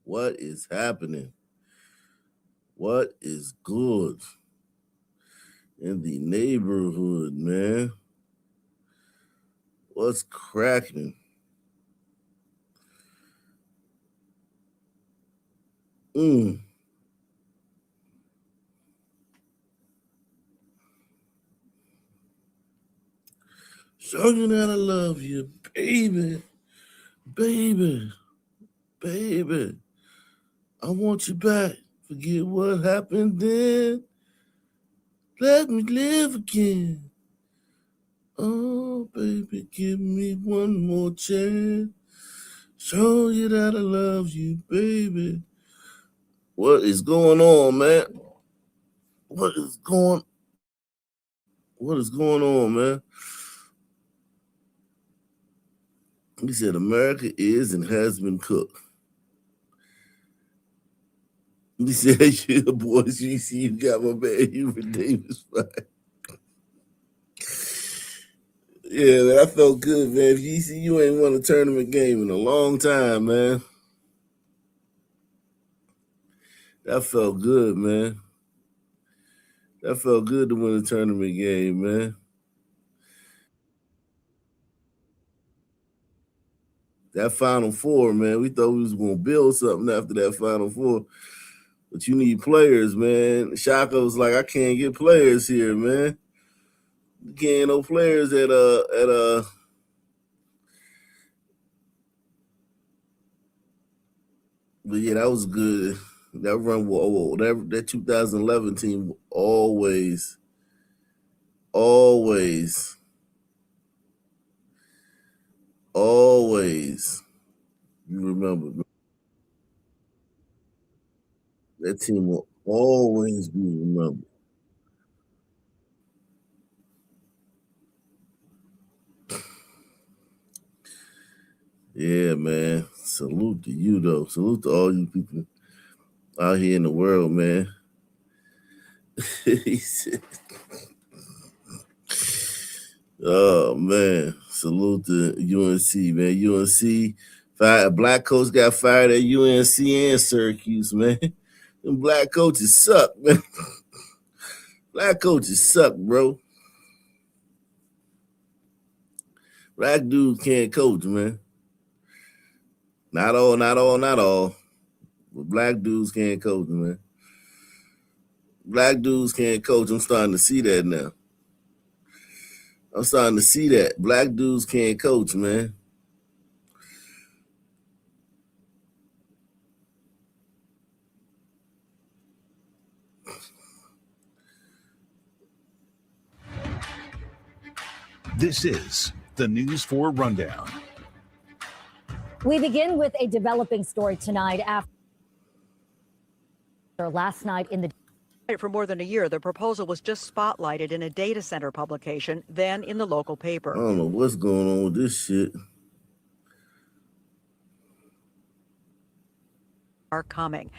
What is happening? What is good in the neighborhood, man? What's cracking? Show you that I love you, baby, baby, baby. I want you back. Forget what happened then. Let me live again. Oh, baby, give me one more chance. Show you that I love you, baby. What is going on, man? What is going on, man? He said America is and has been cooked. He said, yeah, boys, you see, you got my man Hubert Davis right. Yeah, man, I felt good, man. VCU ain't won a tournament game in a long time, man. That felt good, man. That felt good to win a tournament game, man. That Final Four, man, we thought we was going to build something after that Final Four. But you need players, man. Shaka was like, I can't get players here, man. You can't no players at But yeah, that was good. That run, that 2011 team always. You remember that team will always be remembered. Yeah, man. Salute to you, though. Salute to all you people out here in the world, man. He said, oh, man. Salute to UNC, man. UNC, a black coach got fired at UNC and Syracuse, man. Them black coaches suck, man. Black coaches suck, bro. Black dudes can't coach, man. Not all. But black dudes can't coach, man. Black dudes can't coach. I'm starting to see that now. Black dudes can't coach, man. This is the News 4 Rundown. We begin with a developing story tonight after last night in the. For more than a year, the proposal was just spotlighted in a data center publication, then in the local paper. I don't know what's going on with this shit. Are coming.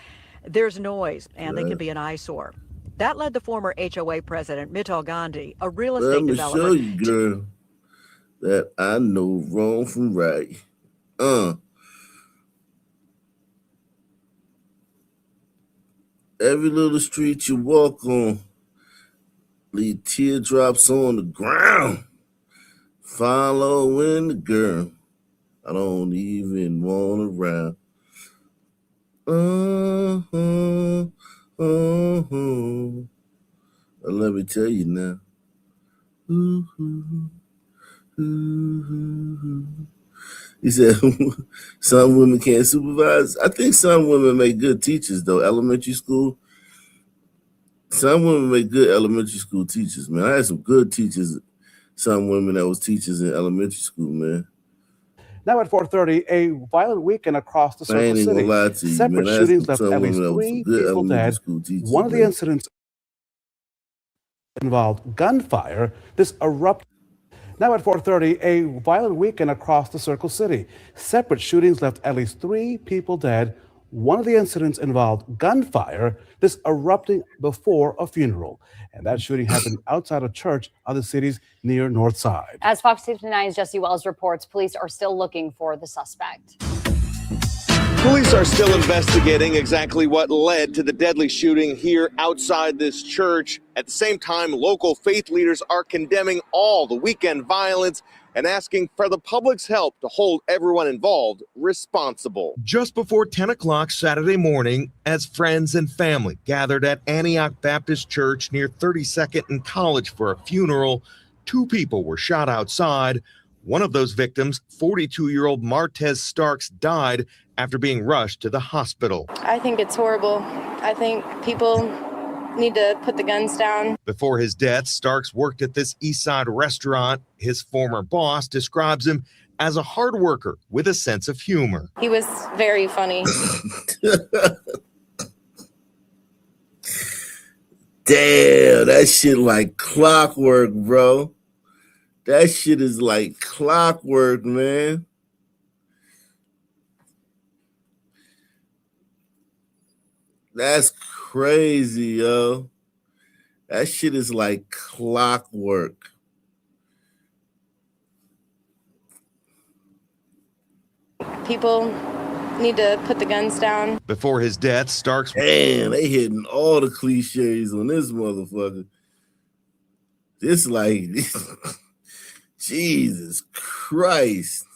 There's noise, and they can be an eyesore. That led the former HOA president, Mittal Gandhi, a real estate developer. Let me show you, girl, that I know wrong from right. Every little street you walk on, leave teardrops on the ground. Following the girl, I don't even want around. Let me tell you now. He said some women can't supervise. I think some women make good teachers, though. Elementary school. Some women make good elementary school teachers, man. I had some good teachers, some women that was teachers in elementary school, man. Now at 4:30, a violent weekend across the Circle City. Lie to you, Separate man. shootings left at least 3 people dead. One of the incidents involved gunfire. This erupted. Now at 4:30, a violent weekend across the Circle City. Separate shootings left at least 3 people dead. One of the incidents involved gunfire, this erupting before a funeral. And that shooting happened outside a church on the city's near north side. As Fox 59's Jesse Wells reports, police are still looking for the suspect. Police are still investigating exactly what led to the deadly shooting here outside this church. At the same time, local faith leaders are condemning all the weekend violence and asking for the public's help to hold everyone involved responsible. Just before 10 o'clock Saturday morning, as friends and family gathered at Antioch Baptist Church near 32nd and College for a funeral, 2 people were shot outside. One of those victims, 42-year-old Martez Starks, died after being rushed to the hospital. I think it's horrible. I think people need to put the guns down. Before his death, Starks worked at this East Side restaurant. His former boss describes him as a hard worker with a sense of humor. He was very funny. Damn, that shit like clockwork, bro. That shit is like clockwork, man. That's crazy, yo. That shit is like clockwork. People need to put the guns down. Before his death, Starks... Damn, they hitting all the cliches on this motherfucker. This like... Jesus Christ.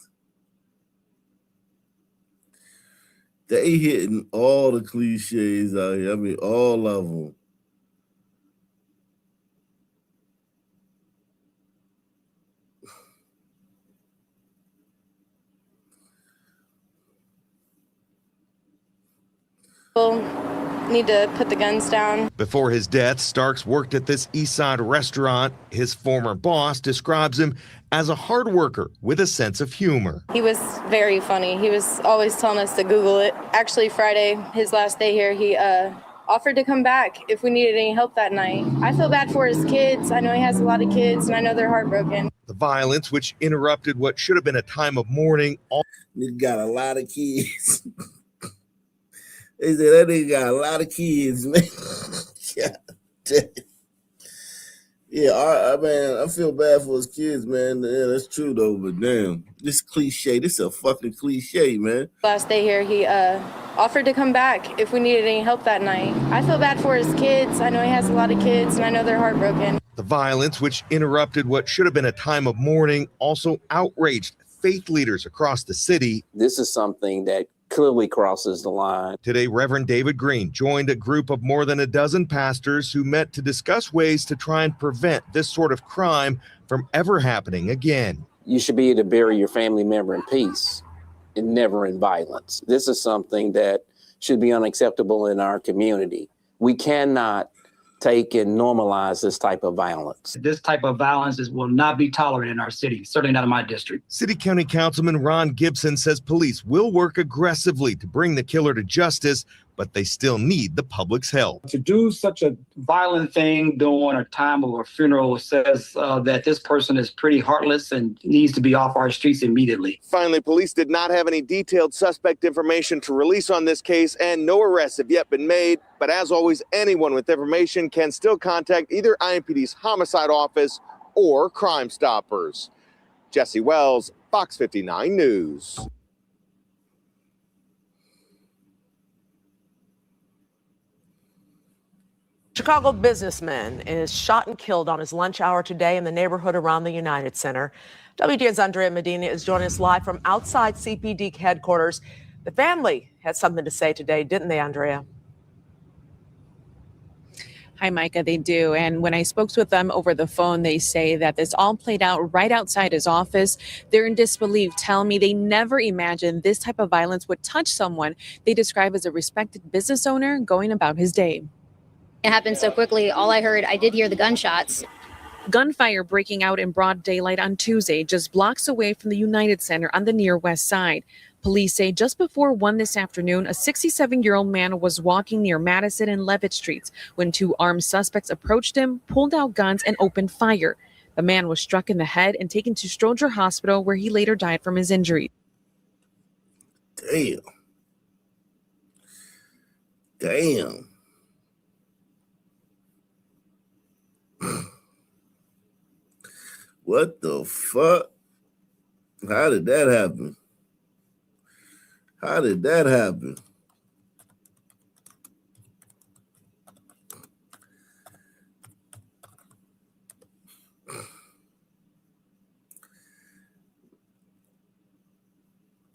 They hitting all the cliches out here. I mean, all of them. People need to put the guns down. Before his death, Starks worked at this East Side restaurant. His former boss describes him as a hard worker with a sense of humor. He was very funny. He was always telling us to Google it. Actually, Friday, his last day here, he offered to come back if we needed any help that night. I feel bad for his kids. I know he has a lot of kids, and I know they're heartbroken. The violence, which interrupted what should have been a time of mourning. Nigga got a lot of kids. They said that nigga got a lot of kids, man. Yeah, I man, I feel bad for his kids, man. Yeah, that's true though, but damn, this cliche, this a fucking cliche, man. Last day here, he offered to come back if we needed any help that night. I feel bad for his kids. I know he has a lot of kids, and I know they're heartbroken. The violence, which interrupted what should have been a time of mourning, also outraged faith leaders across the city. This is something that clearly crosses the line. Today, Reverend David Green joined a group of more than a dozen pastors who met to discuss ways to try and prevent this sort of crime from ever happening again. You should be able to bury your family member in peace and never in violence. This is something that should be unacceptable in our community. We cannot take and normalize this type of violence. This type of violence will not be tolerated in our city, certainly not in my district. City County Councilman Ron Gibson says police will work aggressively to bring the killer to justice, but they still need the public's help. To do such a violent thing during a time of a funeral says that this person is pretty heartless and needs to be off our streets immediately. Finally, police did not have any detailed suspect information to release on this case, and no arrests have yet been made. But as always, anyone with information can still contact either IMPD's homicide office or Crime Stoppers. Jesse Wells, Fox 59 News. Chicago businessman is shot and killed on his lunch hour today in the neighborhood around the United Center. WGN's Andrea Medina is joining us live from outside CPD headquarters. The family had something to say today, didn't they, Andrea? Hi, Micah, they do. And when I spoke with them over the phone, they say that this all played out right outside his office. They're in disbelief, telling me they never imagined this type of violence would touch someone they describe as a respected business owner going about his day. It happened so quickly. All I heard, I did hear the gunshots. Gunfire breaking out in broad daylight on Tuesday, just blocks away from the United Center on the near west side. Police say just before 1 this afternoon, a 67-year-old man was walking near Madison and Levitt Streets when 2 armed suspects approached him, pulled out guns, and opened fire. The man was struck in the head and taken to Stroger Hospital, where he later died from his injuries. Damn. Damn. What the fuck? How did that happen? How did that happen?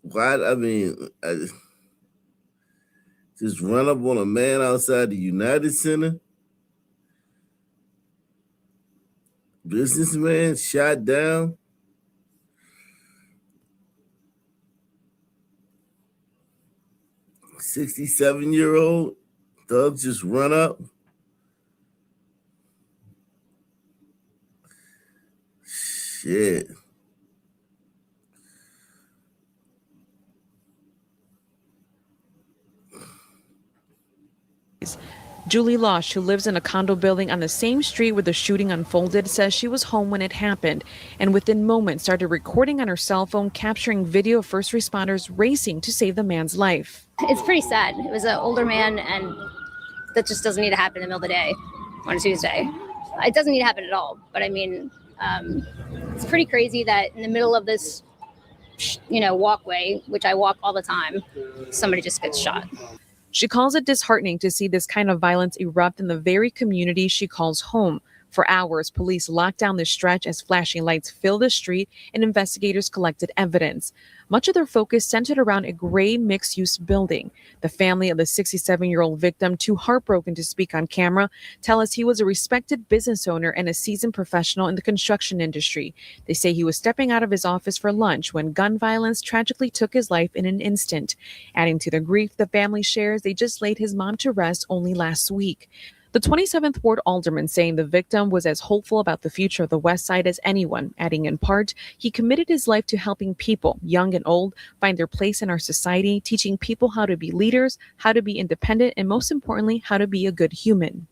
Why? I mean, just run up on a man outside the United Center. Businessman shot down. $67-year-old thugs just run up. Shit. Julie Losh, who lives in a condo building on the same street where the shooting unfolded, says she was home when it happened and within moments started recording on her cell phone, capturing video of first responders racing to save the man's life. It's pretty sad. It was an older man, and that just doesn't need to happen in the middle of the day on a Tuesday. It doesn't need to happen at all. But I mean, it's pretty crazy that in the middle of this, walkway, which I walk all the time, somebody just gets shot. She calls it disheartening to see this kind of violence erupt in the very community she calls home. For hours, police locked down the stretch as flashing lights filled the street and investigators collected evidence. Much of their focus centered around a gray mixed-use building. The family of the 67-year-old victim, too heartbroken to speak on camera, tell us he was a respected business owner and a seasoned professional in the construction industry. They say he was stepping out of his office for lunch when gun violence tragically took his life in an instant. Adding to the grief the family shares, they just laid his mom to rest only last week. The 27th Ward alderman saying the victim was as hopeful about the future of the West Side as anyone, adding in part, he committed his life to helping people, young and old, find their place in our society, teaching people how to be leaders, how to be independent, and most importantly, how to be a good human.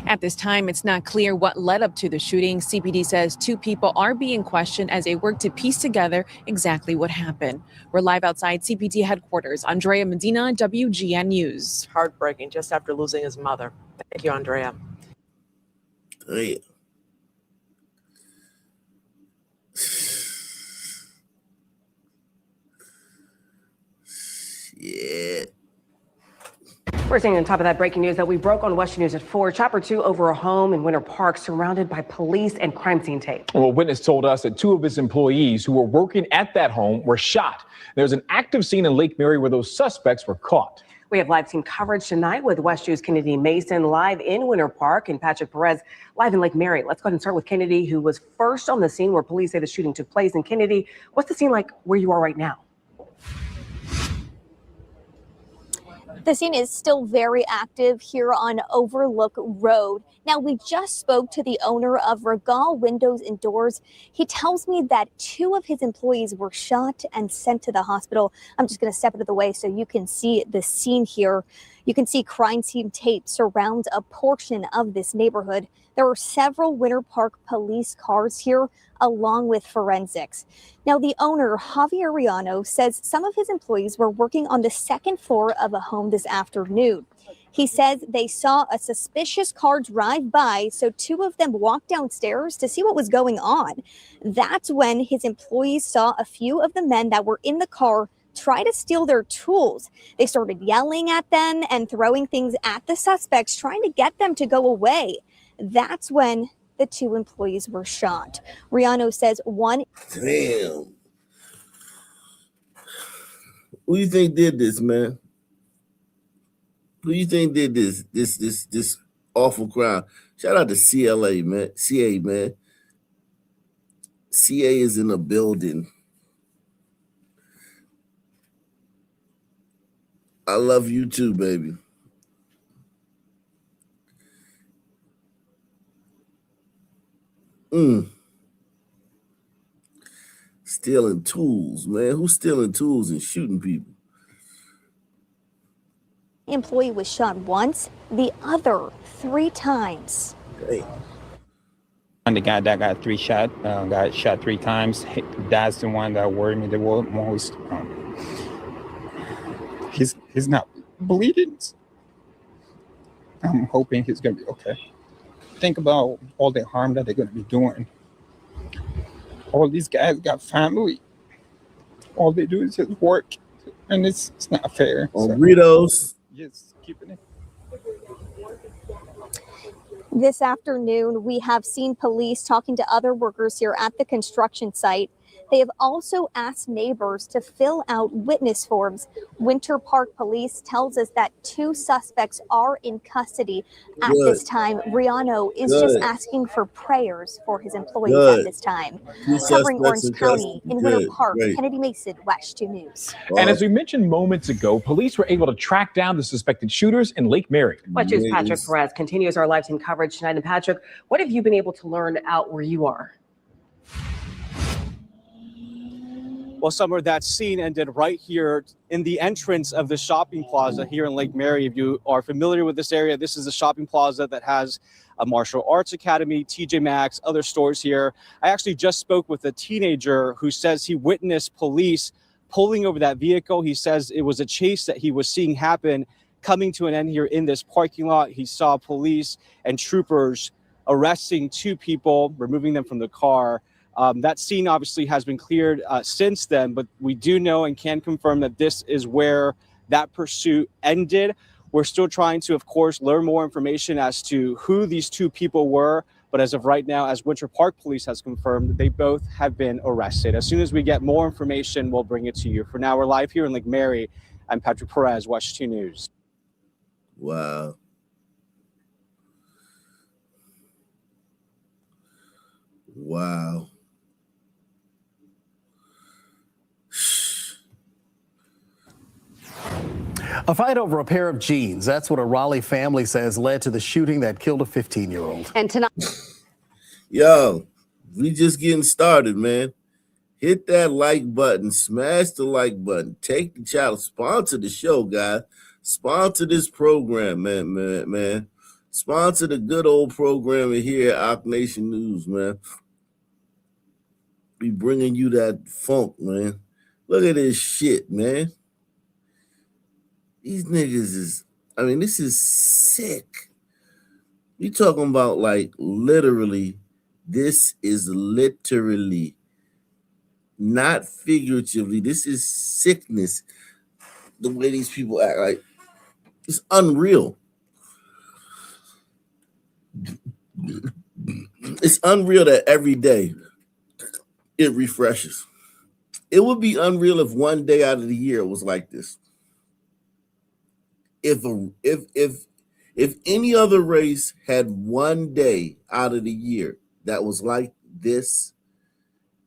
At this time, it's not clear what led up to the shooting. CPD says 2 people are being questioned as they work to piece together exactly what happened. We're live outside CPD headquarters. Andrea Medina, WGN News. Heartbreaking just after losing his mother. Thank you, Andrea. Damn. Yeah. We're seeing on top of that breaking news that we broke on Western News at 4. Chopper 2 over a home in Winter Park surrounded by police and crime scene tape. Well, a witness told us that 2 of his employees who were working at that home were shot. There's an active scene in Lake Mary where those suspects were caught. We have live team coverage tonight with West News' Kennedy Mason live in Winter Park and Patrick Perez live in Lake Mary. Let's go ahead and start with Kennedy, who was first on the scene where police say the shooting took place. And Kennedy, what's the scene like where you are right now? The scene is still very active here on Overlook Road. Now, we just spoke to the owner of Regal Windows and Doors. He tells me that 2 of his employees were shot and sent to the hospital. I'm just going to step out of the way so you can see the scene here. You can see crime scene tape surrounds a portion of this neighborhood. There are several Winter Park police cars here, along with forensics. Now, the owner, Javier Riano, says some of his employees were working on the 2nd floor of a home this afternoon. He says they saw a suspicious car drive by, so 2 of them walked downstairs to see what was going on. That's when his employees saw a few of the men that were in the car try to steal their tools. They started yelling at them and throwing things at the suspects, trying to get them to go away. That's when the 2 employees were shot. Riano says one. Damn. Who you think did this, man? Who you think did this awful crime? Shout out to CLA, man. CA, man. CA is in the building. I love you too, baby. Stealing tools, man. Who's stealing tools and shooting people? Employee was shot once, the other 3 times. Hey. And the guy that got shot 3 times. That's the one that worried me the most. He's not bleeding. I'm hoping he's gonna be okay. Think about all the harm that they're gonna be doing. All these guys got family. all they do is just work, and it's not fair. On So, burritos. just keeping it. This afternoon, we have seen police talking to other workers here at the construction site. They have also asked neighbors to fill out witness forms. Winter Park Police tells us that 2 suspects are in custody at this time. Riano is just asking for prayers for his employees at this time. Covering Orange County in Winter Park, Kennedy Mason, WESH 2 News. And as we mentioned moments ago, police were able to track down the suspected shooters in Lake Mary. WESH 2's Patrick Perez continues our live team coverage tonight. And Patrick, what have you been able to learn out where you are? Well, Summer, that scene ended right here in the entrance of the shopping plaza here in Lake Mary. If you are familiar with this area, this is a shopping plaza that has a martial arts academy, TJ Maxx, other stores here. I actually just spoke with a teenager who says he witnessed police pulling over that vehicle. He says it was a chase that he was seeing happen coming to an end here in this parking lot. He saw police and troopers arresting 2 people, removing them from the car. That scene obviously has been cleared since then, but we do know and can confirm that this is where that pursuit ended. We're still trying to, of course, learn more information as to who these 2 people were. But as of right now, as Winter Park Police has confirmed, they both have been arrested. As soon as we get more information, we'll bring it to you. For now, we're live here in Lake Mary. I'm Patrick Perez, WESH 2 News. Wow. Wow. A fight over a pair of jeans. That's what a Raleigh family says led to the shooting that killed a 15-year-old. And tonight, Yo, we just getting started, man. Hit that like button, smash the like button, take the channel, sponsor the show, guys. Sponsor this program, man. Sponsor the good old programming here at Ock Nation News, man. Be bringing you that funk, man. Look at this shit, man. These niggas is, I mean, this is sick. You talking about like literally, this is literally, not figuratively, this is sickness. The way these people act, like, it's unreal. It's unreal that every day it refreshes. It would be unreal if one day out of the year it was like this. If any other race had one day out of the year that was like this,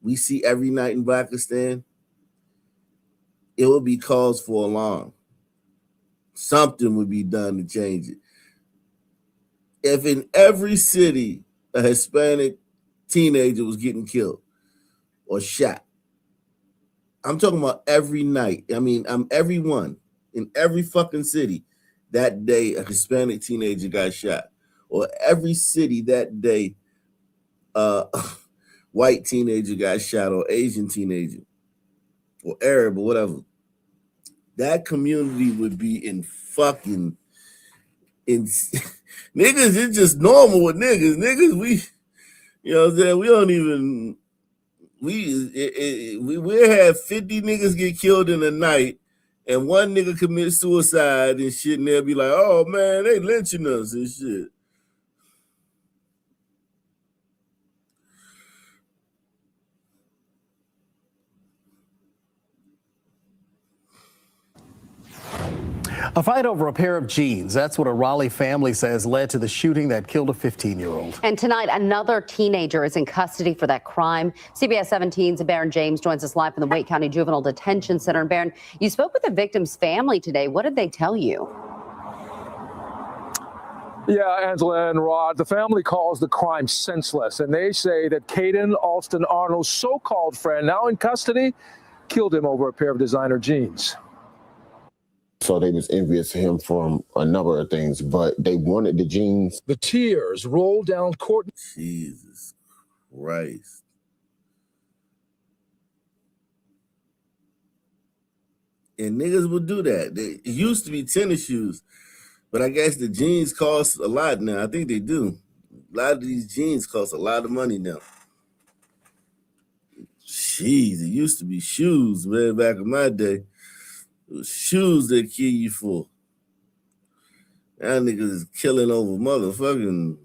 we see every night in Pakistan, it would be cause for alarm. Something would be done to change it. If in every city a Hispanic teenager was getting killed or shot, I'm talking about every night. I mean, every one. In every fucking city, that day a Hispanic teenager got shot. Or every city that day, white teenager got shot, or Asian teenager, or Arab, or whatever. That community would be in fucking niggas. It's just normal with niggas. Niggas, we, you know what I'm saying? We don't even, we have 50 niggas get killed in a night, and one nigga commit suicide and shit, and they'll be like, oh man, they lynching us and shit. A fight over a pair of jeans. That's what a Raleigh family says led to the shooting that killed a 15-year-old. And tonight, another teenager is in custody for that crime. CBS 17's Baron James joins us live from the Wake County Juvenile Detention Center. And Baron, you spoke with the victim's family today. What did they tell you? Yeah, Angela and Rod, the family calls the crime senseless, and they say that Caden Alston Arnold's so-called friend, now in custody, killed him over a pair of designer jeans. So they was envious of him from a number of things, but they wanted the jeans. The tears rolled down Courtney. Jesus Christ. And niggas would do that. It used to be tennis shoes, but I guess the jeans cost a lot now. I think they do. A lot of these jeans cost a lot of money now. Jeez, it used to be shoes, man, back in my day. It was shoes that kill you for. Now niggas is killing over motherfucking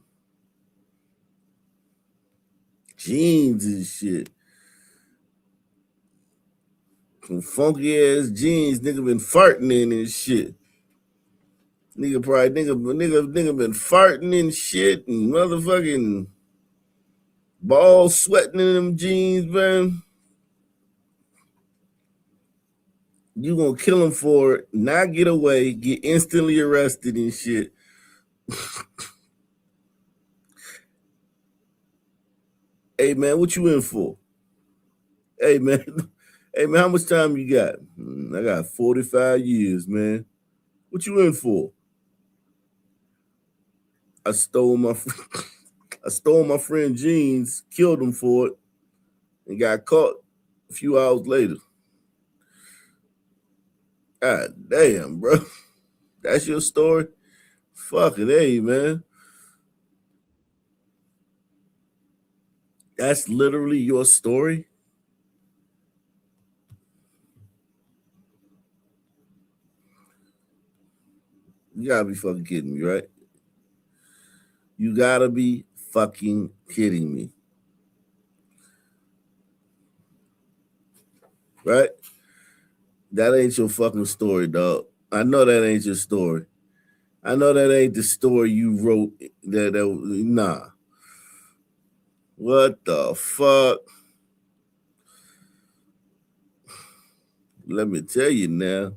jeans and shit. Some funky ass jeans, nigga been farting in and shit. Nigga been farting and shit and motherfucking balls sweating in them jeans, man. You gonna kill him for it, not get away, get instantly arrested and shit. Hey man, what you in for? Hey man, how much time you got? I got 45 years, man. What you in for? I stole my friend jeans, killed him for it, and got caught a few hours later. God damn, bro. That's your story? Fucking A, man. That's literally your story? You gotta be fucking kidding me, right? You gotta be fucking kidding me. Right? That ain't your fucking story, dog. I know that ain't your story. I know that ain't the story you wrote. Nah. What the fuck? Let me tell you now.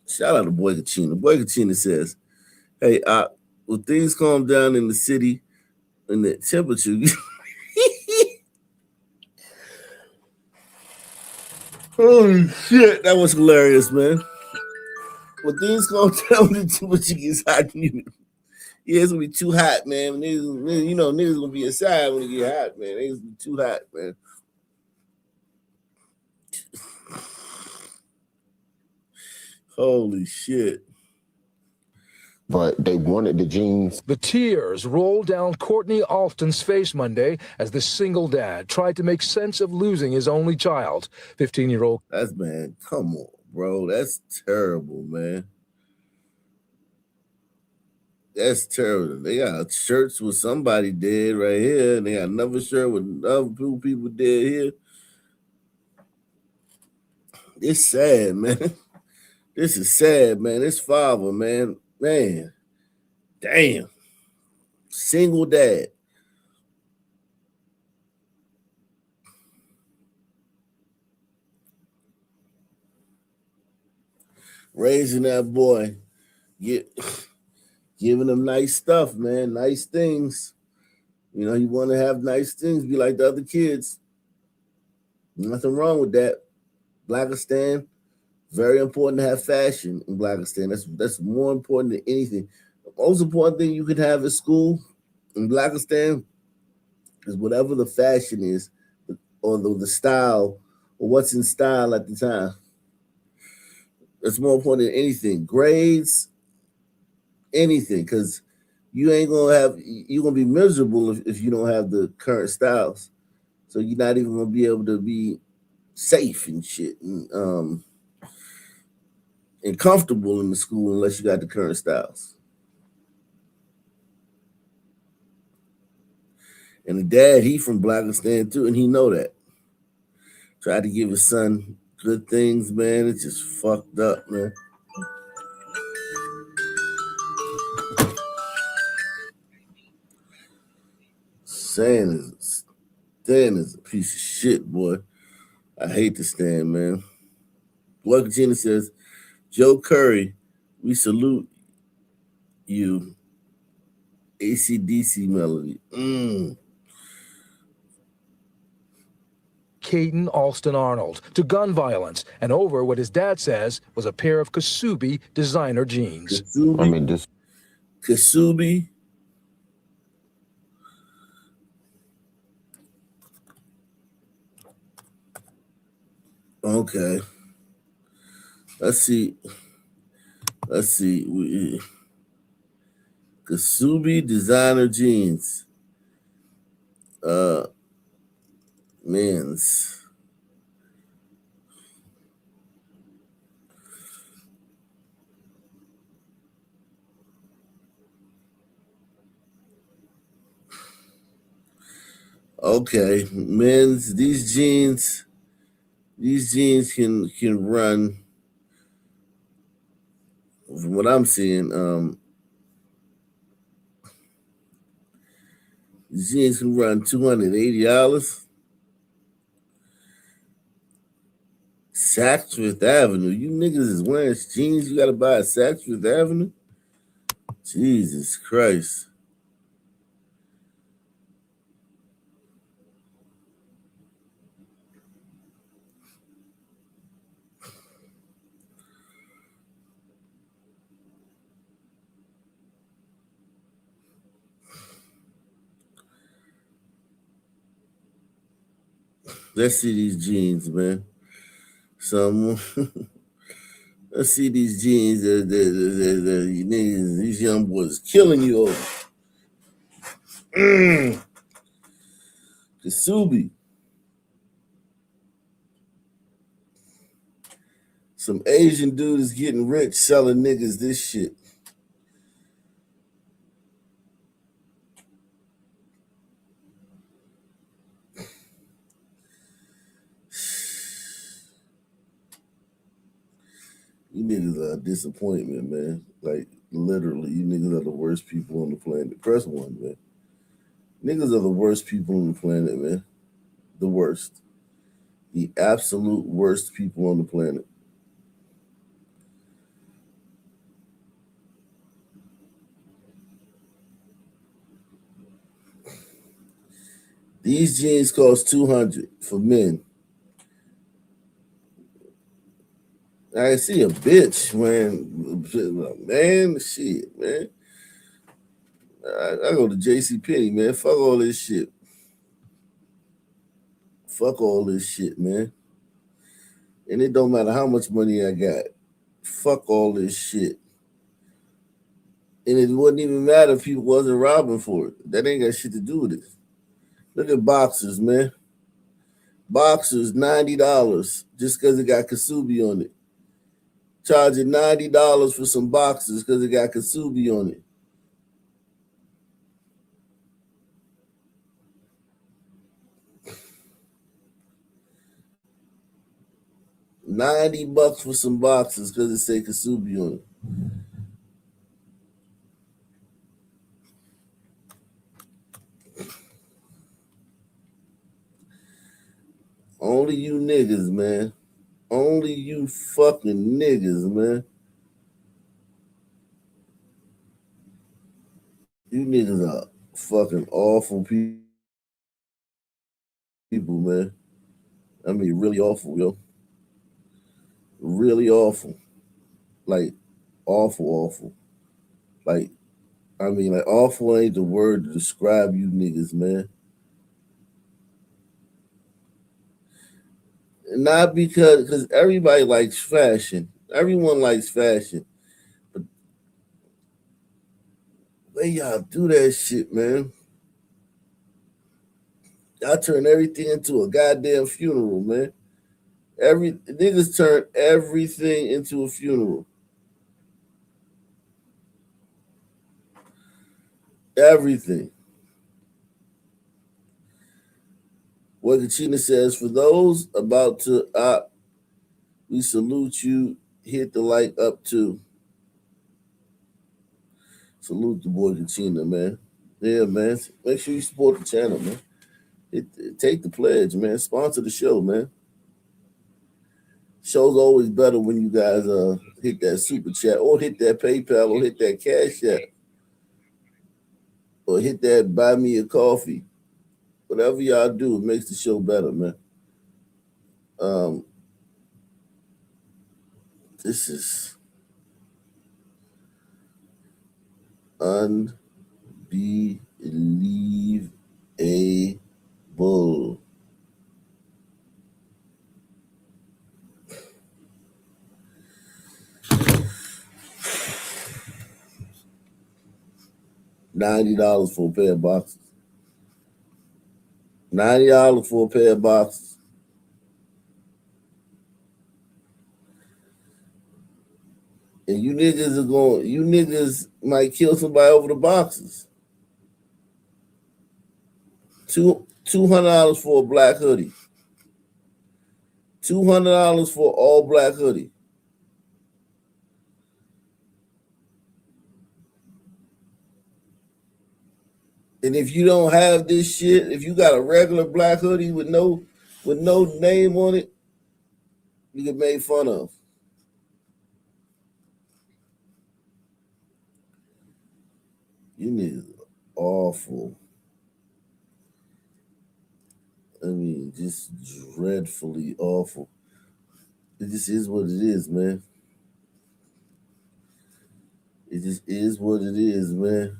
Shout out to Boy Kachina. Boy Kachina says, hey, when things calm down in the city and the temperature. Holy shit, that was hilarious, man. When things calm down, the temperature gets hot. Yeah, it's gonna be too hot, man. Niggas gonna be inside when it get hot, man. It's gonna be too hot, man. Holy shit. But they wanted the jeans. The tears rolled down Courtney Alston's face Monday as the single dad tried to make sense of losing his only child, 15-year-old. That's, man, come on, bro. That's terrible, man. That's terrible. They got shirts with somebody dead right here, and they got another shirt with other people dead here. It's sad, man. This is sad, man. This father, man. Man. Damn. Single dad. Raising that boy. Giving him nice stuff, man. Nice things. You know, you want to have nice things, be like the other kids. Nothing wrong with that. Blackistan, very important to have fashion in Blackistan. That's more important than anything. The most important thing you can have at school in Blackistan is whatever the fashion is, or the style, or what's in style at the time. That's more important than anything. Grades, anything, because you're gonna be miserable if you don't have the current styles. So you're not even gonna be able to be safe and shit and comfortable in the school unless you got the current styles. And the dad, he from Blackistan too, and he know that. Tried to give his son good things, man. It's just fucked up, man. Stan is a piece of shit, boy. I hate the Stan, man. Boy Katina says, Joe Curry, we salute you. AC/DC melody. Caden Alston Arnold to gun violence and over what his dad says was a pair of Kasubi designer jeans. Kasubi. Okay. Let's see. Kasubi designer jeans. Men's. Okay, men's. These jeans can run. From what I'm seeing, these jeans can run $280. Saks Fifth Avenue. You niggas is wearing jeans. You gotta buy a Saks Fifth Avenue. Jesus Christ. Let's see these jeans, man. Some. Let's see these jeans. You niggas, these young boys killing you over. Kasubi. Some Asian dude is getting rich selling niggas this shit. You niggas are a disappointment, man. Like, literally, you niggas are the worst people on the planet. Press one, man. Niggas are the worst people on the planet, man. The worst. The absolute worst people on the planet. These jeans cost $200 for men. I see a bitch wearing, man, shit, man. I go to JCPenney, man. Fuck all this shit. Fuck all this shit, man. And it don't matter how much money I got. Fuck all this shit. And it wouldn't even matter if people wasn't robbing for it. That ain't got shit to do with it. Look at boxers, man. Boxers, $90 just because it got Kasubi on it. Charging $90 for some boxers because it got Kasubi on it. $90 for some boxers because it say Kasubi on it. Only you niggas, man. Only you fucking niggas, man. You niggas are fucking awful people, man. I mean, really awful, yo. Really awful. Like, awful. Like, I mean, like, awful ain't the word to describe you niggas, man. Not because everybody likes fashion. Everyone likes fashion. But the way y'all do that shit, man. Y'all turn everything into a goddamn funeral, man. Niggas turn everything into a funeral. Everything. What Kachina says, for those about to opt, we salute you. Hit the like up too. Salute the boy Kachina, man. Yeah, man. Make sure you support the channel, man. Take the pledge, man. Sponsor the show, man. Show's always better when you guys hit that super chat or hit that PayPal or hit that Cash App or hit that buy me a coffee. Whatever y'all do, it makes the show better, man. This is unbelievable. $90 for a pair of boxers. $90 for a pair of boxers. And you niggas might kill somebody over the boxers. $200 for a black hoodie. $200 for all black hoodie. And if you don't have this shit, if you got a regular black hoodie with no name on it, you get made fun of. You niggas are awful. I mean, just dreadfully awful. It just is what it is, man. It just is what it is, man.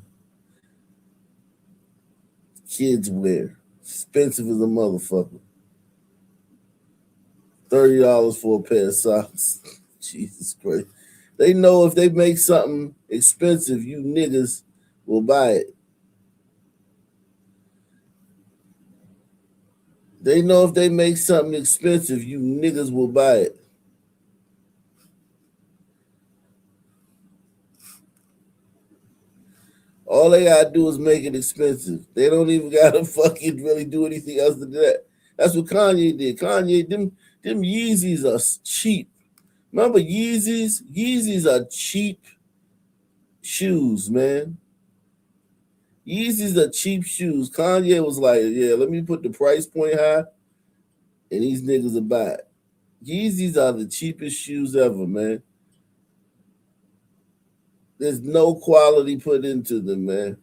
Kids wear. Expensive as a motherfucker. $30 for a pair of socks. Jesus Christ. They know if they make something expensive, you niggas will buy it. They know if they make something expensive, you niggas will buy it. All they gotta do is make it expensive. They don't even gotta fucking really do anything else than that. That's what Kanye did. Kanye, them Yeezys are cheap. Remember Yeezys? Yeezys are cheap shoes, man. Yeezys are cheap shoes. Kanye was like, yeah, let me put the price point high, and these niggas will buy it. Yeezys are the cheapest shoes ever, man. There's no quality put into them, man.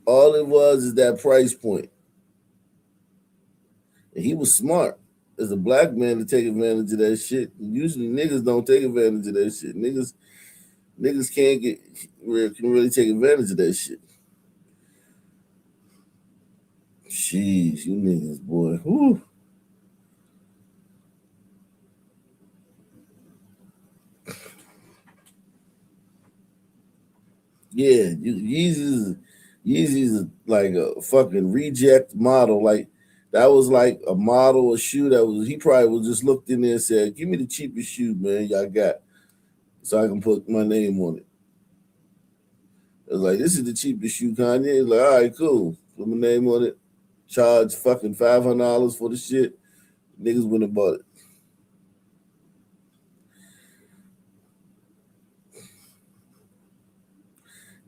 All it was is that price point. And he was smart as a black man to take advantage of that shit. Usually niggas don't take advantage of that shit. Niggas can really take advantage of that shit. Jeez, you niggas, boy. Whew. Yeah, Yeezy's is like a fucking reject model. Like that was like a model, a shoe that was, he probably was just looked in there and said, give me the cheapest shoe, man, y'all got, so I can put my name on it. It was like, this is the cheapest shoe, Kanye. He's like, all right, cool. Put my name on it. Charge fucking $500 for the shit. Niggas went and bought it.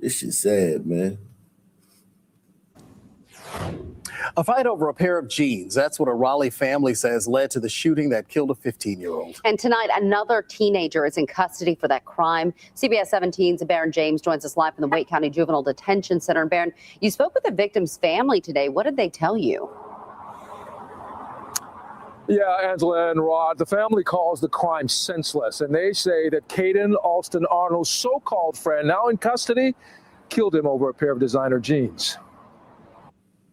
This shit sad, man. A fight over a pair of jeans. That's what a Raleigh family says led to the shooting that killed a 15-year-old. And tonight, another teenager is in custody for that crime. CBS 17's Baron James joins us live from the Wake County Juvenile Detention Center. And Baron, you spoke with the victim's family today. What did they tell you? Yeah, Angela and Rod, the family calls the crime senseless, and they say that Caden Alston Arnold's so-called friend, now in custody, killed him over a pair of designer jeans.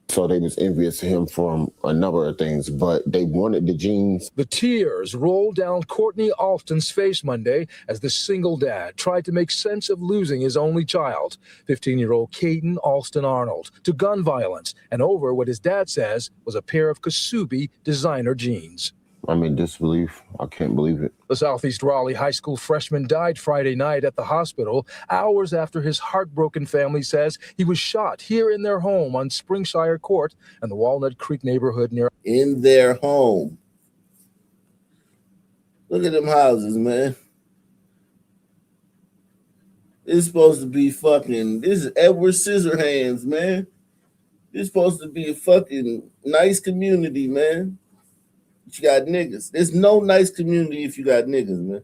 So they was envious of him from a number of things, but they wanted the jeans. The tears rolled down Courtney Alston's face Monday as the single dad tried to make sense of losing his only child, 15-year-old Caden Alston Arnold, to gun violence and over what his dad says was a pair of Kasubi designer jeans. I'm in disbelief. I can't believe it. The Southeast Raleigh high school freshman died Friday night at the hospital, hours after his heartbroken family says he was shot here in their home on Springshire Court and the Walnut Creek neighborhood near. In their home. Look at them houses, man. This is supposed to be fucking, this is Edward Scissorhands, man. This is supposed to be a fucking nice community, man. But you got niggas. There's no nice community if you got niggas, man.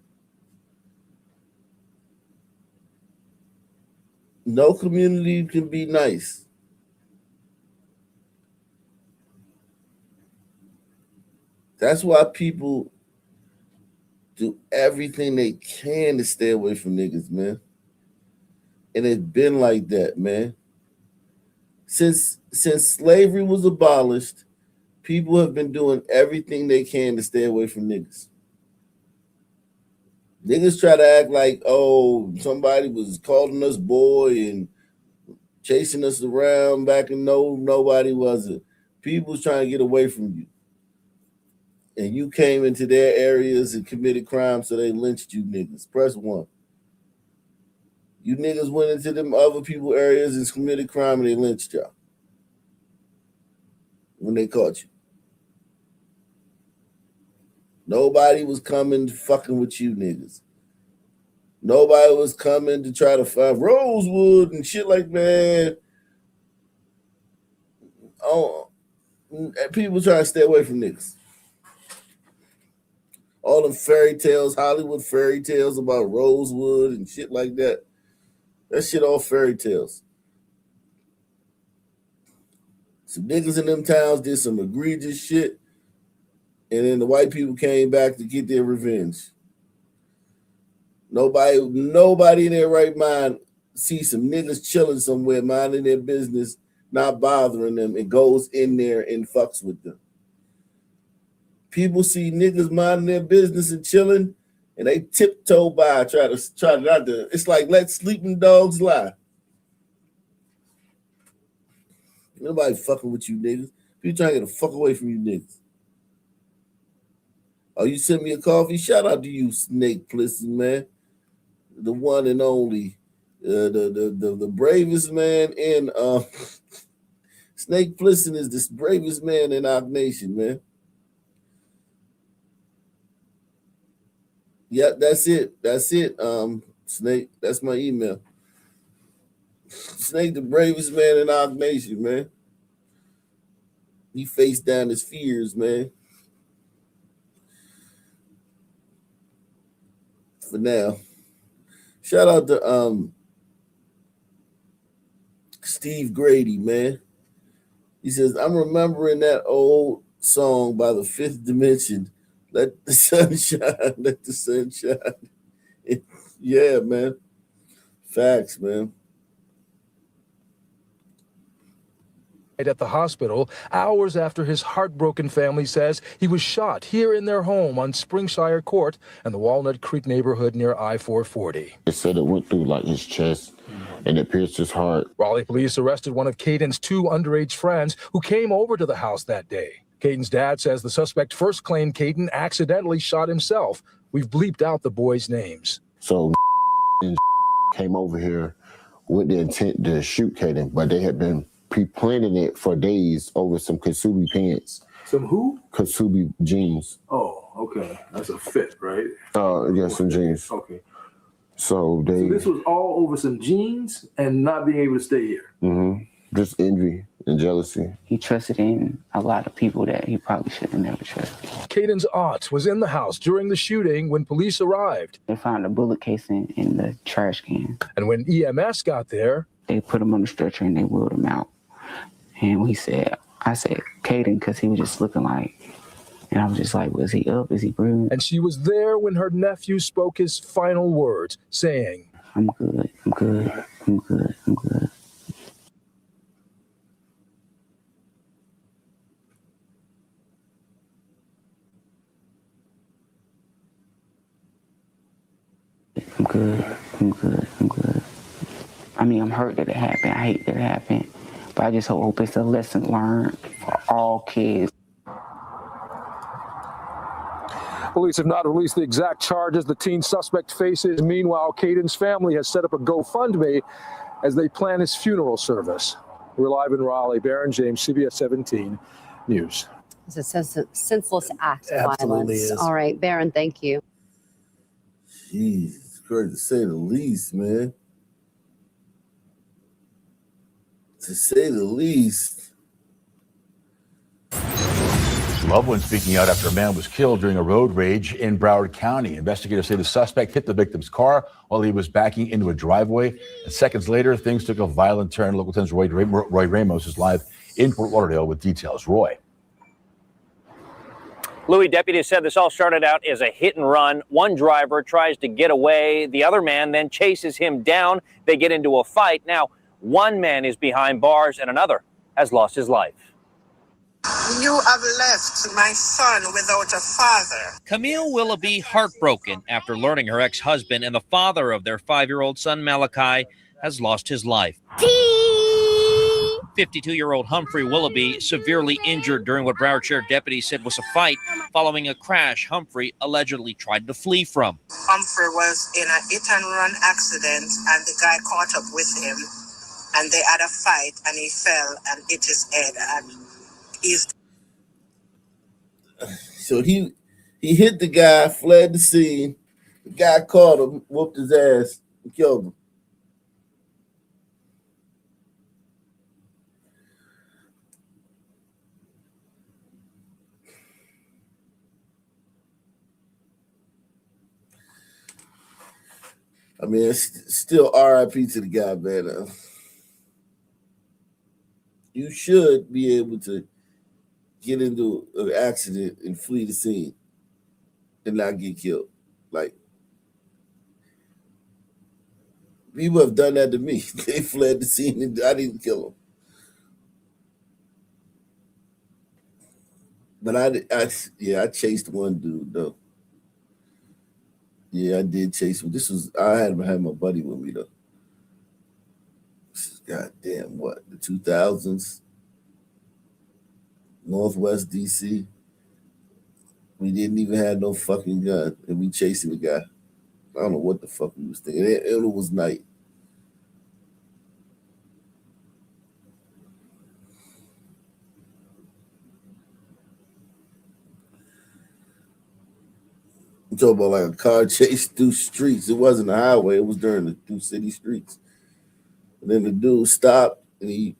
No community can be nice. That's why people do everything they can to stay away from niggas, man. And it's been like that, man. Since slavery was abolished, people have been doing everything they can to stay away from niggas. Niggas try to act like, oh, somebody was calling us boy and chasing us around back, and no, nobody wasn't. People was trying to get away from you. And you came into their areas and committed crimes, so they lynched you niggas. Press 1. You niggas went into them other people areas and committed crime, and they lynched y'all when they caught you. Nobody was coming fucking with you niggas. Nobody was coming to try to find Rosewood and shit like that. Oh, people try to stay away from niggas. All them fairy tales, Hollywood fairy tales about Rosewood and shit like that. That shit all fairy tales. Some niggas in them towns did some egregious shit, and then the white people came back to get their revenge. Nobody in their right mind sees some niggas chilling somewhere, minding their business, not bothering them, and goes in there and fucks with them. People see niggas minding their business and chilling, and they tiptoe by, try not to. It's like let sleeping dogs lie. Nobody fucking with you niggas. People trying to get the fuck away from you niggas. Oh, you sent me a coffee? Shout out to you, Snake Plissken, man. The one and only, the bravest man in Snake Plissken is the bravest man in our nation, man. Yeah, that's it. Snake, that's my email. Snake, the bravest man in our nation, man. He faced down his fears, man. For now. Shout out to Steve Grady, man. He says, I'm remembering that old song by the Fifth Dimension. Let the sun shine, let the sun shine. Yeah, man. Facts, man. At the hospital, hours after his heartbroken family says he was shot here in their home on Springshire Court in the Walnut Creek neighborhood near I-440. It said it went through like his chest and it pierced his heart. Raleigh police arrested one of Caden's 2 underage friends who came over to the house that day. Caden's dad says the suspect first claimed Caden accidentally shot himself. We've bleeped out the boys' names. So came over here with the intent to shoot Caden, but they had been pre-planning it for days over some Kasubi pants. Some who? Kasubi jeans. Oh, okay. That's a fit, right? Yeah, some jeans. Okay. So this was all over some jeans and not being able to stay here. Mm-hmm. Just envy and jealousy. He trusted in a lot of people that he probably should have never trusted. Caden's aunt was in the house during the shooting when police arrived. They found a bullet casing in the trash can. And when EMS got there, they put him on the stretcher and they wheeled him out. And I said, Caden, because he was just looking like, and I was just like, was he up? Is he breathing? And she was there when her nephew spoke his final words, saying, I'm good, I'm good, I'm good, I'm good. I'm good, I'm good, I'm good. I mean, I'm hurt that it happened. I hate that it happened. But I just hope it's a lesson learned for all kids. Police have not released the exact charges the teen suspect faces. Meanwhile, Caden's family has set up a GoFundMe as they plan his funeral service. We're live in Raleigh. Baron James, CBS 17 News. It's a senseless act of Absolutely violence. is. All right, Baron, thank you. Jesus Christ, to say the least, man. To say the least. Loved ones speaking out after a man was killed during a road rage in Broward County. Investigators say the suspect hit the victim's car while he was backing into a driveway. And seconds later, things took a violent turn. Local 10's Roy Ramos is live in Fort Lauderdale with details. Roy. Louis, deputies said this all started out as a hit and run. One driver tries to get away. The other man then chases him down. They get into a fight. Now, one man is behind bars and another has lost his life. You have left my son without a father. Camille Willoughby heartbroken after learning her ex-husband and the father of their 5-year-old son Malachi has lost his life. 52-year-old Humphrey Willoughby severely injured during what Broward Sheriff deputies said was a fight following a crash Humphrey allegedly tried to flee from. Humphrey was in a hit-and-run accident, and the guy caught up with him, and they had a fight, and he fell and hit his head, and he's... So he hit the guy, fled the scene. The guy caught him, whooped his ass, and killed him. I mean, it's still RIP to the guy, man. You should be able to get into an accident and flee the scene and not get killed. Like, people have done that to me. They fled the scene and I didn't kill them. But I chased one dude though. Yeah, I did chase him. I had my buddy with me though. This is goddamn what, the 2000s, Northwest DC. We didn't even have no fucking gun, and we chasing the guy. I don't know what the fuck we was thinking. It was night. I'm talking about like a car chase through streets. It wasn't a highway. It was through city streets. And then the dude stopped and he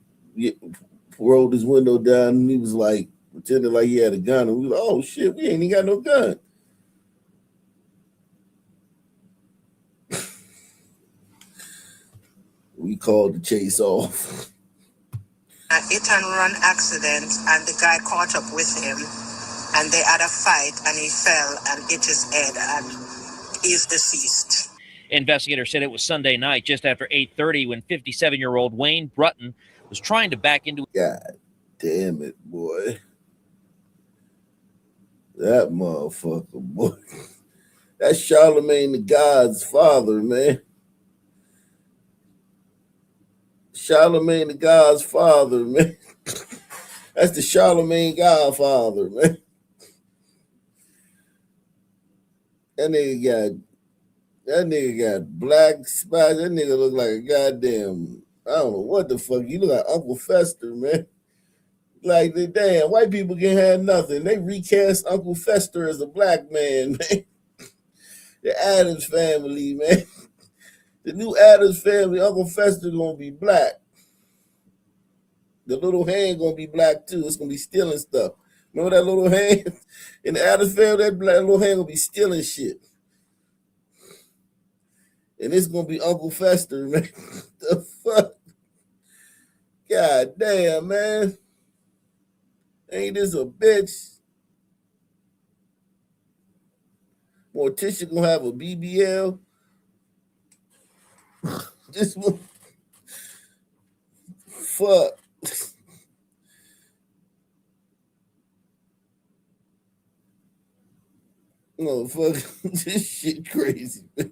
rolled his window down and he was like, pretending like he had a gun. And we was like, oh shit, we ain't even got no gun. We called the chase off. A hit-and-run accident, and the guy caught up with him, and they had a fight, and he fell and hit his head, and he's deceased. Investigators said it was Sunday night, just after 8:30, when 57-year-old Wayne Brutton was trying to back into... God damn it, boy. That motherfucker, boy. That's Charlemagne the God's father, man. Charlemagne the God's father, man. That's the Charlemagne Godfather, man. That nigga got black spots. That nigga look like a goddamn, I don't know what the fuck. You look like Uncle Fester, man. Like, damn, white people can't have nothing. They recast Uncle Fester as a black man, man. The Addams family, man. The new Addams family, Uncle Fester gonna be black. The little hand gonna be black too. It's gonna be stealing stuff. Remember that little hand? In the Addams family, that little hand gonna be stealing shit. And it's gonna be Uncle Fester, man. The fuck? God damn, man. Ain't this a bitch? Morticia gonna have a BBL. This one. Fuck. No, fuck. This shit crazy, man.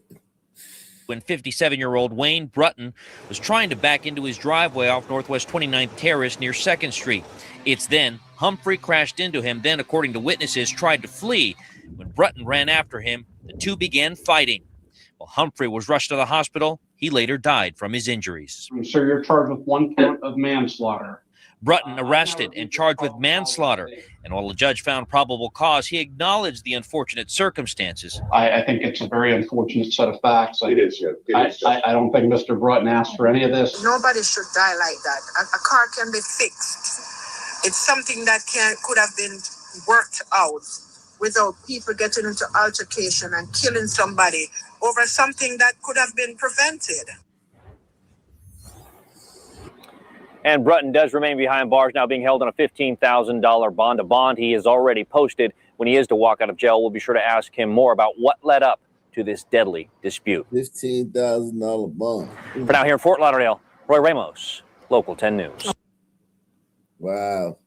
When 57-year-old Wayne Brutton was trying to back into his driveway off Northwest 29th Terrace near 2nd Street. It's then Humphrey crashed into him, then, according to witnesses, tried to flee. When Brutton ran after him, the two began fighting. While Humphrey was rushed to the hospital, he later died from his injuries. So you're charged with 1 count of manslaughter. Brutton arrested and charged with manslaughter. And while the judge found probable cause, he acknowledged the unfortunate circumstances. I think it's a very unfortunate set of facts. It is. I don't think Mr. Brutton asked for any of this. Nobody should die like that. A car can be fixed. It's something that could have been worked out without people getting into altercation and killing somebody over something that could have been prevented. And Brutton does remain behind bars, now being held on a $15,000 bond. A bond he has already posted. When he is to walk out of jail, we'll be sure to ask him more about what led up to this deadly dispute. $15,000 bond. For now, here in Fort Lauderdale, Roy Ramos, Local 10 News. Wow.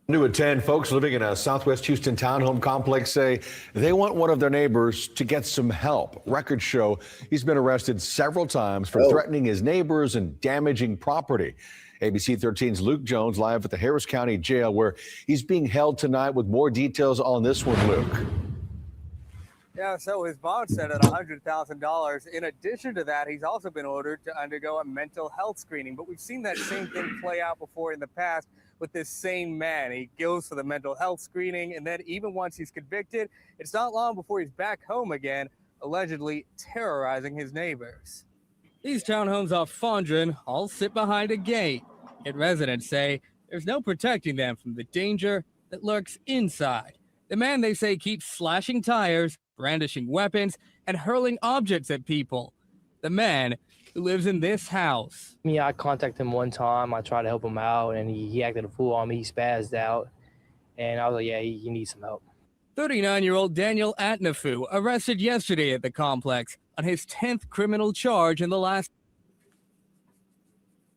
New at 10, folks living in a Southwest Houston townhome complex say they want one of their neighbors to get some help. Records show he's been arrested several times for threatening his neighbors and damaging property. ABC 13's Luke Jones live at the Harris County Jail where he's being held tonight with more details on this one, Luke. Yeah, so his bond set at $100,000. In addition to that, he's also been ordered to undergo a mental health screening. But we've seen that same thing play out before in the past with this same man. He goes for the mental health screening, and then even once he's convicted, it's not long before he's back home again, allegedly terrorizing his neighbors. These townhomes off Fondren all sit behind a gate, yet residents say there's no protecting them from the danger that lurks inside. The man, they say, keeps slashing tires, brandishing weapons, and hurling objects at people. The man who lives in this house. Yeah, I contacted him one time. I tried to help him out, and he acted a fool on me. He spazzed out, and I was like, yeah, he needs some help. 39-year-old Daniel Atnafu arrested yesterday at the complex on his 10th criminal charge in the last.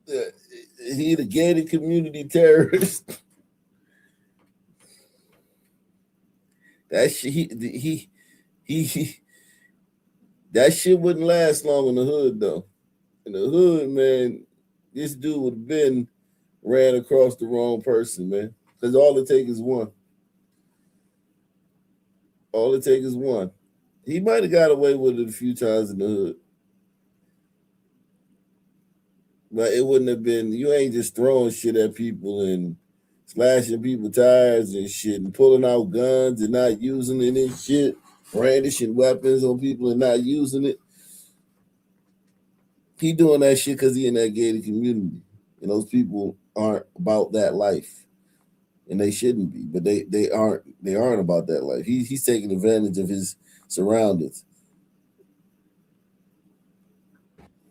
He the gated community terrorist. That shit, that shit wouldn't last long in the hood though. In the hood, man, this dude would have been ran across the wrong person, man. Because all it takes is one. All it takes is one. He might have got away with it a few times in the hood. But it wouldn't have been, you ain't just throwing shit at people and slashing people's tires and shit and pulling out guns and not using it and shit, brandishing weapons on people and not using it. He doing that shit because he in that gated community. And those people aren't about that life. And they shouldn't be, but they aren't about that life. He's taking advantage of his surroundings.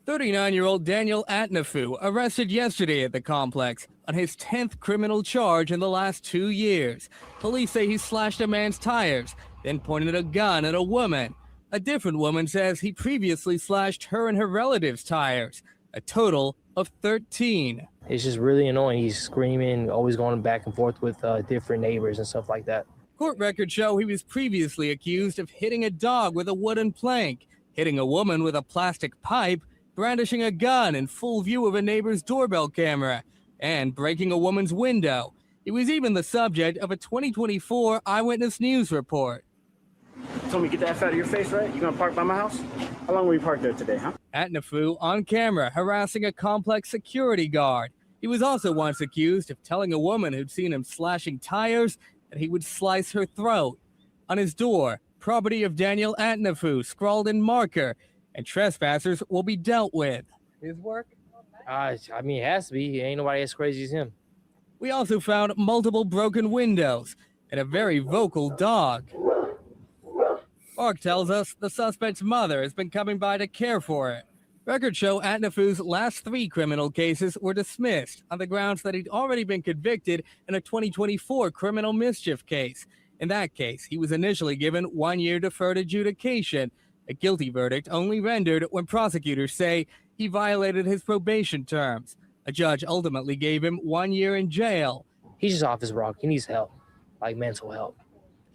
39-year-old Daniel Atnafu arrested yesterday at the complex on his 10th criminal charge in the last 2 years. Police say he slashed a man's tires, then pointed a gun at a woman. A different woman says he previously slashed her and her relatives' tires, a total of 13. It's just really annoying. He's screaming, always going back and forth with different neighbors and stuff like that. Court records show he was previously accused of hitting a dog with a wooden plank, hitting a woman with a plastic pipe, brandishing a gun in full view of a neighbor's doorbell camera, and breaking a woman's window. He was even the subject of a 2024 Eyewitness News report. Told me get the F out of your face, right? You gonna park by my house? How long were you parked there today, huh? Atnafu on camera harassing a complex security guard. He was also once accused of telling a woman who'd seen him slashing tires that he would slice her throat. On his door, property of Daniel Atnafu scrawled in marker, and trespassers will be dealt with. His work? I mean, it has to be. Ain't nobody as crazy as him. We also found multiple broken windows and a very vocal dog. Mark tells us the suspect's mother has been coming by to care for it. Records show Atnafu's last 3 criminal cases were dismissed on the grounds that he'd already been convicted in a 2024 criminal mischief case. In that case, he was initially given 1 year deferred adjudication, a guilty verdict only rendered when prosecutors say he violated his probation terms. A judge ultimately gave him 1 year in jail. He's just off his rock. He needs help, like mental help.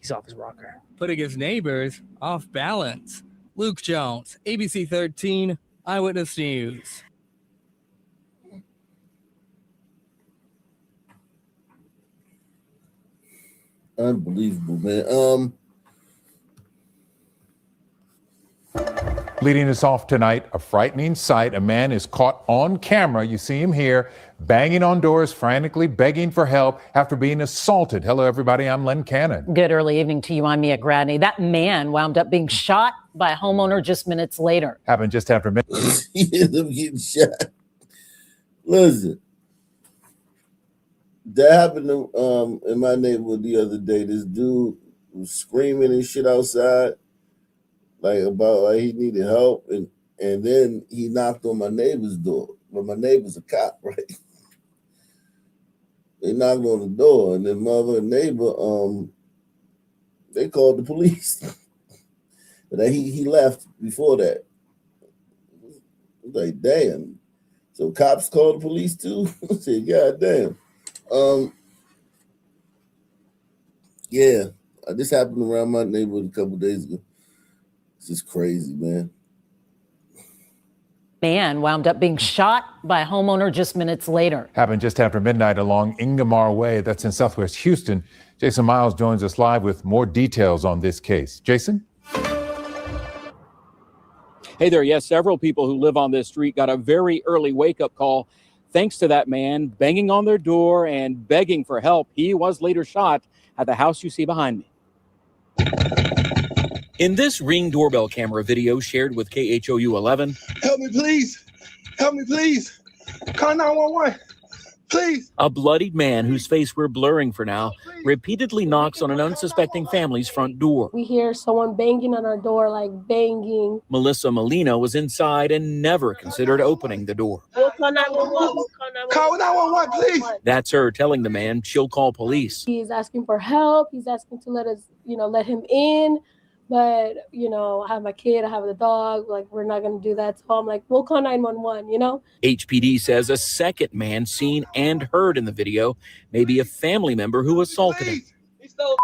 He's off his rocker. Putting his neighbors off balance. Luke Jones, ABC 13, Eyewitness News. Unbelievable, man. Leading us off tonight, a frightening sight. A man is caught on camera. You see him here, banging on doors, frantically begging for help after being assaulted. Hello, everybody. I'm Len Cannon. Good early evening to you. I'm Mia Gradney. That man wound up being shot by a homeowner just minutes later. Happened just after midnight. He ended up getting shot. Listen, that happened to, in my neighborhood the other day. This dude was screaming and shit outside. Like he needed help, and then he knocked on my neighbor's door. But my neighbor's a cop, right? They knocked on the door, and then mother and neighbor, they called the police. But he left before that. I was like, damn. So cops called the police too? I said, God damn. Yeah, this happened around my neighborhood a couple days ago. It's just crazy, man. Man wound up being shot by a homeowner just minutes later. Happened just after midnight along Ingomar Way. That's in Southwest Houston. Jason Miles joins us live with more details on this case. Jason? Hey there. Yes, several people who live on this street got a very early wake-up call thanks to that man banging on their door and begging for help. He was later shot at the house you see behind me. In this Ring doorbell camera video shared with KHOU 11, help me, please. Help me, please. Call 911. Please. A bloodied man whose face we're blurring for now repeatedly knocks on an unsuspecting family's front door. We hear someone banging on our door, like banging. Melissa Molina was inside and never considered opening the door. We'll call 911. Call 911, please. That's her telling the man she'll call police. He's asking for help. He's asking to let us, let him in. But, I have my kid, I have the dog, like, we're not going to do that. So I'm like, we'll call 911, HPD says a second man seen and heard in the video may be a family member who assaulted him. He stole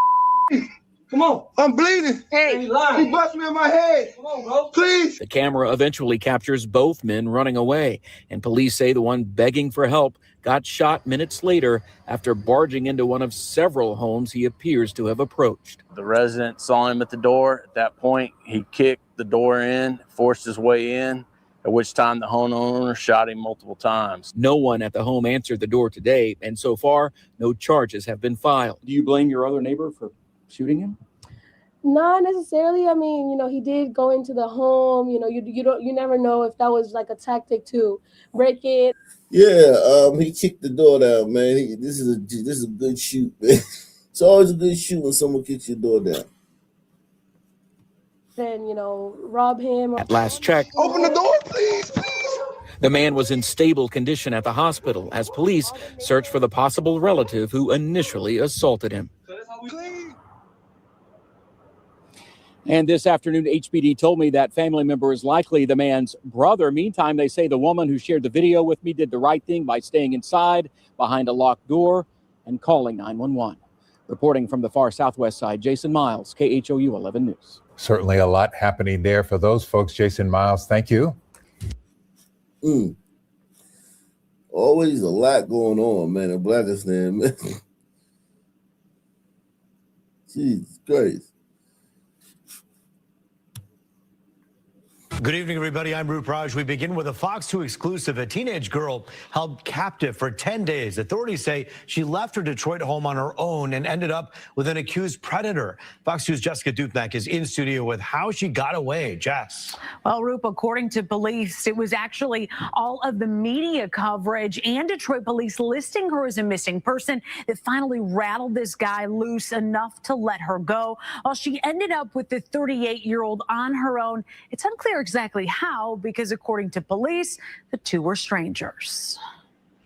Come on, I'm bleeding. Hey, he busted me in my head. Come on, bro. Please. The camera eventually captures both men running away, and police say the one begging for help got shot minutes later after barging into one of several homes he appears to have approached. The resident saw him at the door. At that point, he kicked the door in, forced his way in, at which time the homeowner shot him multiple times. No one at the home answered the door today, and so far, no charges have been filed. Do you blame your other neighbor for shooting him? Not necessarily. I mean, he did go into the home. You never know if that was like a tactic to break it. Yeah, he kicked the door down, man. This is a good shoot, man. It's always a good shoot when someone kicks your door down. Then, rob him. At last check, open the door, please. the man was in stable condition at the hospital as police search for the possible relative who initially assaulted him. And this afternoon, HPD told me that family member is likely the man's brother. Meantime, they say the woman who shared the video with me did the right thing by staying inside behind a locked door and calling 911. Reporting from the far southwest side, Jason Miles, KHOU 11 News. Certainly a lot happening there for those folks. Jason Miles, thank you. Always a lot going on, man, in Blackistan, man. Jesus Christ. Good evening, everybody. I'm Rup Raj. We begin with a Fox 2 exclusive. A teenage girl held captive for 10 days. Authorities say she left her Detroit home on her own and ended up with an accused predator. Fox 2's Jessica Dupnack is in studio with how she got away. Jess. Well, Rup, according to police, it was actually all of the media coverage and Detroit police listing her as a missing person that finally rattled this guy loose enough to let her go. While she ended up with the 38-year-old on her own, it's unclear exactly how, because according to police, the two were strangers.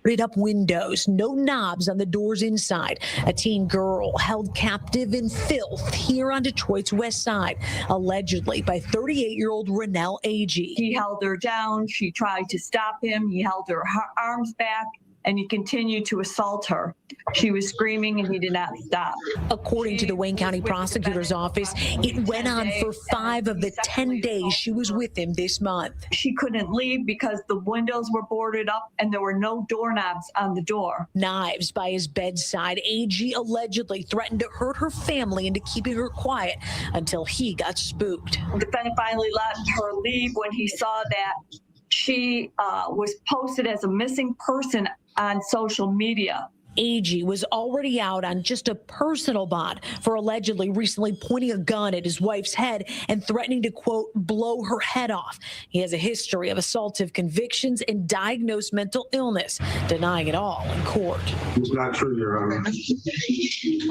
Boarded up windows, no knobs on the doors inside. A teen girl held captive in filth here on Detroit's west side, allegedly by 38-year-old Rennell Agee. He held her down. She tried to stop him. He held her arms back, and he continued to assault her. She was screaming, and he did not stop. According to the Wayne County Prosecutor's Office, it went on for 5 of the 10 days she was with him this month. She couldn't leave because the windows were boarded up and there were no doorknobs on the door. Knives by his bedside. Agee allegedly threatened to hurt her family into keeping her quiet until he got spooked. The defendant finally let her leave when he saw that she was posted as a missing person on social media. Agee was already out on just a personal bond for allegedly recently pointing a gun at his wife's head and threatening to, quote, blow her head off. He has a history of assaultive convictions and diagnosed mental illness, denying it all in court. It's not true, Your Honor.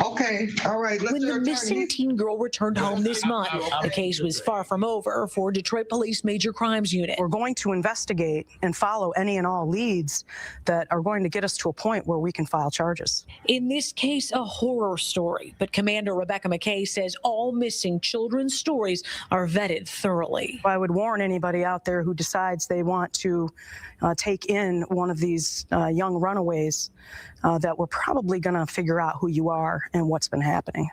Okay, all right. When the missing teen girl returned home this month, the case was far from over for Detroit Police Major Crimes Unit. We're going to investigate and follow any and all leads that are going to get us to a point where we can file charges. In this case, a horror story, but Commander Rebecca McKay says all missing children's stories are vetted thoroughly. I would warn anybody out there who decides they want to take in one of these young runaways that we're probably going to figure out who you are and what's been happening.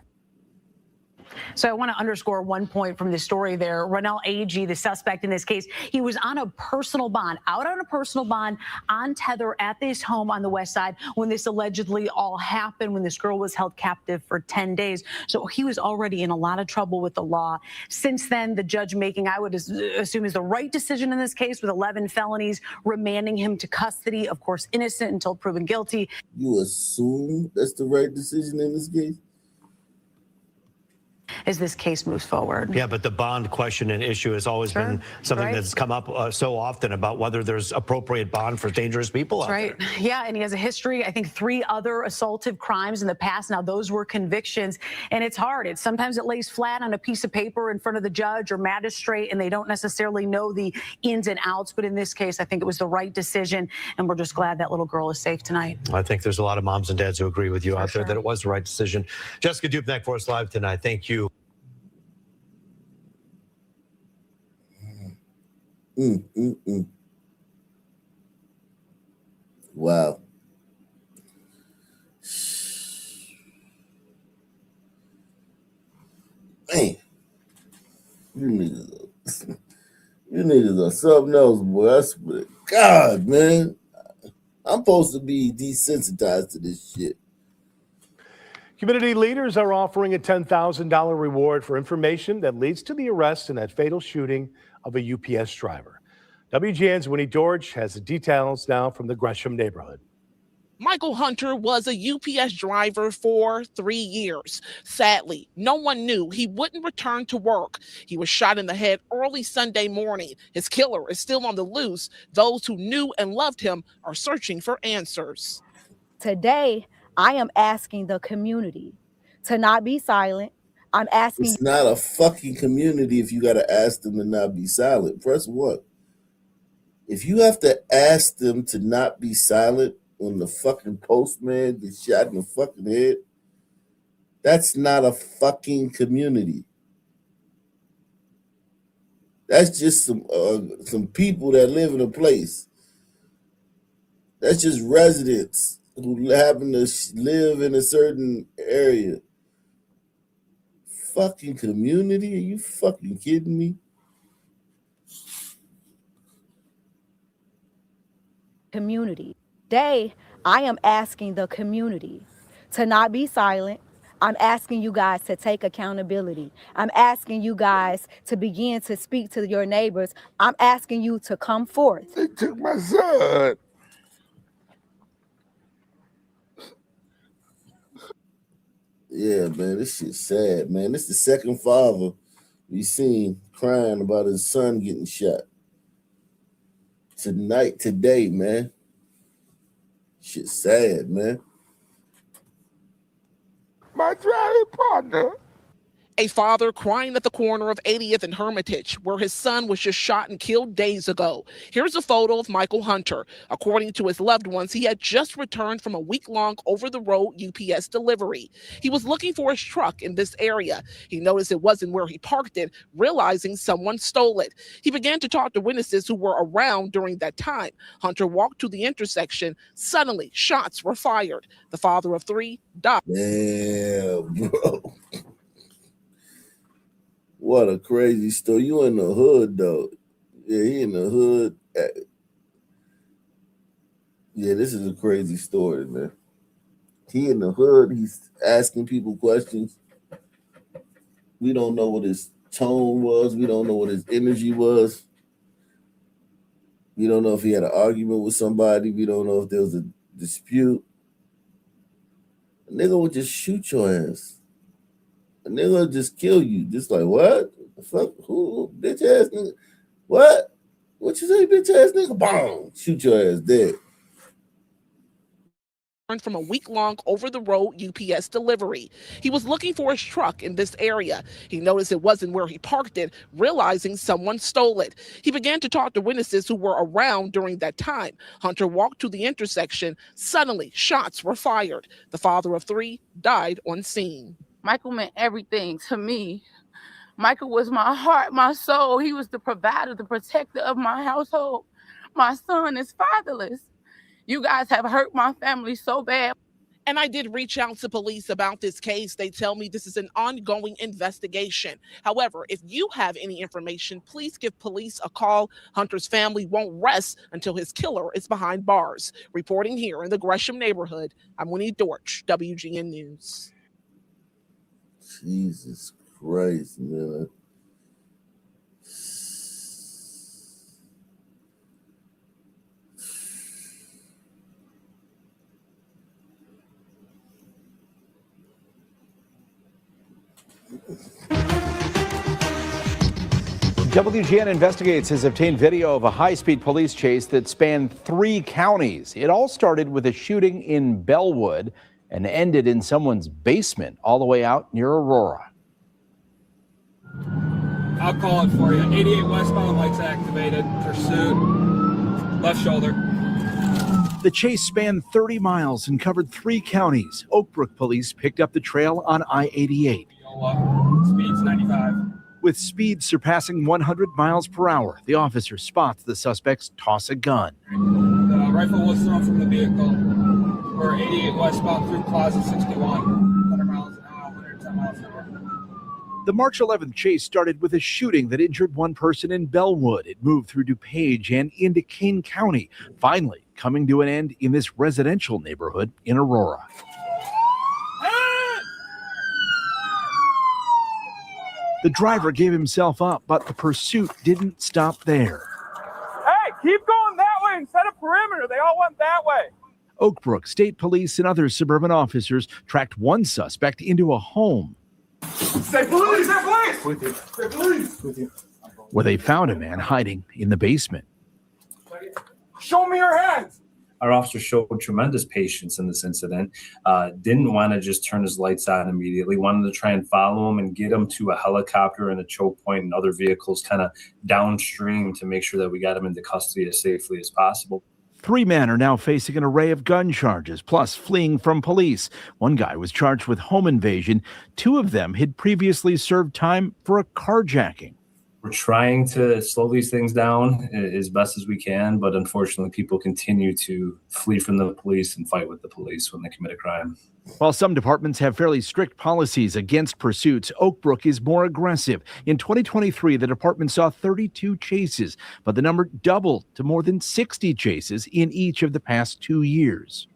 So I want to underscore one point from the story there. Ronell Agee, the suspect in this case, he was on a personal bond, out on a personal bond on tether at this home on the west side when this allegedly all happened, when this girl was held captive for 10 days. So he was already in a lot of trouble with the law. Since then, the judge making, I would assume, is the right decision in this case with 11 felonies, remanding him to custody, of course, innocent until proven guilty. You assume that's the right decision in this case? As this case moves forward. Yeah, but the bond question and issue has always been something that's come up so often about whether there's appropriate bond for dangerous people out there. Yeah, and he has a history, I think 3 other assaultive crimes in the past. Now, those were convictions, and it's hard. Sometimes it lays flat on a piece of paper in front of the judge or magistrate, and they don't necessarily know the ins and outs. But in this case, I think it was the right decision, and we're just glad that little girl is safe tonight. I think there's a lot of moms and dads who agree with you out there that it was the right decision. Jessica Dupnack for us live tonight. Thank you. Wow. Man, you niggas are something else, boy. I swear. God, man. I'm supposed to be desensitized to this shit. Community leaders are offering a $10,000 reward for information that leads to the arrest in that fatal shooting of a UPS driver. WGN's Winnie George has the details now from the Gresham neighborhood. Michael Hunter was a UPS driver for 3 years. Sadly, no one knew he wouldn't return to work. He was shot in the head early Sunday morning. His killer is still on the loose. Those who knew and loved him are searching for answers. Today, I am asking the community to not be silent. I'm asking. It's not a fucking community if you got to ask them to not be silent. Press 1. If you have to ask them to not be silent when the fucking postman gets shot in the fucking head, that's not a fucking community. That's just some people that live in a place. That's just residents who happen to live in a certain area. Fucking community? Are you fucking kidding me? Community. Today, I am asking the community to not be silent. I'm asking you guys to take accountability. I'm asking you guys to begin to speak to your neighbors. I'm asking you to come forth. They took my son. Yeah, man, this shit's sad, man. This is the second father we seen crying about his son getting shot. Today, man. Shit's sad, man. My driving partner. A father crying at the corner of 80th and Hermitage, where his son was just shot and killed days ago. Here's a photo of Michael Hunter. According to his loved ones, he had just returned from a week-long over-the-road UPS delivery. He was looking for his truck in this area. He noticed it wasn't where he parked it, realizing someone stole it. He began to talk to witnesses who were around during that time. Hunter walked to the intersection. Suddenly, shots were fired. The father of 3 died. Damn, bro. What a crazy story. You in the hood, though. Yeah, he in the hood. Yeah, this is a crazy story, man. He in the hood. He's asking people questions. We don't know what his tone was. We don't know what his energy was. We don't know if he had an argument with somebody. We don't know if there was a dispute. A nigga would just shoot your ass. A nigga will just kill you. Just like, what? The fuck? Who? Bitch ass nigga? What? What you say, bitch ass nigga? Boom! Shoot your ass dead. From a week-long over-the-road UPS delivery. He was looking for his truck in this area. He noticed it wasn't where he parked it, realizing someone stole it. He began to talk to witnesses who were around during that time. Hunter walked to the intersection. Suddenly, shots were fired. The father of 3 died on scene. Michael meant everything to me. Michael was my heart, my soul. He was the provider, the protector of my household. My son is fatherless. You guys have hurt my family so bad. And I did reach out to police about this case. They tell me this is an ongoing investigation. However, if you have any information, please give police a call. Hunter's family won't rest until his killer is behind bars. Reporting here in the Gresham neighborhood, I'm Winnie Dorch, WGN News. Jesus Christ, man. WGN Investigates has obtained video of a high-speed police chase that spanned 3 counties. It all started with a shooting in Bellwood and ended in someone's basement all the way out near Aurora. I'll call it for you. 88 westbound, lights activated, pursuit, left shoulder. The chase spanned 30 miles and covered 3 counties. Oakbrook police picked up the trail on I-88. Speed's 95. With speeds surpassing 100 miles per hour, the officer spots the suspects toss a gun. The rifle was thrown from the vehicle. We're 88 westbound through Plaza 61, 100 miles an hour, 110 miles an hour. The March 11th chase started with a shooting that injured one person in Bellwood. It moved through DuPage and into Kane County, finally coming to an end in this residential neighborhood in Aurora. The driver gave himself up, but the pursuit didn't stop there. Hey, keep going that way and set a perimeter. They all went that way. Oakbrook State Police and other suburban officers tracked one suspect into a home. Say police! Say police! With you. Say police! With you. Where they found a man hiding in the basement. Show me your hands! Our officer showed tremendous patience in this incident, didn't want to just turn his lights on immediately, wanted to try and follow him and get him to a helicopter and a choke point and other vehicles kind of downstream to make sure that we got him into custody as safely as possible. 3 men are now facing an array of gun charges, plus fleeing from police. One guy was charged with home invasion. 2 of them had previously served time for a carjacking. We're trying to slow these things down as best as we can, but unfortunately people continue to flee from the police and fight with the police when they commit a crime. While some departments have fairly strict policies against pursuits, Oakbrook is more aggressive. In 2023, the department saw 32 chases, but the number doubled to more than 60 chases in each of the past 2 years.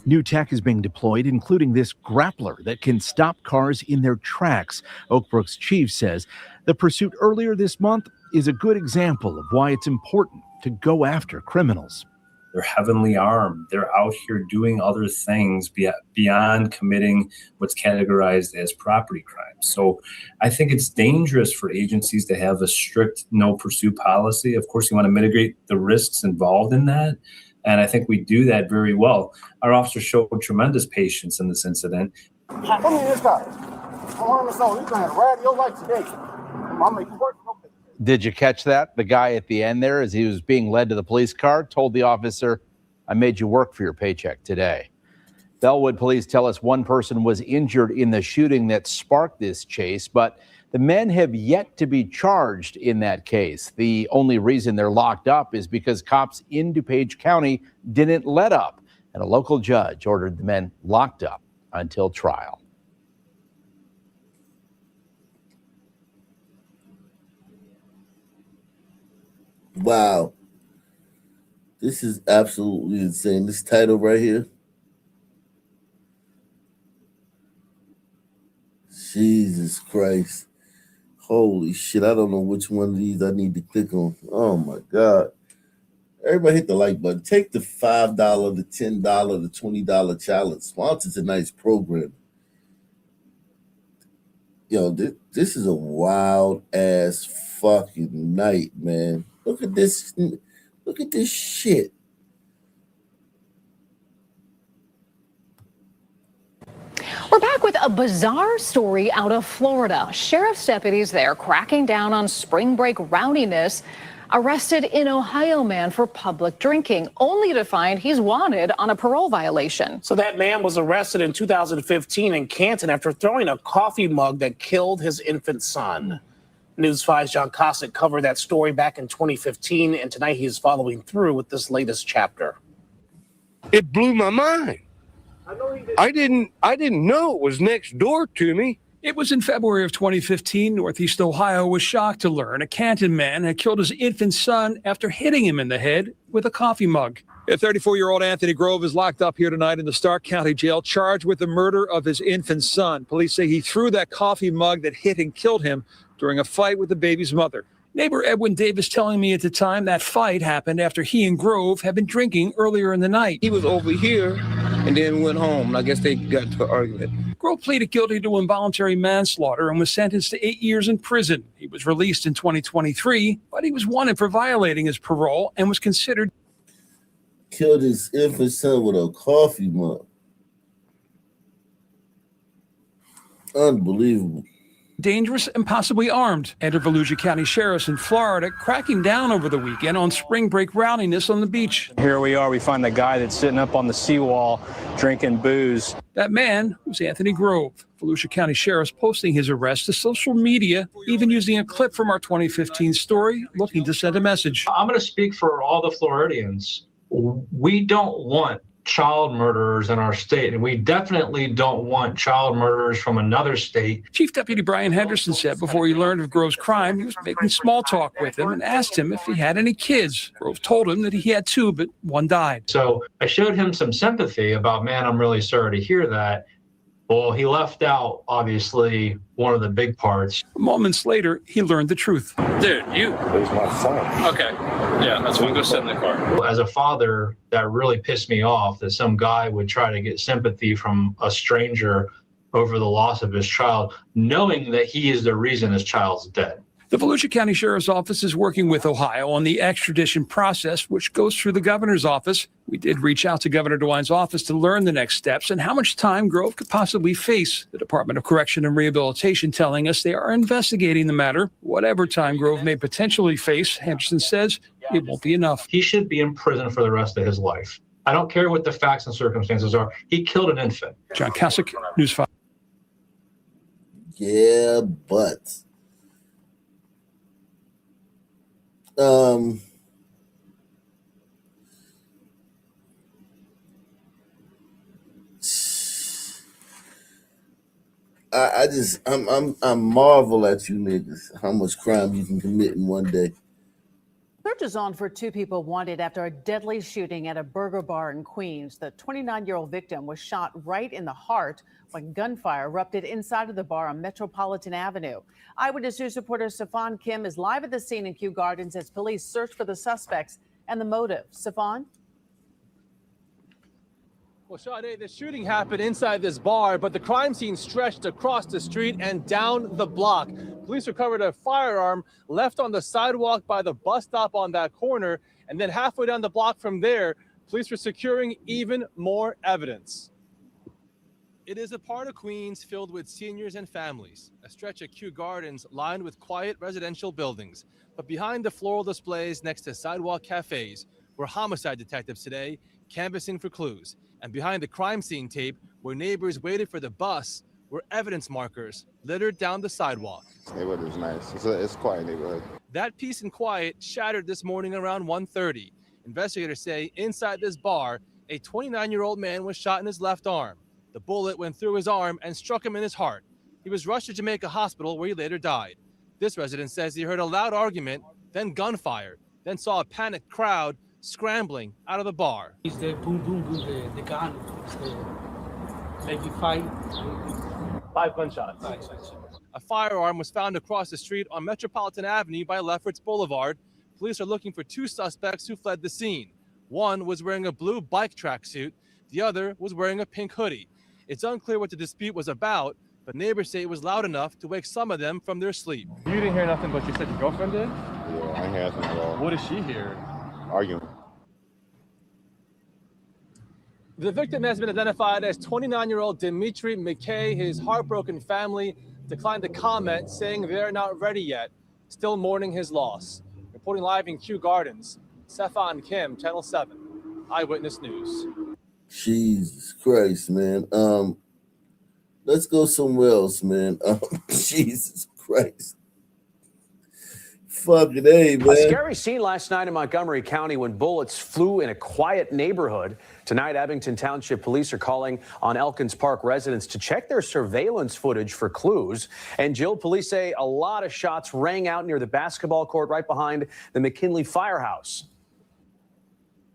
New tech is being deployed, including this grappler that can stop cars in their tracks. Oakbrook's chief says the pursuit earlier this month is a good example of why it's important to go after criminals. They're heavily armed. They're out here doing other things beyond committing what's categorized as property crimes. So I think it's dangerous for agencies to have a strict no pursuit policy. Of course, you want to mitigate the risks involved in that. And I think we do that very well. Our officer showed tremendous patience in this incident. Come in this guy. I'm on the zone. He's going to ride your life today. I'll make you work. Did you catch that? The guy at the end there, as he was being led to the police car, told the officer, "I made you work for your paycheck today." Bellwood police tell us one person was injured in the shooting that sparked this chase, but the men have yet to be charged in that case. The only reason they're locked up is because cops in DuPage County didn't let up, and a local judge ordered the men locked up until trial. Wow. This is absolutely insane. This title right here. Jesus Christ. Holy shit. I don't know which one of these I need to click on. Oh my God. Everybody hit the like button. Take the $5, the $10, the $20 challenge. Sponsor tonight's program. Yo, this is a wild ass fucking night, man. Look at this. Look at this shit. We're back with a bizarre story out of Florida. Sheriff's deputies there cracking down on spring break rowdiness. Arrested an Ohio man for public drinking, only to find he's wanted on a parole violation. So that man was arrested in 2015 in Canton after throwing a coffee mug that killed his infant son. News 5's John Cossack covered that story back in 2015, and tonight he is following through with this latest chapter. It blew my mind. I didn't know it was next door to me. It was in February of 2015. Northeast Ohio was shocked to learn a Canton man had killed his infant son after hitting him in the head with a coffee mug. 34-year-old Anthony Grove is locked up here tonight in the Stark County Jail, charged with the murder of his infant son. Police say he threw that coffee mug that hit and killed him during a fight with the baby's mother. Neighbor Edwin Davis telling me at the time that fight happened after he and Grove had been drinking earlier in the night. He was over here and then went home. I guess they got into an argument. Grove pleaded guilty to involuntary manslaughter and was sentenced to 8 years in prison. He was released in 2023, but he was wanted for violating his parole and was considered. Killed his infant son with a coffee mug. Unbelievable. Dangerous and possibly armed. Enter Volusia County sheriffs in Florida cracking down over the weekend on spring break rowdiness on the beach. Here we are. We find the guy that's sitting up on the seawall drinking booze. That man was Anthony Grove. Volusia County sheriffs posting his arrest to social media, even using a clip from our 2015 story, looking to send a message. I'm going to speak for all the Floridians. We don't want child murderers in our state, and we definitely don't want child murderers from another state. Chief Deputy Brian Henderson said before he learned of Grove's crime, he was making small talk with him and asked him if he had any kids. Grove told him that he had 2, but 1 died. So I showed him some sympathy about, man, I'm really sorry to hear that. Well, he left out, obviously, one of the big parts. Moments later, he learned the truth. Dude, it was my son. Okay. Yeah, that's when go sit in the car. As a father, that really pissed me off that some guy would try to get sympathy from a stranger over the loss of his child, knowing that he is the reason his child's dead. The Volusia County Sheriff's Office is working with Ohio on the extradition process, which goes through the governor's office. We did reach out to Governor DeWine's office to learn the next steps and how much time Grove could possibly face. The Department of Correction and Rehabilitation telling us they are investigating the matter. Whatever time Grove may potentially face, Henderson says it won't be enough. He should be in prison for the rest of his life. I don't care what the facts and circumstances are. He killed an infant. John Kasich, News 5. Yeah, but I marvel at you niggas, how much crime you can commit in one day. Search is on for 2 people wanted after a deadly shooting at a burger bar in Queens. The 29-year-old victim was shot right in the heart when gunfire erupted inside of the bar on Metropolitan Avenue. Eyewitness News reporter Stefan Kim is live at the scene in Kew Gardens as police search for the suspects and the motive. Stefan? Well, Sade, the shooting happened inside this bar, but the crime scene stretched across the street and down the block. Police recovered a firearm left on the sidewalk by the bus stop on that corner, and then halfway down the block from there, police were securing even more evidence. It is a part of Queens filled with seniors and families, a stretch of Kew Gardens lined with quiet residential buildings. But behind the floral displays next to sidewalk cafes were homicide detectives today canvassing for clues. And behind the crime scene tape, where neighbors waited for the bus, were evidence markers littered down the sidewalk. This neighborhood is nice. It's a quiet neighborhood. That peace and quiet shattered this morning around 1:30. Investigators say inside this bar, a 29-year-old man was shot in his left arm. The bullet went through his arm and struck him in his heart. He was rushed to Jamaica Hospital, where he later died. This resident says he heard a loud argument, then gunfire, then saw a panicked crowd scrambling out of the bar. It's the boom, boom, boom, the gun, maybe 5 gunshots. A firearm was found across the street on Metropolitan Avenue by Lefferts Boulevard. Police are looking for 2 suspects who fled the scene. One was wearing a blue bike tracksuit. The other was wearing a pink hoodie. It's unclear what the dispute was about, but neighbors say it was loud enough to wake some of them from their sleep. You didn't hear nothing, but you said your girlfriend did? Yeah, I didn't hear nothing at all. What did she hear? Arguing. The victim has been identified as 29-year-old Dimitri McKay. His heartbroken family declined to comment, saying they're not ready yet, still mourning his loss. Reporting live in Kew Gardens, Stefan Kim, Channel 7, Eyewitness News. Jesus Christ, man. Let's go somewhere else, man. Jesus Christ. Fucking A, man. A scary scene last night in Montgomery County when bullets flew in a quiet neighborhood. Tonight, Abington Township police are calling on Elkins Park residents to check their surveillance footage for clues. And Jill, police say a lot of shots rang out near the basketball court right behind the McKinley Firehouse.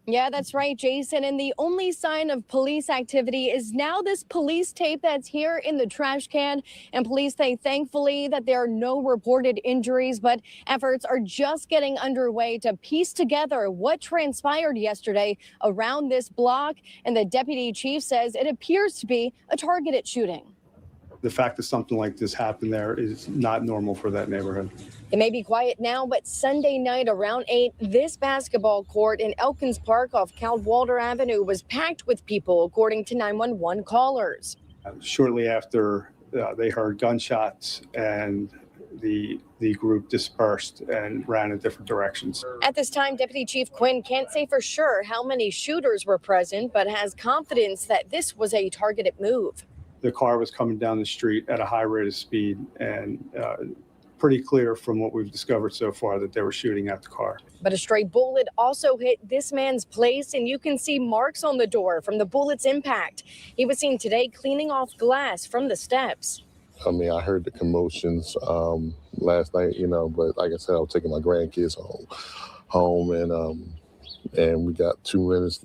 Yeah, that's right, Jason. And the only sign of police activity is now this police tape that's here in the trash can. And police say, thankfully, that there are no reported injuries, but efforts are just getting underway to piece together what transpired yesterday around this block. And the deputy chief says it appears to be a targeted shooting. The fact that something like this happened there is not normal for that neighborhood. It may be quiet now, but Sunday night around 8, this basketball court in Elkins Park off Cadwalder Avenue was packed with people, according to 911 callers. Shortly after they heard gunshots, and the group dispersed and ran in different directions. At this time, Deputy Chief Quinn can't say for sure how many shooters were present, but has confidence that this was a targeted move. The car was coming down the street at a high rate of speed, and pretty clear from what we've discovered so far that they were shooting at the car. But a stray bullet also hit this man's place, and you can see marks on the door from the bullet's impact. He was seen today cleaning off glass from the steps. I mean, I heard the commotions last night, but like I said, I was taking my grandkids home, and we got 2 minutes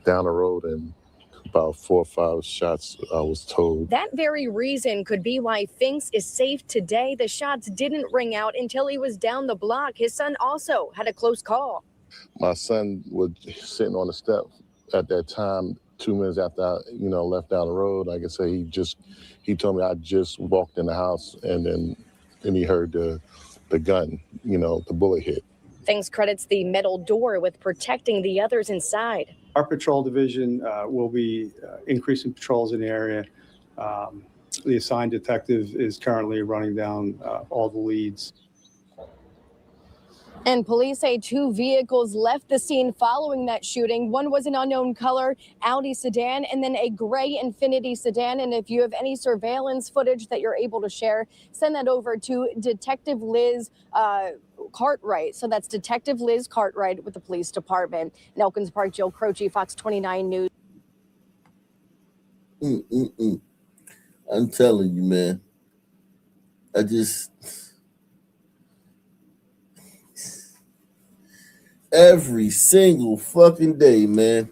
down the road, and about 4 or 5 shots, I was told. That very reason could be why Finks is safe today. The shots didn't ring out until he was down the block. His son also had a close call. My son was sitting on the step at that time, 2 minutes after I, left down the road. Like I said, he told me I just walked in the house, and then he heard the gun, the bullet hit. Finks credits the metal door with protecting the others inside. Our patrol division will be increasing patrols in the area. The assigned detective is currently running down all the leads. And police say 2 vehicles left the scene following that shooting. One was an unknown color Audi sedan, and then a gray Infiniti sedan. And if you have any surveillance footage that you're able to share, send that over to Detective Liz Cartwright. So that's Detective Liz Cartwright with the police department. In Elkins Park, Jill Croce, Fox 29 News. I'm telling you, man. Every single fucking day, man.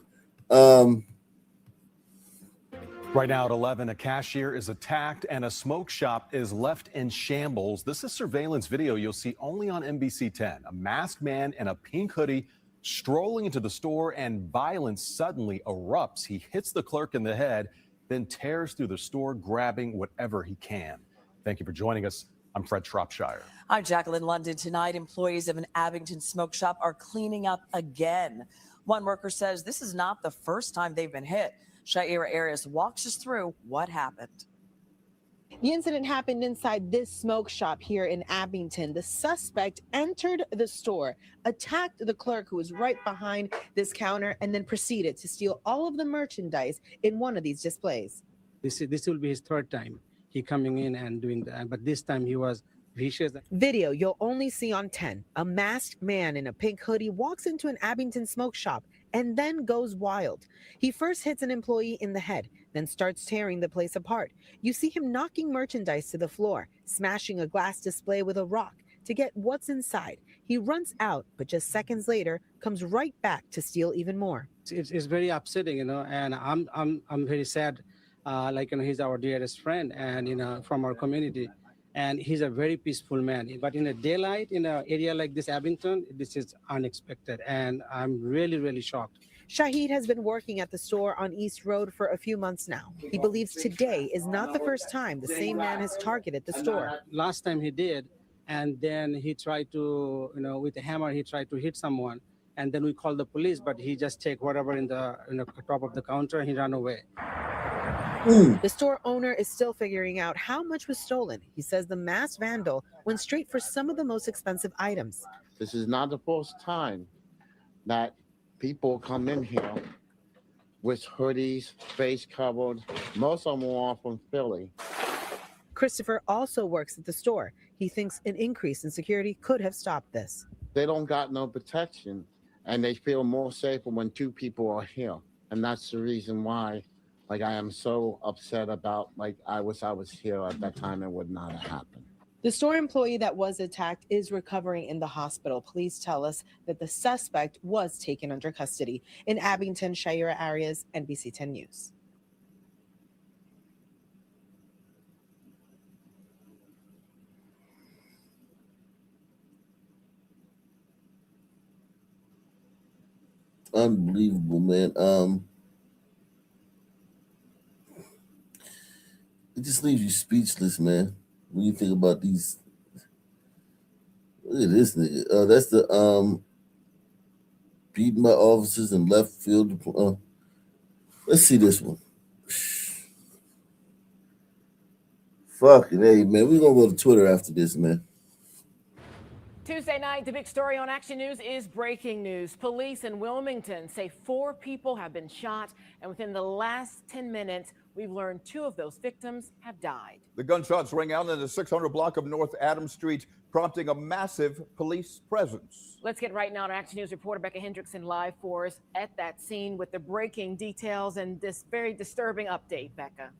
Right now at 11, a cashier is attacked and a smoke shop is left in shambles. This is surveillance video you'll see only on NBC 10. A masked man in a pink hoodie strolling into the store, and violence suddenly erupts. He hits the clerk in the head, then tears through the store, grabbing whatever he can. Thank you for joining us. I'm Fred Shropshire. I'm Jacqueline London. Tonight, employees of an Abington smoke shop are cleaning up again. One worker says this is not the first time they've been hit. Shaira Arias walks us through what happened. The incident happened inside this smoke shop here in Abington. The suspect entered the store, attacked the clerk who was right behind this counter, and then proceeded to steal all of the merchandise in one of these displays. This will be his third time he coming in and doing that, but this time he was vicious. Video you'll only see on 10. A masked man in a pink hoodie walks into an Abington smoke shop and then goes wild. He first hits an employee in the head, then starts tearing the place apart. You see him knocking merchandise to the floor, smashing a glass display with a rock to get what's inside. He runs out, but just seconds later comes right back to steal even more. It's very upsetting, and I'm very sad. He's our dearest friend, and from our community. And he's a very peaceful man. But in a daylight, in an area like this, Abington, this is unexpected. And I'm really, really shocked. Shahid has been working at the store on East Road for a few months now. He believes today is not the first time the same man has targeted the store. Last time he did, and then he tried to, with a hammer, he tried to hit someone. And then we called the police, but he just take whatever in the top of the counter and he ran away. The store owner is still figuring out how much was stolen. He says the masked vandal went straight for some of the most expensive items. This is not the first time that people come in here with hoodies, face covered. Most of them are from Philly. Christopher also works at the store. He thinks an increase in security could have stopped this. They don't got no protection, and they feel more safer when two people are here. And that's the reason why, like, I am so upset about, like, I wish I was here at that time. It would not have happened. The store employee that was attacked is recovering in the hospital. Police tell us that the suspect was taken under custody. In Abington, Shaira Arias, NBC 10 News. Unbelievable, man. It just leaves you speechless, man. When you think about these, look at this nigga. That's the beating by officers in left field. Let's see this one. Fucking hey, man. We're gonna go to Twitter after this, man. Tuesday night, the big story on Action News is breaking news. Police in Wilmington say 4 people have been shot, and within the last 10 minutes, we've learned 2 of those victims have died. The gunshots rang out in the 600 block of North Adams Street, prompting a massive police presence. Let's get right now to Action News reporter Becca Hendrickson live for us at that scene with the breaking details and this very disturbing update, Becca.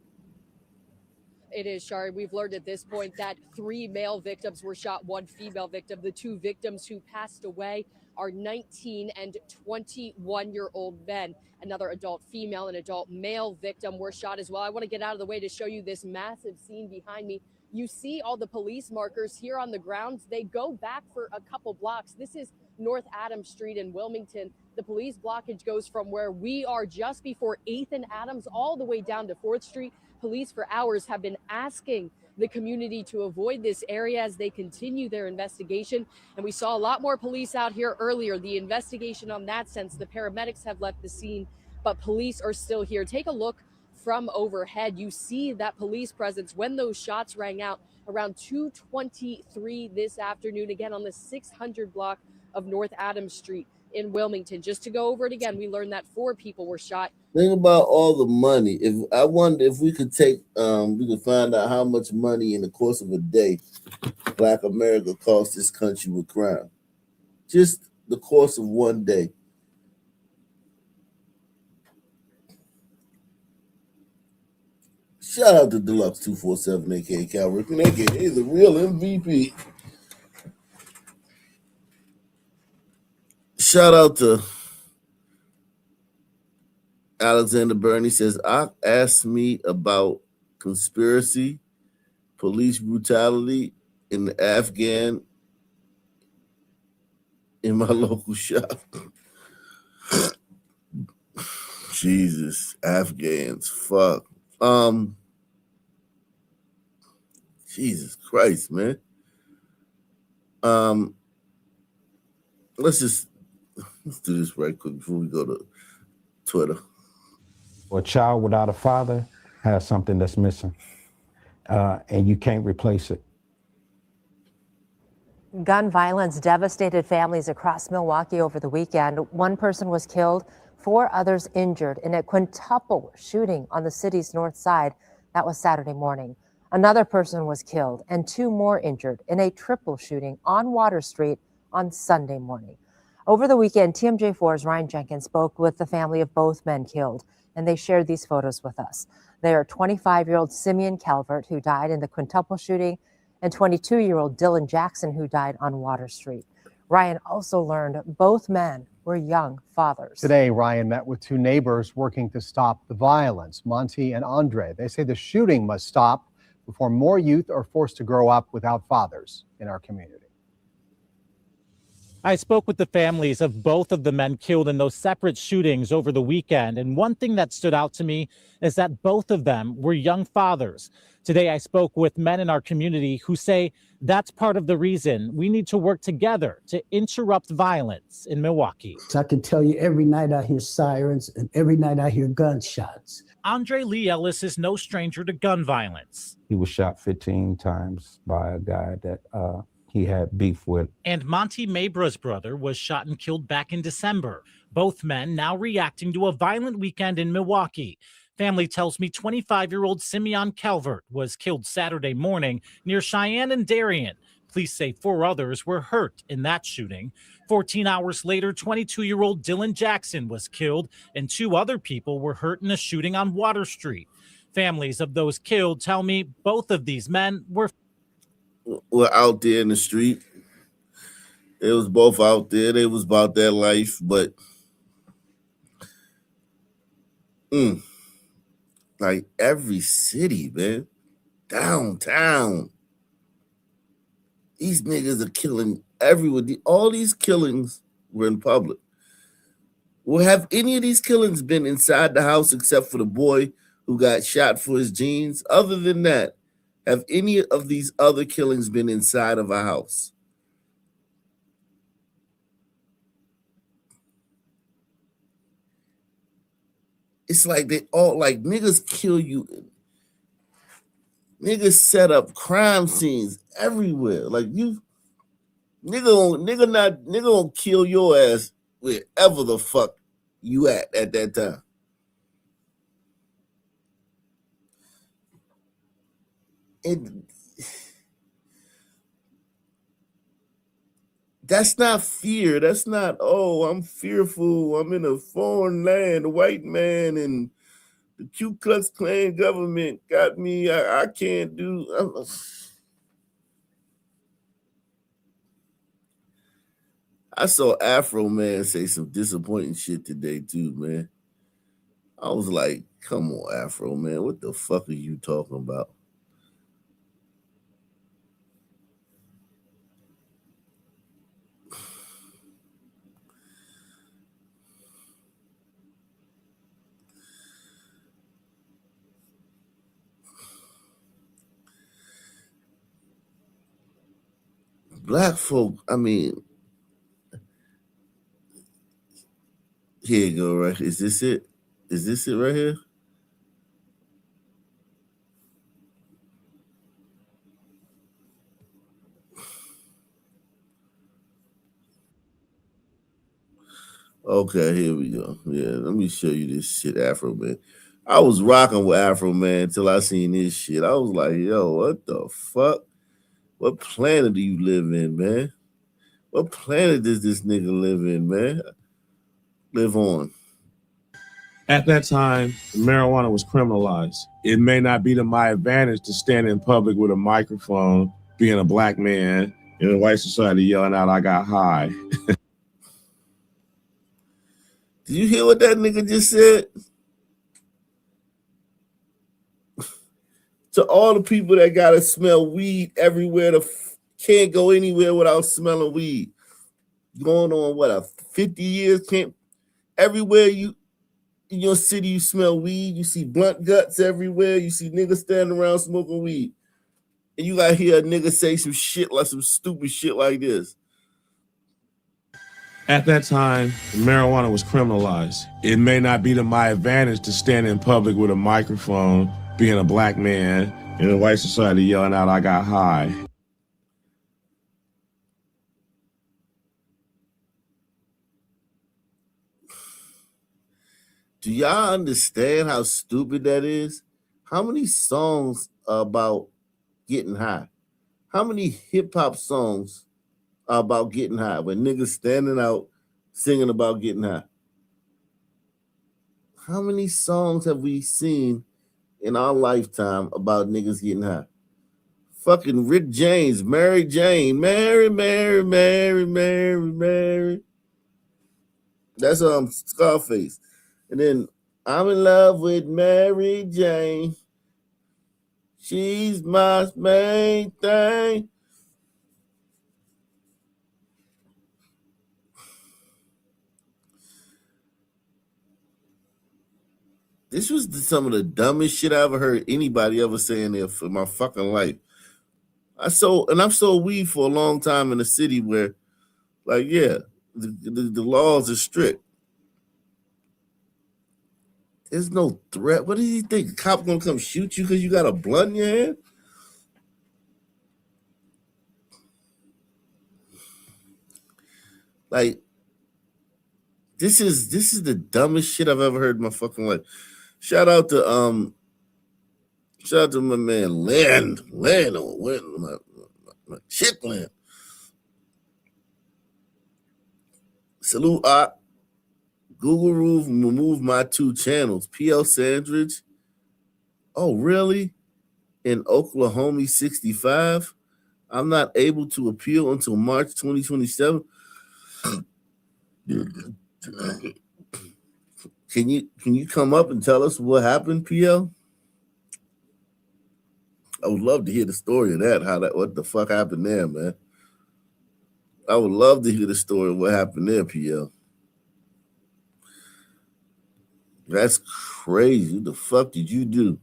It is, Shari. We've learned at this point that 3 male victims were shot, 1 female victim. The 2 victims who passed away are 19 and 21-year-old men. Another adult female and adult male victim were shot as well. I want to get out of the way to show you this massive scene behind me. You see all the police markers here on the grounds. They go back for a couple blocks. This is North Adams Street in Wilmington. The police blockage goes from where we are just before 8th and Adams all the way down to 4th Street. Police for hours have been asking the community to avoid this area as they continue their investigation. And we saw a lot more police out here earlier. The investigation on that sense, the paramedics have left the scene, but police are still here. Take a look from overhead. You see that police presence when those shots rang out around 2:23 this afternoon, again on the 600 block of North Adams Street in Wilmington. Just to go over it again, we learned that 4 people were shot. Think about all the money. I wonder if we could take, we could find out how much money in the course of a day Black America cost this country with crime. Just the course of one day. Shout out to Deluxe 247, aka Cal Ripken, aka the real MVP. Shout out to Alexander Burney says, asked me about conspiracy, police brutality in the Afghan in my local shop. Jesus, Afghans, fuck. Jesus Christ, man. Let's do this right quick before we go to Twitter. A child without a father has something that's missing, and you can't replace it. Gun violence devastated families across Milwaukee over the weekend. 1 person was killed, 4 others injured in a quintuple shooting on the city's north side. That was Saturday morning. Another person was killed and 2 more injured in a triple shooting on Water Street on Sunday morning. Over the weekend, TMJ4's Ryan Jenkins spoke with the family of both men killed, and they shared these photos with us. They are 25-year-old Simeon Calvert, who died in the quintuple shooting, and 22-year-old Dylan Jackson, who died on Water Street. Ryan also learned both men were young fathers. Today, Ryan met with 2 neighbors working to stop the violence, Monty and Andre. They say the shooting must stop before more youth are forced to grow up without fathers in our community. I spoke with the families of both of the men killed in those separate shootings over the weekend. And one thing that stood out to me is that both of them were young fathers. Today, I spoke with men in our community who say that's part of the reason we need to work together to interrupt violence in Milwaukee. I can tell you every night I hear sirens and every night I hear gunshots. Andre Lee Ellis is no stranger to gun violence. He was shot 15 times by a guy that he had beef with. And Monty Mabra's brother was shot and killed back in December. Both men now reacting to a violent weekend in Milwaukee. Family tells me 25-year-old Simeon Calvert was killed Saturday morning near Cheyenne and Darien. Police say 4 others were hurt in that shooting. 14 hours later, 22-year-old Dylan Jackson was killed, and 2 other people were hurt in a shooting on Water Street. Families of those killed tell me both of these men were out there in the street. They was both out there. They was about their life, but like every city, man, downtown, these niggas are killing everyone. All these killings were in public. Well, have any of these killings been inside the house except for the boy who got shot for his jeans? Other than that, have any of these other killings been inside of a house? It's like they all like niggas kill you. Niggas set up crime scenes everywhere. Like you, nigga gonna kill your ass wherever the fuck you at that time. And that's not fear. That's not, oh, I'm fearful. I'm in a foreign land. A white man and the Ku Klux Klan government got me. I can't do. I saw Afro Man say some disappointing shit today too, man. I was like, come on, Afro Man, what the fuck are you talking about? Black folk, I mean, here you go, right? Is this it? Is this it right here? Okay, here we go. Yeah, let me show you this shit, Afro Man. I was rocking with Afro Man until I seen this shit. I was like, yo, what the fuck? What planet do you live in, man? What planet does this nigga live in, man? Live on. At that time, marijuana was criminalized. It may not be to my advantage to stand in public with a microphone, being a black man in a white society yelling out, I got high. Did you hear what that nigga just said? To all the people that gotta smell weed everywhere, can't go anywhere without smelling weed. Going on what, a 50 years, can't everywhere you in your city you smell weed, you see blunt guts everywhere, you see niggas standing around smoking weed. And you gotta hear a nigga say some shit like some stupid shit like this. At that time, marijuana was criminalized. It may not be to my advantage to stand in public with a microphone, being a black man in a white society yelling out, I got high. Do y'all understand how stupid that is? How many songs are about getting high? How many hip hop songs are about getting high when niggas standing out singing about getting high? How many songs have we seen in our lifetime about niggas getting high? Fucking Rick James, Mary Jane, Mary, Mary, Mary, Mary, Mary. That's Scarface. And then I'm in love with Mary Jane. She's my main thing. This was some of the dumbest shit I ever heard anybody ever say in there for my fucking life. I've sold weed for a long time in a city where, like, yeah, the laws are strict. There's no threat. What do you think? The cop gonna come shoot you because you got a blunt in your hand? Like, this is the dumbest shit I've ever heard in my fucking life. Shout out to my man Land on my shit Land. Salute Google removed my 2 channels. PL Sandridge. Oh, really? In Oklahoma 65. I'm not able to appeal until March 2027. Can you come up and tell us what happened, PL? I would love to hear the story of that. What the fuck happened there, man? I would love to hear the story of what happened there, PL. That's crazy. What the fuck did you do?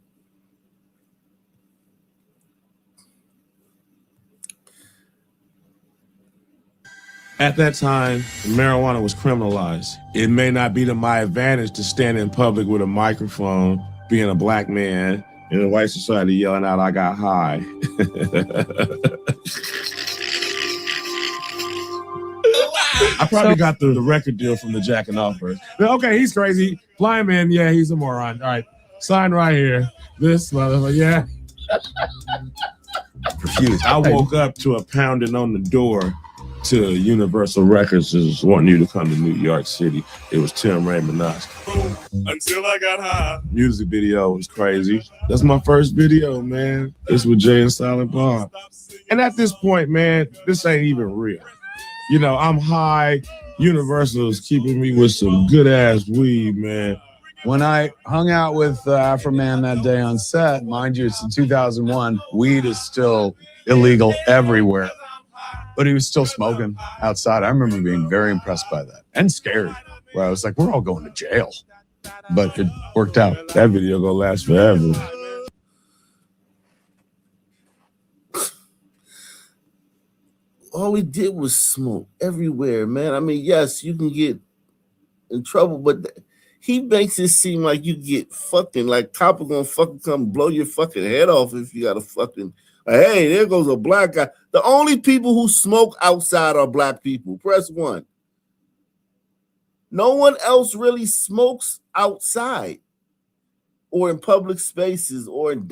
At that time, marijuana was criminalized. It may not be to my advantage to stand in public with a microphone, being a black man in a white society yelling out, I got high. I probably got the record deal from the jacking off first. Okay, he's crazy. Blind man, yeah, he's a moron. All right, sign right here. This motherfucker, yeah. Refused. I woke up to a pounding on the door to Universal Records is wanting you to come to New York City. It was Tim Raymond. Until I got high. Music video was crazy. That's my first video, man. It's with Jay and Silent Bob. And at this point, man, this ain't even real. You know, I'm high. Universal is keeping me with some good ass weed, man. When I hung out with Afro Man that day on set, mind you, it's in 2001, weed is still illegal everywhere. But he was still smoking outside. I remember being very impressed by that and scared, where I was like, we're all going to jail. But it worked out. That video gonna last forever. All we did was smoke everywhere, man. I mean, yes, you can get in trouble, but he makes it seem like you get fucking, like cop are gonna fucking come blow your fucking head off if you got a fucking, hey, there goes a black guy. The only people who smoke outside are black people. Press 1. No one else really smokes outside or in public spaces or in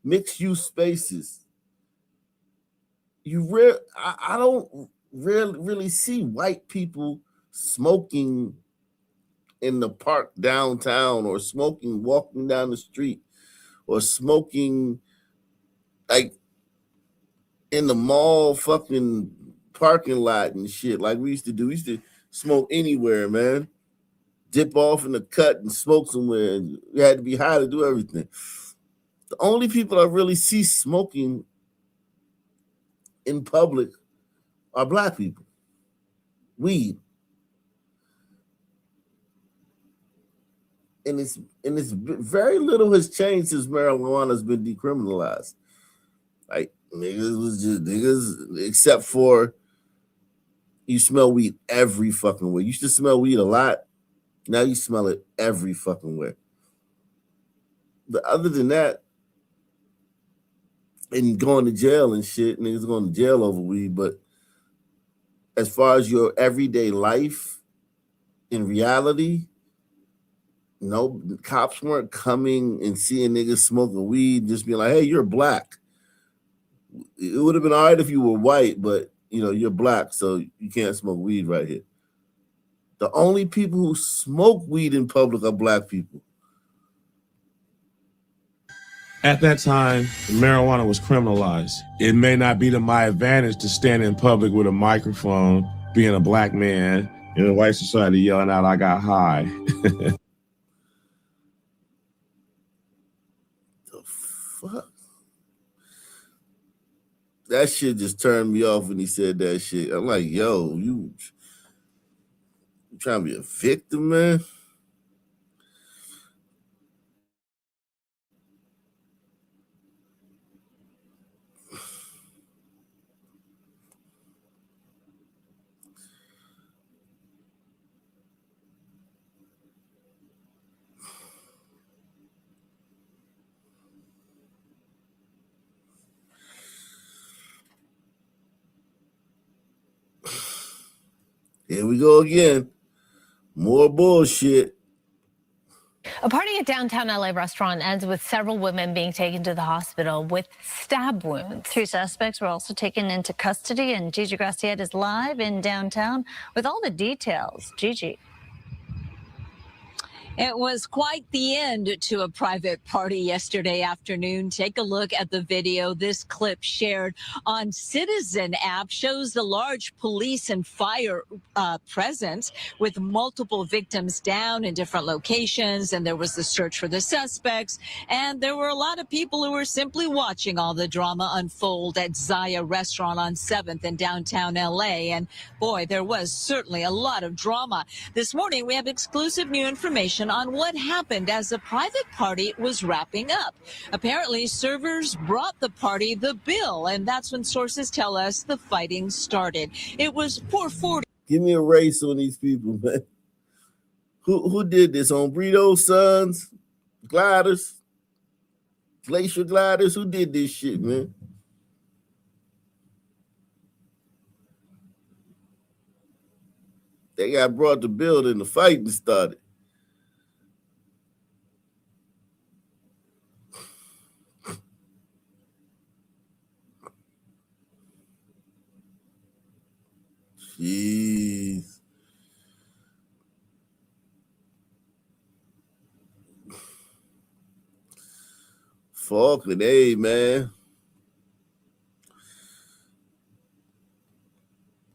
mixed use spaces. I don't really see white people smoking in the park downtown or smoking walking down the street or smoking like in the mall fucking parking lot and shit like we used to do. We used to smoke anywhere, man. Dip off in the cut and smoke somewhere. And you had to be high to do everything. The only people I really see smoking in public are black people. Weed. And it's very little has changed since marijuana has been decriminalized. Like niggas was just niggas, except for you smell weed every fucking way. You used to smell weed a lot. Now you smell it every fucking way. But other than that, and going to jail and shit, niggas going to jail over weed. But as far as your everyday life, in reality, no, cops weren't coming and seeing niggas smoking weed, just being like, hey, you're black. It would have been all right if you were white, but you know, you're black, so you can't smoke weed right here. The only people who smoke weed in public are black people. At that time, marijuana was criminalized. It may not be to my advantage to stand in public with a microphone, being a black man in a white society yelling out, I got high. The fuck? That shit just turned me off when he said that shit. I'm like, yo, you trying to be a victim, man? Here we go again. More bullshit. A party at downtown LA restaurant ends with several women being taken to the hospital with stab wounds. 3 suspects were also taken into custody, and Gigi Graciette is live in downtown with all the details. Gigi. It was quite the end to a private party yesterday afternoon. Take a look at the video. This clip shared on Citizen app shows the large police and fire presence with multiple victims down in different locations. And there was the search for the suspects. And there were a lot of people who were simply watching all the drama unfold at Zaya Restaurant on 7th in downtown LA. And boy, there was certainly a lot of drama. This morning, we have exclusive new information on what happened as the private party was wrapping up. Apparently, servers brought the party the bill, and that's when sources tell us the fighting started. It was 4:40. Give me a race on these people, man. Who did this? On Brito's Sons? Gliders? Glacier Gliders? Who did this shit, man? They got brought the bill and the fighting started. Jeez. Fucking A, man.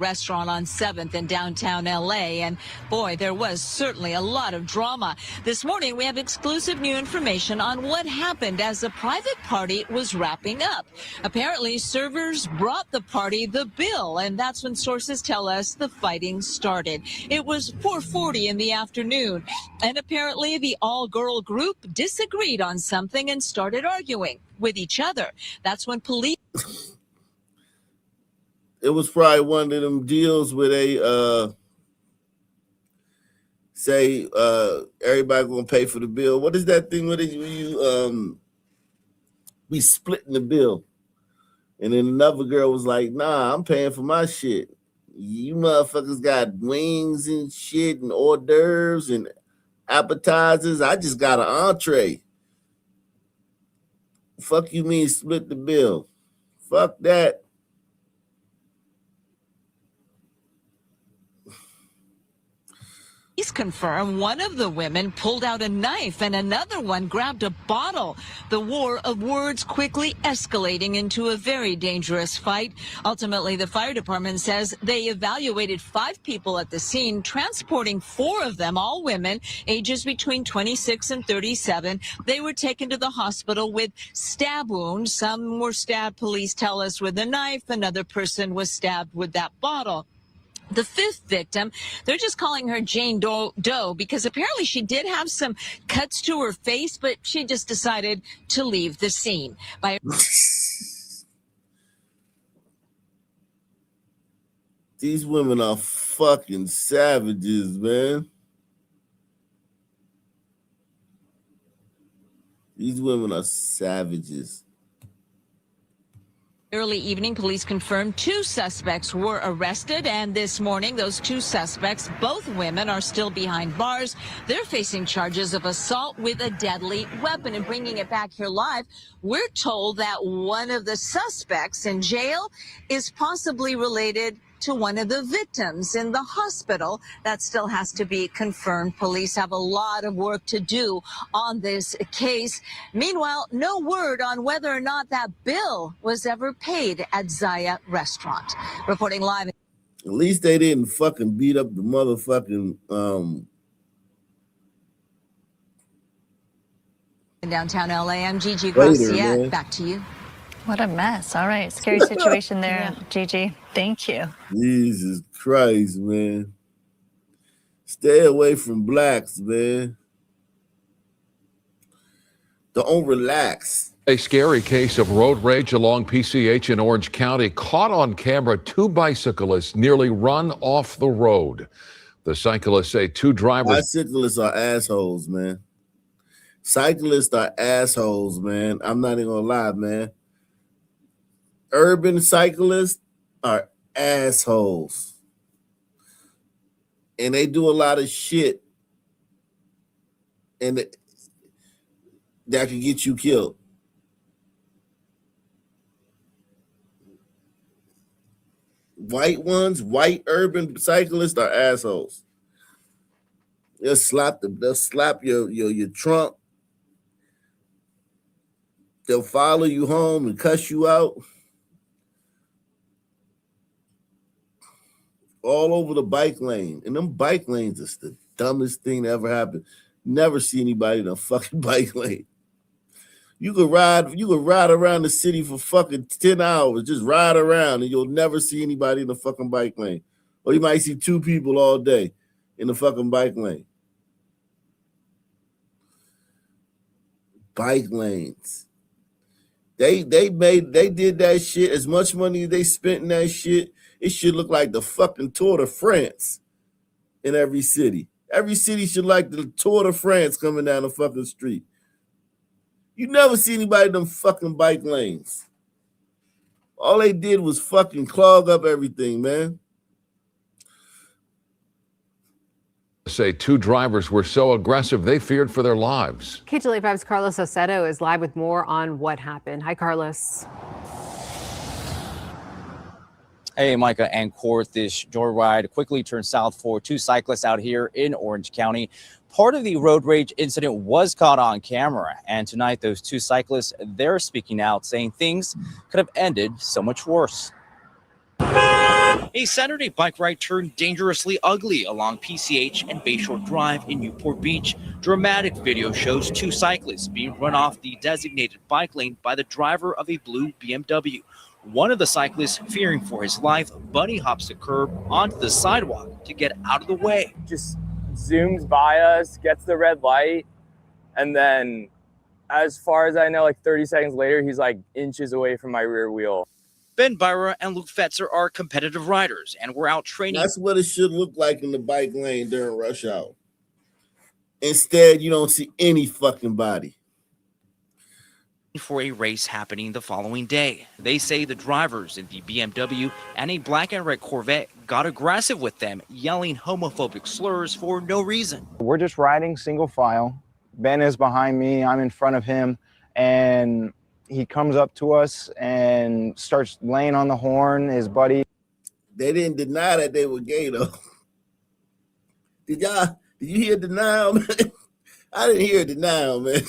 Restaurant on 7th in downtown LA. And boy, there was certainly a lot of drama. This morning, we have exclusive new information on what happened as the private party was wrapping up. Apparently, servers brought the party the bill, and that's when sources tell us the fighting started. It was 4:40 in the afternoon, and apparently the all-girl group disagreed on something and started arguing with each other. That's when police... It was probably one of them deals where they say everybody gonna pay for the bill. What is that thing where you we splitting the bill? And then another girl was like, nah, I'm paying for my shit. You motherfuckers got wings and shit and hors d'oeuvres and appetizers. I just got an entree. Fuck you mean split the bill? Fuck that. Police confirm one of the women pulled out a knife and another one grabbed a bottle. The war of words quickly escalating into a very dangerous fight. Ultimately, the fire department says they evaluated 5 people at the scene, transporting 4 of them, all women, ages between 26 and 37. They were taken to the hospital with stab wounds. Some were stabbed, police tell us, with a knife. Another person was stabbed with that bottle. The 5th victim, they're just calling her Jane Doe because apparently she did have some cuts to her face, but she just decided to leave the scene. These women are fucking savages, man. These women are savages. Early evening, police confirmed 2 suspects were arrested, and this morning, those 2 suspects, both women, are still behind bars. They're facing charges of assault with a deadly weapon. And bringing it back here live, we're told that one of the suspects in jail is possibly related to one of the victims in the hospital. That still has to be confirmed. Police have a lot of work to do on this case. Meanwhile, no word on whether or not that bill was ever paid at Zaya Restaurant. Reporting live. At least they didn't fucking beat up the motherfucking in downtown LA, I'm Gigi Later, Graciette. man. Back to you. What a mess. All right. Scary situation there, Gigi. Thank you. Jesus Christ, man. Stay away from blacks, man. Don't relax. A scary case of road rage along PCH in Orange County. Caught on camera, 2 bicyclists nearly run off the road. The cyclists say 2 drivers... Bicyclists are assholes, man. Cyclists are assholes, man. I'm not even gonna lie, man. Urban cyclists are assholes. And they do a lot of shit and that could get you killed. White urban cyclists are assholes. They'll slap your trunk. They'll follow you home and cuss you out. All over the bike lane. And them bike lanes is the dumbest thing that ever happened. Never see anybody in a fucking bike lane. You could ride around the city for fucking 10 hours, just ride around, and you'll never see anybody in the fucking bike lane. Or you might see 2 people all day in the fucking bike lane. Bike lanes. They did that shit. As much money they spent in that shit, it should look like the fucking Tour de France in every city. Every city should like the Tour de France coming down the fucking street. You never see anybody in them fucking bike lanes. All they did was fucking clog up everything, man. Say 2 drivers were so aggressive they feared for their lives. KTLA 5's Carlos Aceto is live with more on what happened. Hi, Carlos. Hey, Micah and Court. This joyride quickly turned south for 2 cyclists out here in Orange County. Part of the road rage incident was caught on camera, and tonight those 2 cyclists, they're speaking out, saying things could have ended so much worse. A Saturday bike ride turned dangerously ugly along PCH and Bayshore Drive in Newport Beach. Dramatic video shows 2 cyclists being run off the designated bike lane by the driver of a blue BMW. One of the cyclists, fearing for his life, bunny hops the curb onto the sidewalk to get out of the way. Just zooms by us, gets the red light, and then as far as I know, like 30 seconds later, he's like inches away from my rear wheel. Ben Byra and Luke Fetzer are competitive riders, and we're out training. That's what it should look like in the bike lane during rush hour. Instead, you don't see any fucking body. For a race happening the following day. They say the drivers in the BMW and a black and red Corvette got aggressive with them, yelling homophobic slurs for no reason. We're just riding single file. Ben is behind me, I'm in front of him, and he comes up to us and starts laying on the horn. His buddy. They didn't deny that they were gay though. Did you hear denial, man? I didn't hear denial, man.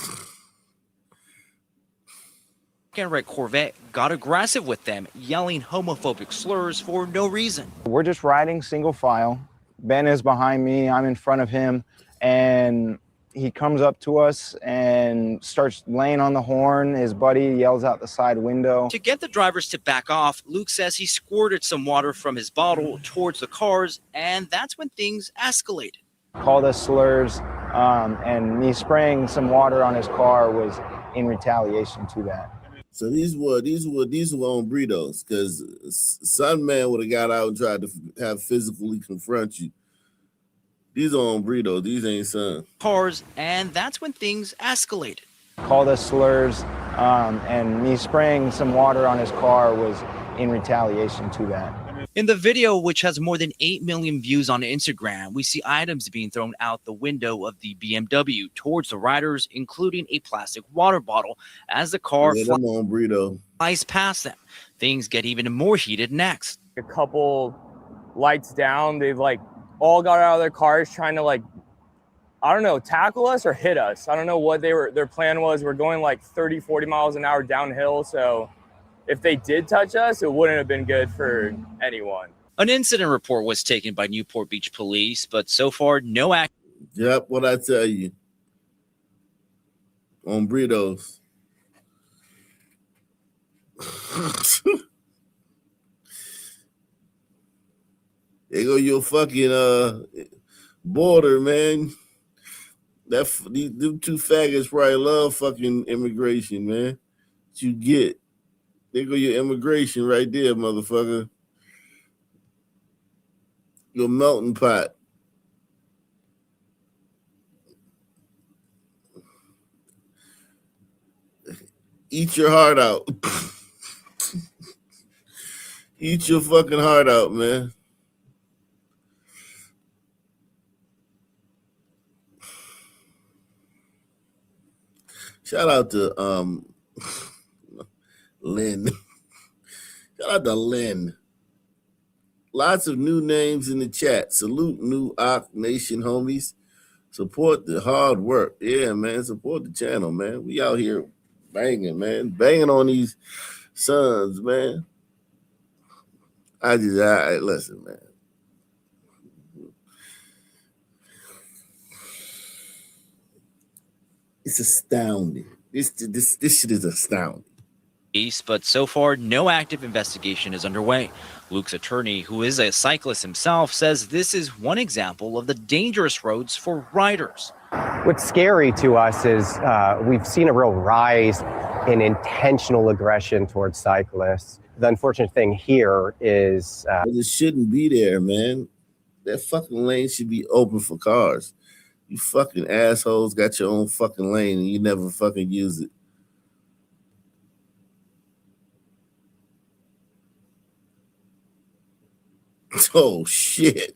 And red Corvette got aggressive with them, yelling homophobic slurs for no reason. We're just riding single file. Ben is behind me, I'm in front of him, and he comes up to us and starts laying on the horn. His buddy yells out the side window. To get the drivers to back off, Luke says he squirted some water from his bottle towards the cars, and that's when things escalated. Called us slurs, and me spraying some water on his car was in retaliation to that. So these were hombredos, because some man would have got out and tried to have physically confront you. These are hombredos. These ain't son. Cars, and that's when things escalated. Called us slurs, and me spraying some water on his car was in retaliation to that. In the video, which has more than 8 million views on Instagram, we see items being thrown out the window of the BMW towards the riders, including a plastic water bottle, as the car flies past them. Things get even more heated next. A couple lights down, they've like all got out of their cars trying to I don't know, tackle us or hit us. I don't know what their plan was. We're going like 30, 40 miles an hour downhill, so if they did touch us, it wouldn't have been good for anyone. An incident report was taken by Newport Beach Police, but so far, no action. Yep, what I tell you. Hombredos. There go your fucking border, man. Them 2 faggots probably love fucking immigration, man. What you get. There go your immigration right there, motherfucker. Your melting pot. Eat your heart out. Eat your fucking heart out, man. Shout out to Lynn. Shout out to Lynn. Lots of new names in the chat. Salute New Ock Nation homies. Support the hard work. Yeah, man. Support the channel, man. We out here banging, man. Banging on these sons, man. Listen, man. It's astounding. This shit is astounding. But so far, no active investigation is underway. Luke's attorney, who is a cyclist himself, says this is one example of the dangerous roads for riders. What's scary to us is we've seen a real rise in intentional aggression towards cyclists. The unfortunate thing here is... it shouldn't be there, man. That fucking lane should be open for cars. You fucking assholes got your own fucking lane and you never fucking use it. Oh, shit.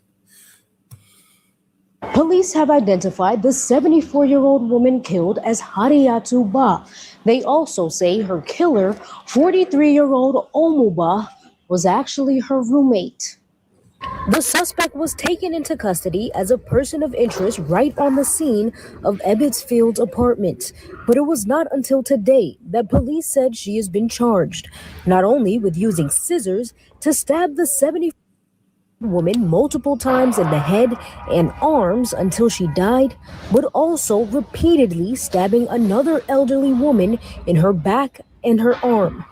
Police have identified the 74-year-old woman killed as Hariyatu Ba. They also say her killer, 43-year-old Omuba, was actually her roommate. The suspect was taken into custody as a person of interest right on the scene of Ebbetsfield's apartment. But it was not until today that police said she has been charged, not only with using scissors to stab the 70-year-old woman multiple times in the head and arms until she died, but also repeatedly stabbing another elderly woman in her back and her arm.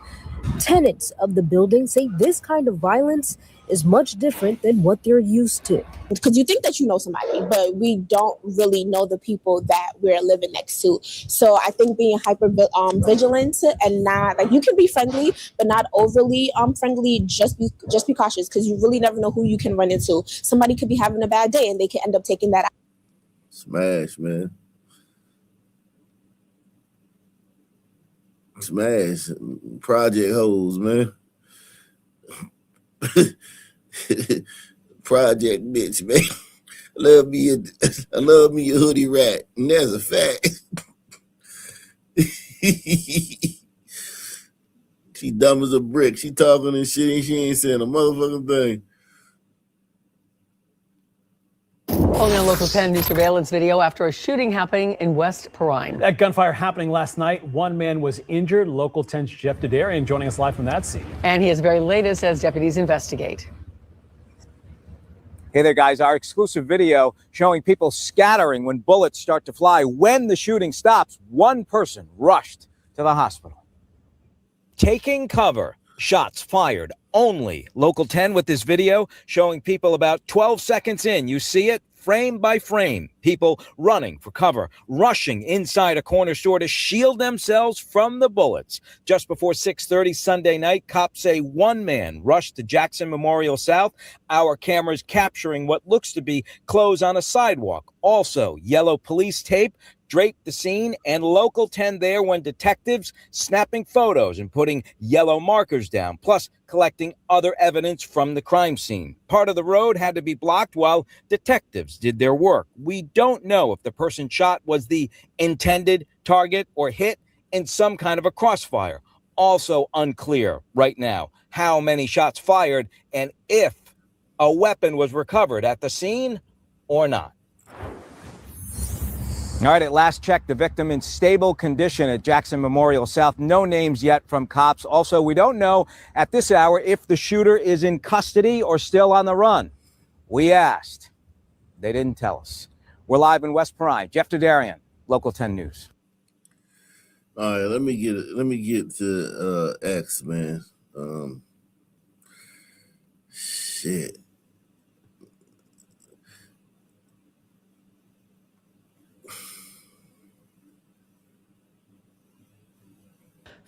Tenants of the building say this kind of violence is much different than what they're used to. Because you think that you know somebody, but we don't really know the people that we're living next to. So I think being hyper vigilant and not, like, you can be friendly, but not overly friendly. Just be cautious, because you really never know who you can run into. Somebody could be having a bad day and they can end up taking that out. Smash, man. Smash. Project hoes, man. Project bitch, man. I love me a hoodie rat, and that's a fact. She dumb as a brick. She talking and shit, and she ain't saying a motherfucking thing. Following a local 10 new surveillance video after a shooting happening in West Perrine. That gunfire happening last night. One man was injured. Local 10's Jeff Dedarian joining us live from that scene. And he is very latest as deputies investigate. Hey there, guys. Our exclusive video showing people scattering when bullets start to fly. When the shooting stops, one person rushed to the hospital. Taking cover. Shots fired only. Local 10 with this video showing people about 12 seconds in. You see it frame by frame. People running for cover, rushing inside a corner store to shield themselves from the bullets. Just before 6:30 Sunday night, cops say one man rushed to Jackson Memorial South. Our cameras capturing what looks to be clothes on a sidewalk. Also, yellow police tape draped the scene, and Local 10 there when detectives snapping photos and putting yellow markers down, plus collecting other evidence from the crime scene. Part of the road had to be blocked while detectives did their work. We don't know if the person shot was the intended target or hit in some kind of a crossfire. Also unclear right now how many shots fired and if a weapon was recovered at the scene or not. All right, at last check, the victim in stable condition at Jackson Memorial South. No names yet from cops. Also, we don't know at this hour if the shooter is in custody or still on the run. We asked. They didn't tell us. We're live in West Perrine. Jeff Dedarian, Local 10 News. All right, let me get to X, man. Shit.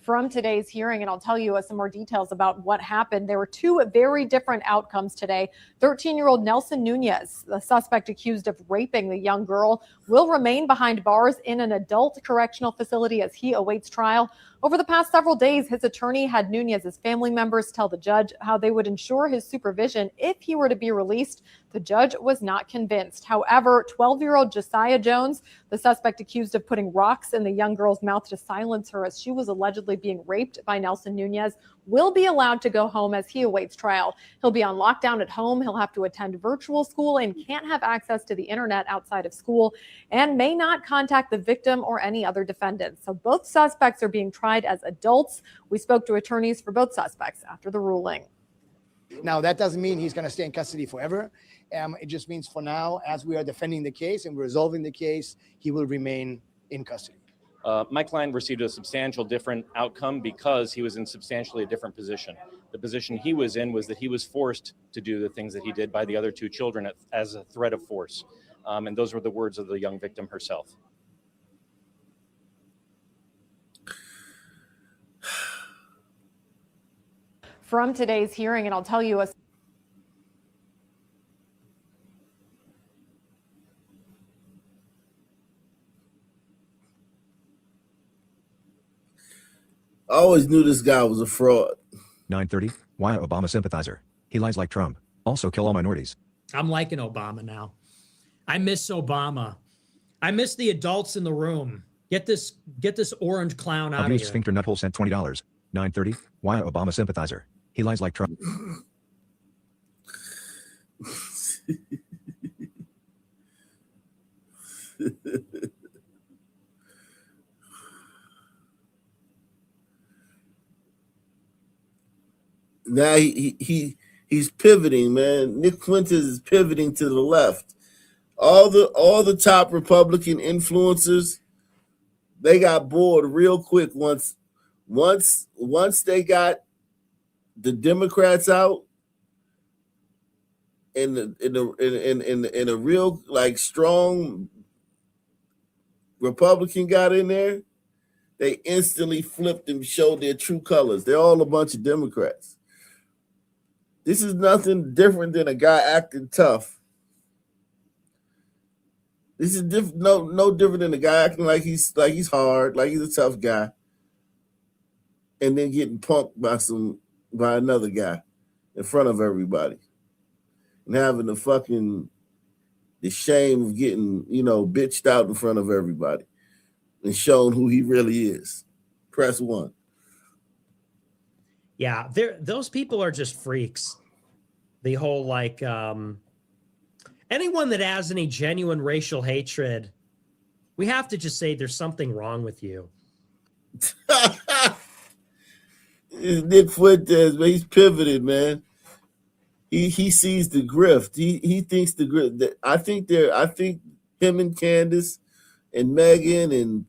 From today's hearing, and I'll tell you some more details about what happened. There were two very different outcomes today. 13-year-old Nelson Nunez, the suspect accused of raping the young girl, will remain behind bars in an adult correctional facility as he awaits trial. Over the past several days, his attorney had Nunez's family members tell the judge how they would ensure his supervision if he were to be released. The judge was not convinced. However, 12-year-old Josiah Jones, the suspect accused of putting rocks in the young girl's mouth to silence her as she was allegedly being raped by Nelson Nunez, will be allowed to go home as he awaits trial. He'll be on lockdown at home. He'll have to attend virtual school and can't have access to the internet outside of school and may not contact the victim or any other defendants. So both suspects are being tried as adults. We spoke to attorneys for both suspects after the ruling. Now, that doesn't mean he's going to stay in custody forever. It just means for now, as we are defending the case and resolving the case, he will remain in custody. My client received a substantial different outcome because he was in substantially a different position. The position he was in was that he was forced to do the things that he did by the other two children as a threat of force. And those were the words of the young victim herself. From today's hearing, and I'll tell you a I always knew this guy was a fraud. 9:30. Why a Obama sympathizer? He lies like Trump. Also kill all minorities. I'm liking Obama now. I miss Obama. I miss the adults in the room. Get this orange clown out of Abused here. sphincter nuthole sent $20. 9:30. Why a Obama sympathizer? He lies like Trump. Now he's pivoting, man. Nick Fuentes is pivoting to the left. All the top Republican influencers, they got bored real quick once they got the Democrats out and in a real like strong Republican got in there, they instantly flipped and showed their true colors. They're all a bunch of Democrats. This is nothing different than a guy acting tough. This is no different than a guy acting like he's hard, like he's a tough guy, and then getting punked by another guy in front of everybody, and having the shame of getting bitched out in front of everybody, and shown who he really is. Press 1. Yeah, those people are just freaks. The whole anyone that has any genuine racial hatred, we have to just say there's something wrong with you. Nick Fuentes, man, he's pivoted, man. He sees the grift. He thinks the grift. I think him and Candace and Megan and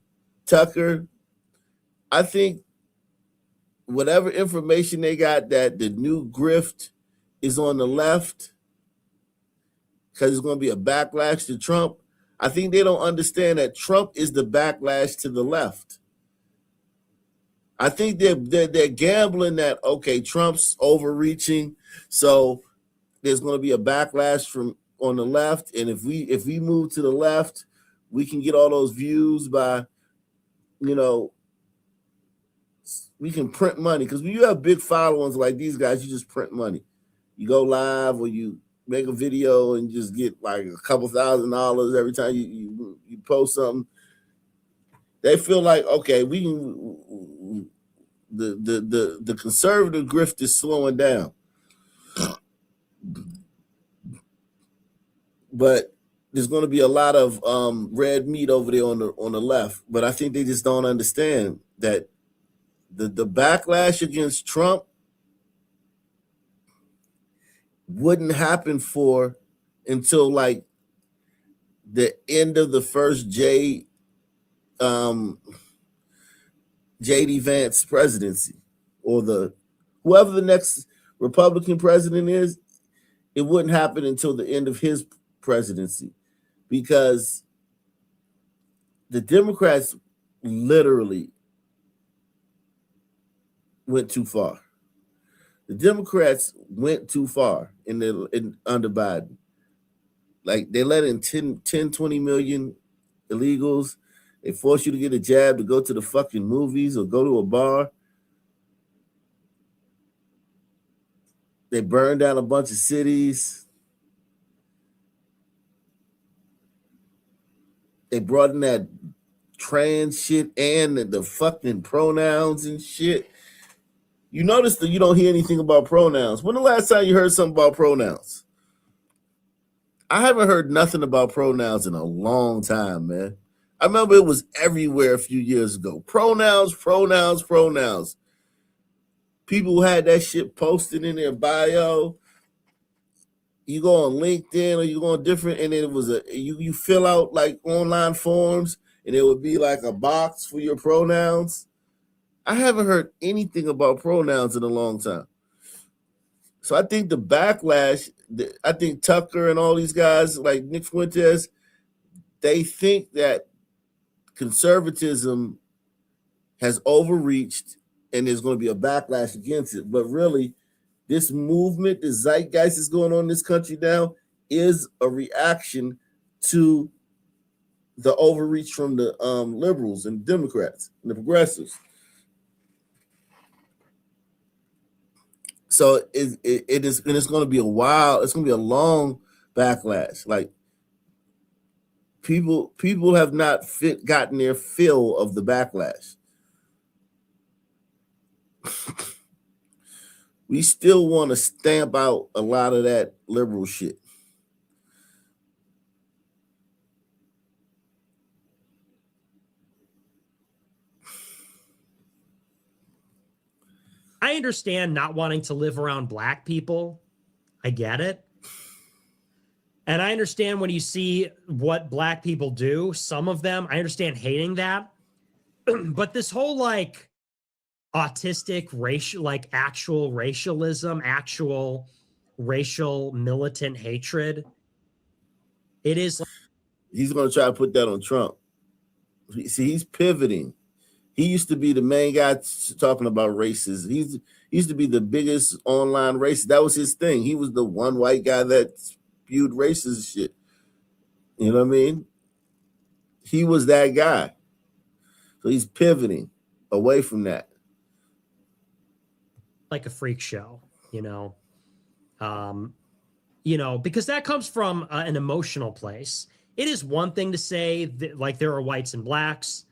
Tucker, I think whatever information they got that the new grift is on the left because it's going to be a backlash to Trump. I think they don't understand that Trump is the backlash to the left. I think they're gambling that, okay, Trump's overreaching, so there's going to be a backlash from on the left, and if we move to the left, we can get all those views by, we can print money, because when you have big followings like these guys, you just print money. You go live or you make a video and just get like a couple $1,000 every time you post something. They feel like, okay, we can. The conservative grift is slowing down, but there's going to be a lot of red meat over there on the left. But I think they just don't understand that the backlash against Trump wouldn't happen until like the end of the first J.D. Vance presidency, or whoever the next Republican president is. It wouldn't happen until the end of his presidency, because the Democrats literally went too far. The Democrats went too far under Biden. Like, they let in 10, 20 million illegals. They force you to get a jab to go to the fucking movies or go to a bar. They burned down a bunch of cities. they brought in that trans shit and the fucking pronouns and shit. You notice that you don't hear anything about pronouns. When the last time you heard something about pronouns? I haven't heard nothing about pronouns in a long time, man. I remember it was everywhere a few years ago. Pronouns, pronouns, pronouns. People had that shit posted in their bio. You go on LinkedIn or you go on different, and it was you fill out like online forms, and it would be like a box for your pronouns. I haven't heard anything about pronouns in a long time. So I think the backlash, I think Tucker and all these guys like Nick Fuentes, they think that conservatism has overreached and there's going to be a backlash against it. But really, this movement, the zeitgeist is going on in this country now, is a reaction to the overreach from the liberals and Democrats and the progressives. So it is, and it's going to be a while. It's going to be a long backlash. Like people have not gotten their fill of the backlash. We still want to stamp out a lot of that liberal shit. I understand not wanting to live around black people. I get it. And I understand when you see what black people do, some of them, I understand hating that. But this whole like autistic racial, like actual racialism, actual racial militant hatred, it is. He's going to try to put that on Trump. See, he's pivoting. He used to be the main guy talking about races. He used to be the biggest online racist. That was his thing. He was the one white guy that spewed racist shit. You know what I mean? He was that guy. So he's pivoting away from that. Like a freak show, you know, because that comes from an emotional place. It is one thing to say that, like, there are whites and blacks,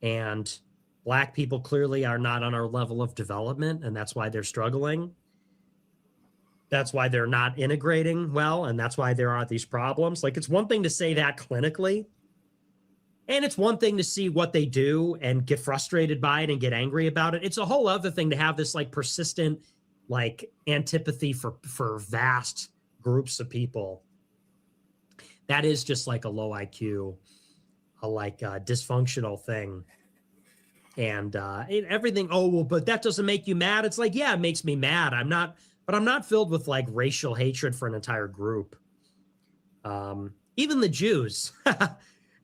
and black people clearly are not on our level of development, and that's why they're struggling. That's why they're not integrating well, and that's why there are these problems. Like, it's one thing to say that clinically, and it's one thing to see what they do and get frustrated by it and get angry about it. It's a whole other thing to have this like persistent like antipathy for vast groups of people. That is just like a low IQ, a dysfunctional thing. And everything, oh, well, but that doesn't make you mad. It's like, yeah, it makes me mad. I'm not filled with like racial hatred for an entire group. Even the Jews,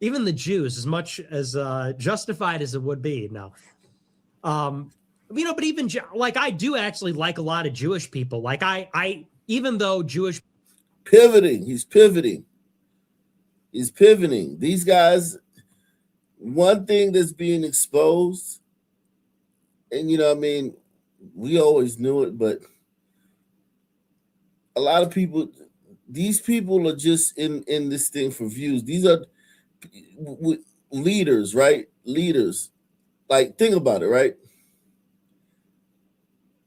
even the Jews, as much as justified as it would be. No. But even like I do actually like a lot of Jewish people. Like I even though Jewish pivoting, he's pivoting. These guys, one thing that's being exposed, and we always knew it, but a lot of people, these people are just in this thing for views. These are leaders, right? Leaders. Like, think about it, right?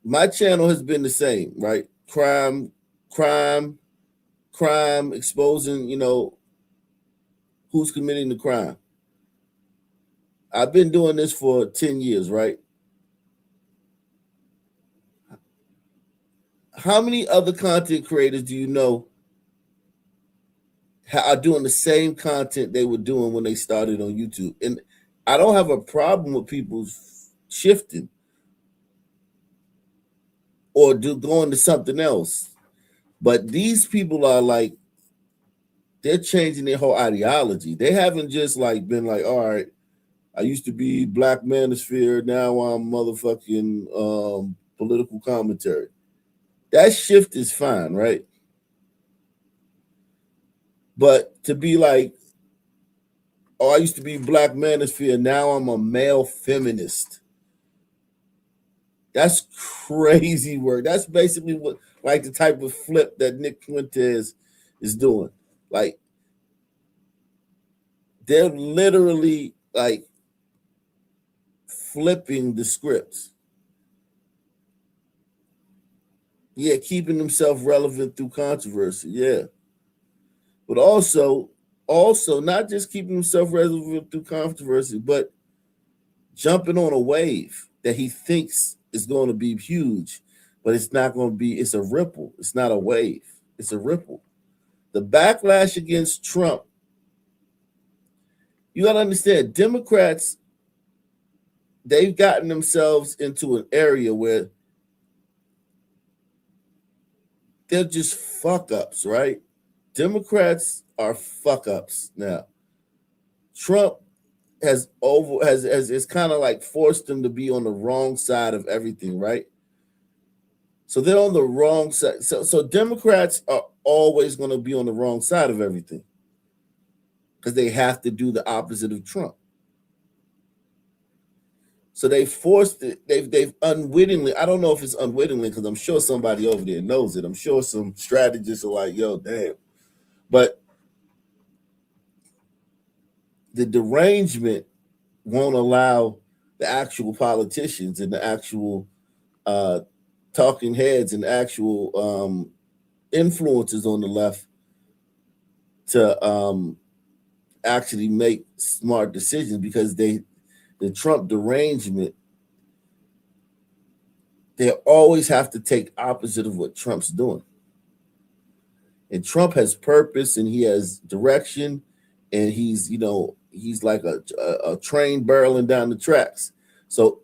My channel has been the same, right? Crime, exposing, who's committing the crime. I've been doing this for 10 years, right? How many other content creators do you know are doing the same content they were doing when they started on YouTube? And I don't have a problem with people shifting or going to something else. But these people are like, they're changing their whole ideology. They haven't just like been like, all right, I used to be Black Manosphere, now I'm motherfucking political commentary. That shift is fine, right? But to be like, oh, I used to be Black Manosphere, now I'm a male feminist. That's crazy work. That's basically what, like, the type of flip that Nick Fuentes is doing. Like, They're literally like flipping the scripts. Yeah, keeping themselves relevant through controversy. Yeah. But also not just keeping himself relevant through controversy, but jumping on a wave that he thinks is going to be huge, but it's not going to be. It's a ripple. It's not a wave. It's a ripple. The backlash against Trump, you got to understand, Democrats, they've gotten themselves into an area where they're just fuck ups, right? Democrats are fuck ups now. Trump has it's kind of like forced them to be on the wrong side of everything, right? So they're on the wrong side. So Democrats are always going to be on the wrong side of everything because they have to do the opposite of Trump. So they forced it. They've unwittingly. I don't know if it's unwittingly because I'm sure somebody over there knows it. I'm sure some strategists are like, "Yo, damn," but the derangement won't allow the actual politicians and the actual talking heads and actual influencers on the left to actually make smart decisions because the Trump derangement, they always have to take opposite of what Trump's doing. And Trump has purpose and he has direction and he's like a train barreling down the tracks. So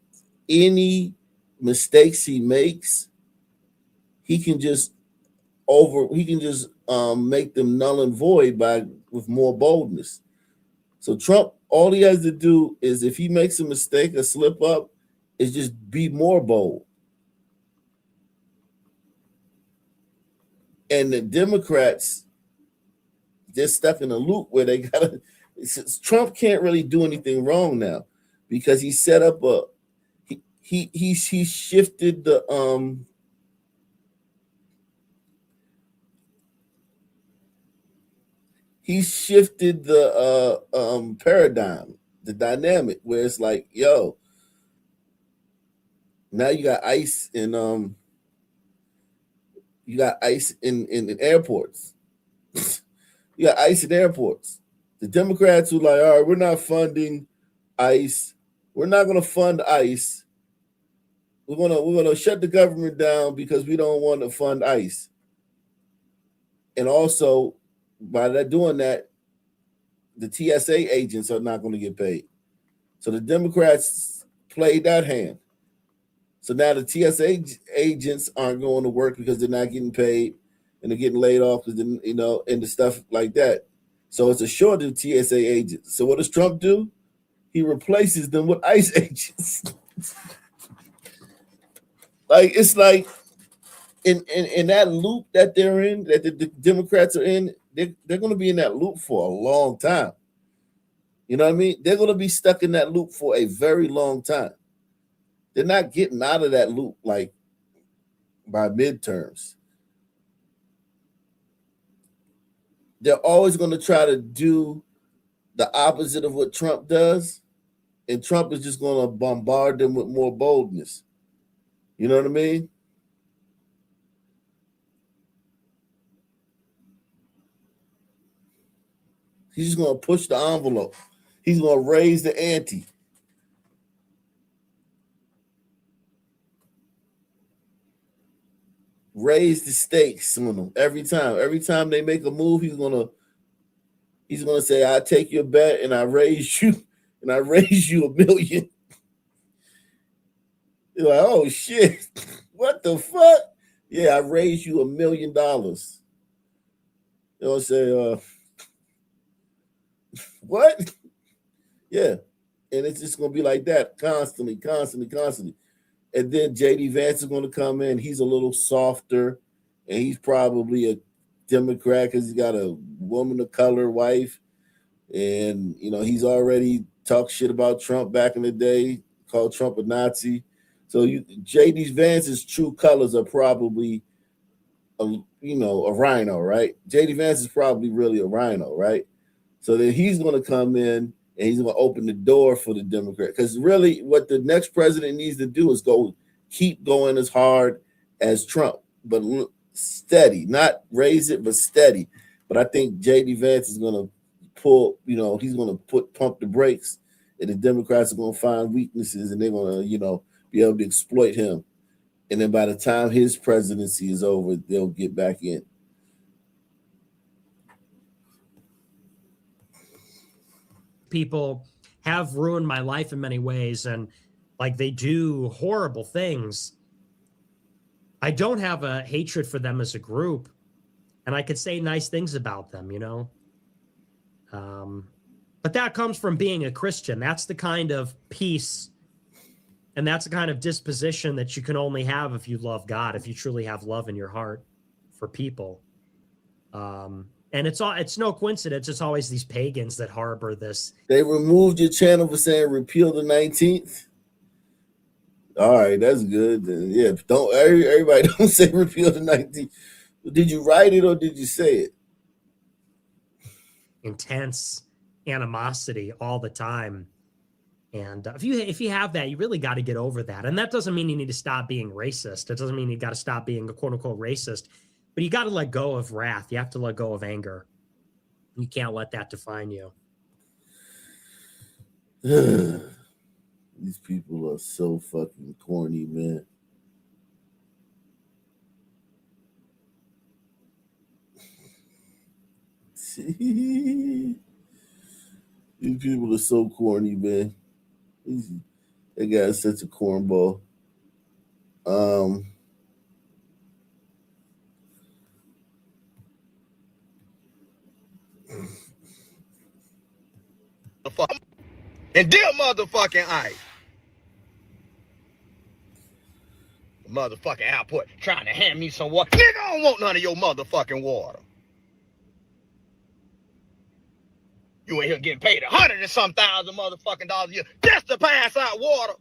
any mistakes he makes, he can just make them null and void with more boldness. So Trump, all he has to do is if he makes a mistake, a slip up, is just be more bold. And the Democrats, they're stuck in a loop where they gotta. Trump can't really do anything wrong now because he set up he shifted the paradigm, the dynamic where it's like, yo, now you got ICE in airports. You got ICE in airports. The Democrats were like, all right, we're not funding ICE. We're not going to fund ICE. We're gonna shut the government down because we don't want to fund ICE. And also, by doing that, the TSA agents are not going to get paid. So the Democrats played that hand. So now the TSA agents aren't going to work because they're not getting paid and they're getting laid off because, and the stuff like that. So it's a shortage of TSA agents. So what does Trump do? He replaces them with ICE agents. Like, it's like in that loop that they're in, that the Democrats are in, they're going to be in that loop for a long time. You know what I mean? They're going to be stuck in that loop for a very long time. They're not getting out of that loop like by midterms. They're always going to try to do the opposite of what Trump does, and Trump is just going to bombard them with more boldness. You know what I mean? He's just going to push the envelope. He's going to raise the ante. Raise the stakes on them every time. Every time they make a move, he's gonna say, "I take your bet and I raise you, and I raise you $1 million." You're like, "Oh shit, what the fuck?" Yeah, I raised you $1 million. They'll say, "What?" Yeah, and it's just gonna be like that constantly. And then JD Vance is going to come in. He's a little softer, and he's probably a Democrat because he's got a woman of color wife. And, he's already talked shit about Trump back in the day, called Trump a Nazi. So JD Vance's true colors are probably, a rhino, right? JD Vance is probably really a rhino, right? So then he's going to come in and he's going to open the door for the Democrat. Because really what the next president needs to do is keep going as hard as Trump, but steady, not raise it, but steady. But I think J.D. Vance is going to he's going to pump the brakes, and the Democrats are going to find weaknesses, and they're going to, be able to exploit him. And then by the time his presidency is over, they'll get back in. People have ruined my life in many ways, and like they do horrible things. I don't have a hatred for them as a group, and I could say nice things about them, but that comes from being a Christian. That's the kind of peace and that's the kind of disposition that you can only have if you love God, if you truly have love in your heart for people. And it's no coincidence. It's always these pagans that harbor this. They removed your channel for saying repeal the 19th. All right, that's good. Yeah, everybody don't say repeal the 19th. Did you write it or did you say it? Intense animosity all the time. And if you have that, you really got to get over that. And that doesn't mean you need to stop being racist. It doesn't mean you got to stop being a quote unquote racist, but you got to let go of wrath. You have to let go of anger. You can't let that define you. These people are so fucking corny, man. These people are so corny, man. That guy is such a cornball. And dear motherfucking ice. Motherfucking output trying to hand me some water. Nigga, I don't want none of your motherfucking water. You in here getting paid $100 and some thousand motherfucking dollars a year just to pass out water.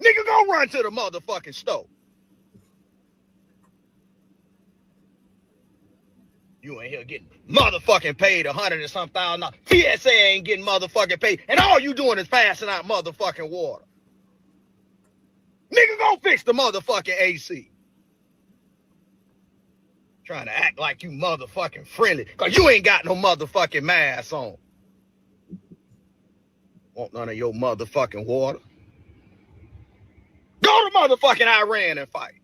Nigga, go run to the motherfucking store. You in here getting motherfucking paid $100 and some thousand dollars. TSA ain't getting motherfucking paid, and all you doing is passing out motherfucking water. Nigga, go fix the motherfucking AC. Trying to act like you motherfucking friendly, cause you ain't got no motherfucking mask on. Want none of your motherfucking water? Go to motherfucking Iran and fight.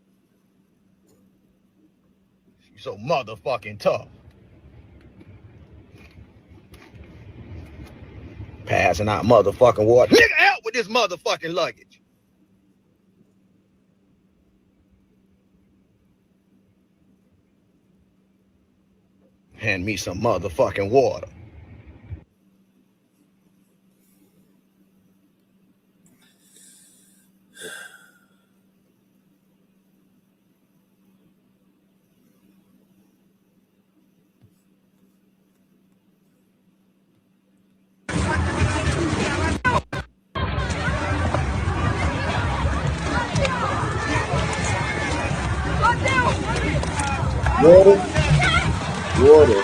You so motherfucking tough. Passing out motherfucking water. Nigga, help with this motherfucking luggage. Hand me some motherfucking water. Water.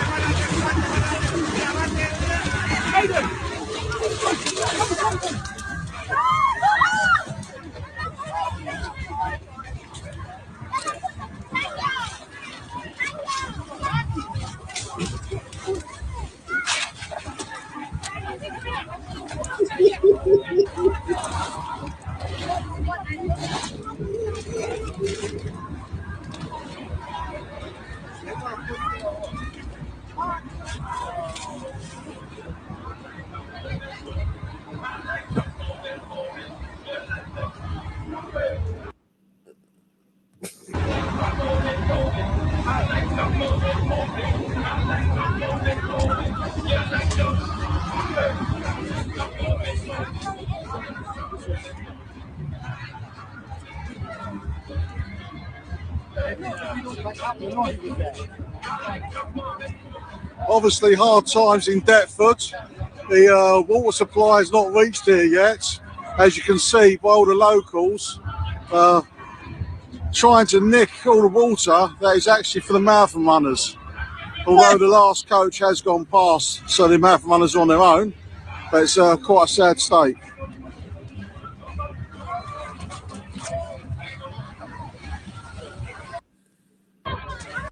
Obviously hard times in Deptford. The water supply has not reached here yet, as you can see by all the locals trying to nick all the water that is actually for the marathon runners. although the last coach has gone past, so the marathon runners are on their own. But it's quite a sad state.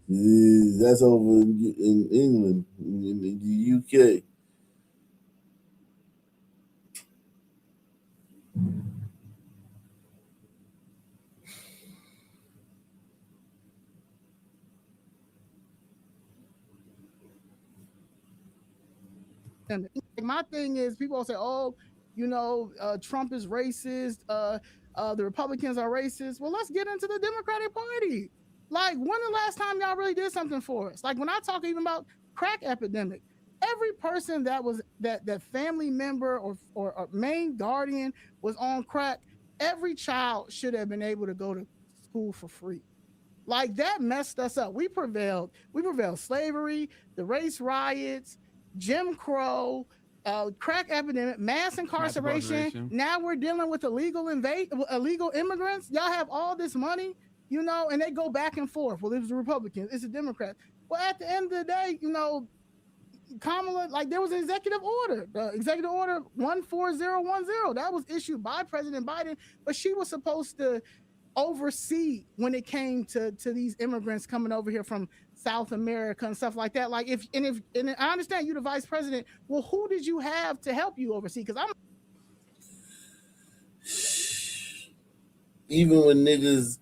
That's over in England, in the UK. And my thing is, people will say, "Oh, Trump is racist. The Republicans are racist." Well, let's get into the Democratic Party. Like, when the last time y'all really did something for us? Like, when I talk even about crack epidemic, every person that was that family member or main guardian was on crack, every child should have been able to go to school for free. Like, that messed us up. We prevailed slavery, the race riots, Jim Crow, crack epidemic, mass incarceration. Now we're dealing with illegal immigrants. Y'all have all this money, and they go back and forth. Well, it was the Republicans, it's the Democrats. Well, at the end of the day, Kamala, like, there was an executive order, executive order 14010 that was issued by President Biden, but she was supposed to oversee when it came to these immigrants coming over here from South America and stuff like that. Like, if I understand you the vice president, well, who did you have to help you oversee? Because Even when niggas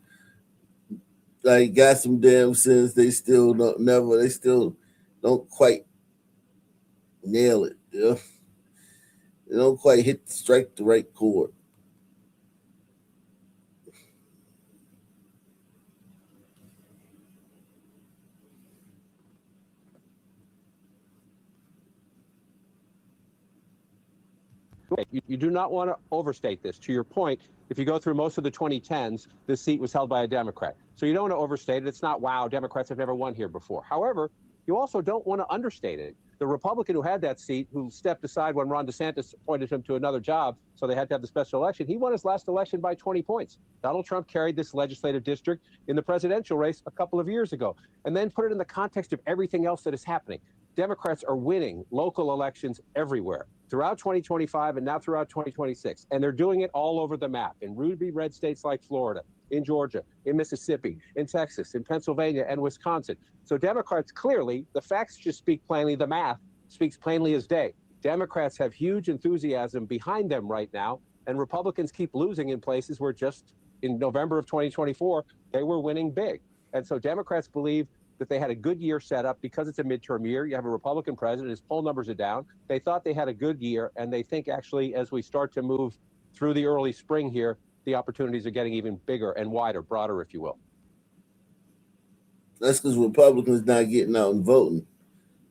like got some damn sense, they still don't quite nail it. They don't quite strike the right chord. You do not want to overstate this. To your point, if you go through most of the 2010s, this seat was held by a Democrat. So you don't want to overstate it. It's not, wow, Democrats have never won here before. However, you also don't want to understate it. The Republican who had that seat, who stepped aside when Ron DeSantis appointed him to another job, so they had to have the special election, he won his last election by 20 points. Donald Trump carried this legislative district in the presidential race a couple of years ago, and then put it in the context of everything else that is happening. Democrats are winning local elections everywhere throughout 2025 and now throughout 2026. And they're doing it all over the map in ruby red states like Florida, in Georgia, in Mississippi, in Texas, in Pennsylvania, and Wisconsin. So Democrats, clearly, the facts just speak plainly. The math speaks plainly as day. Democrats have huge enthusiasm behind them right now, and Republicans keep losing in places where just in November of 2024, they were winning big. And so Democrats believe that they had a good year set up because it's a midterm year. You have a Republican president, his poll numbers are down. They thought they had a good year, and they think actually as we start to move through the early spring here, the opportunities are getting even bigger and wider, broader, if you will. That's because Republicans not getting out and voting.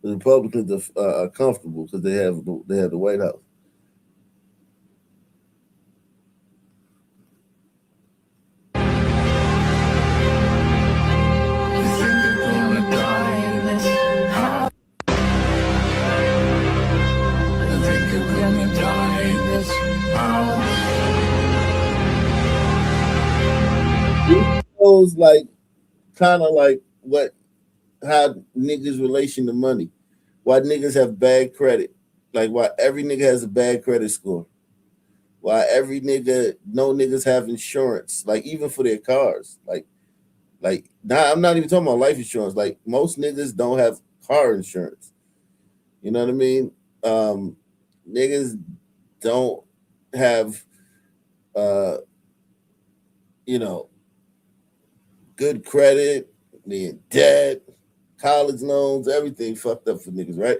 The Republicans are comfortable because they have the White House. Shows like kind of like how niggas relation to money. Why niggas have bad credit. Like why every nigga has a bad credit score. Why no niggas have insurance. Like even for their cars. Like now I'm not even talking about life insurance. Like most niggas don't have car insurance. You know what I mean? Niggas don't have good credit, debt, college loans, everything fucked up for niggas, right?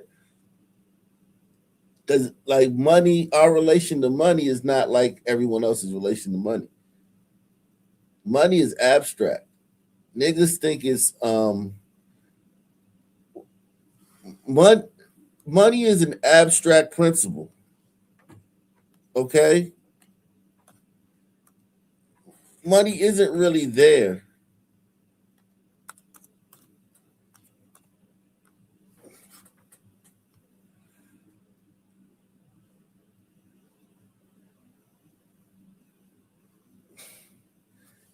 Because like money, our relation to money is not like everyone else's relation to money. Money is abstract. Niggas think it's money is an abstract principle. Okay? Money isn't really there.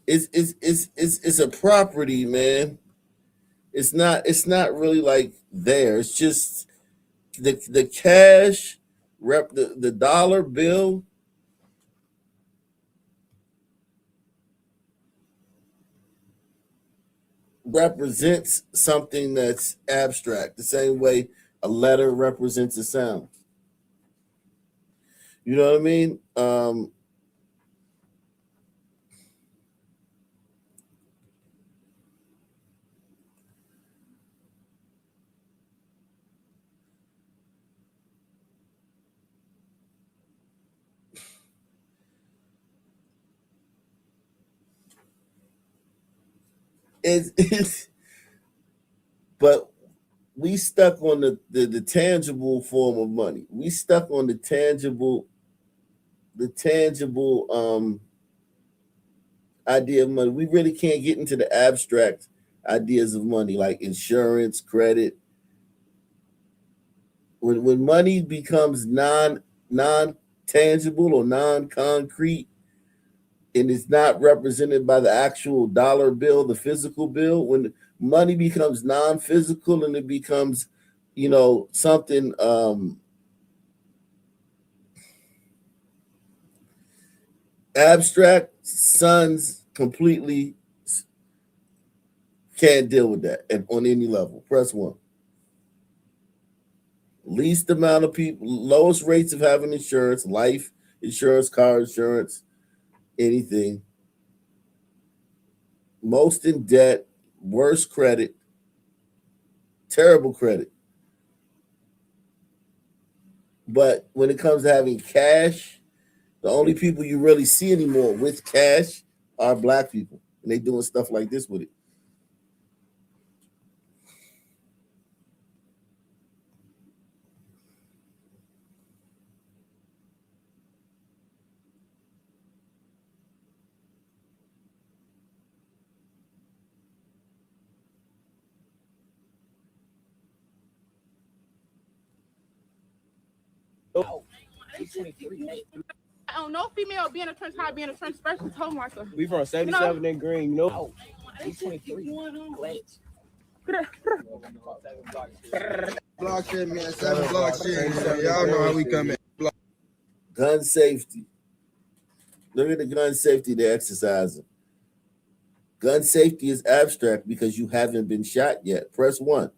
It's a property, man. It's not really like there. It's just the cash the dollar bill represents something that's abstract, the same way a letter represents a sound. You know what I mean? It's but we stuck on the tangible form of money. We stuck on the tangible idea of money. We really can't get into the abstract ideas of money, like insurance, credit. When money becomes non-tangible or non-concrete, and it's not represented by the actual dollar bill, the physical bill, when money becomes non-physical and it becomes, something abstract, sons completely can't deal with that on any level. Press 1. Least amount of people, lowest rates of having insurance, life insurance, car insurance, anything. Most in debt, worst credit, terrible credit. But when it comes to having cash, the only people you really see anymore with cash are black people. And they doing stuff like this with it. I don't know female being a trench high, being a trench specialist, home like a. We from 77 and Green, Block shit, man. 7 block shit. Y'all know how we come in. Gun safety. Look at the gun safety they're exercising. Gun safety is abstract because you haven't been shot yet. Press 1.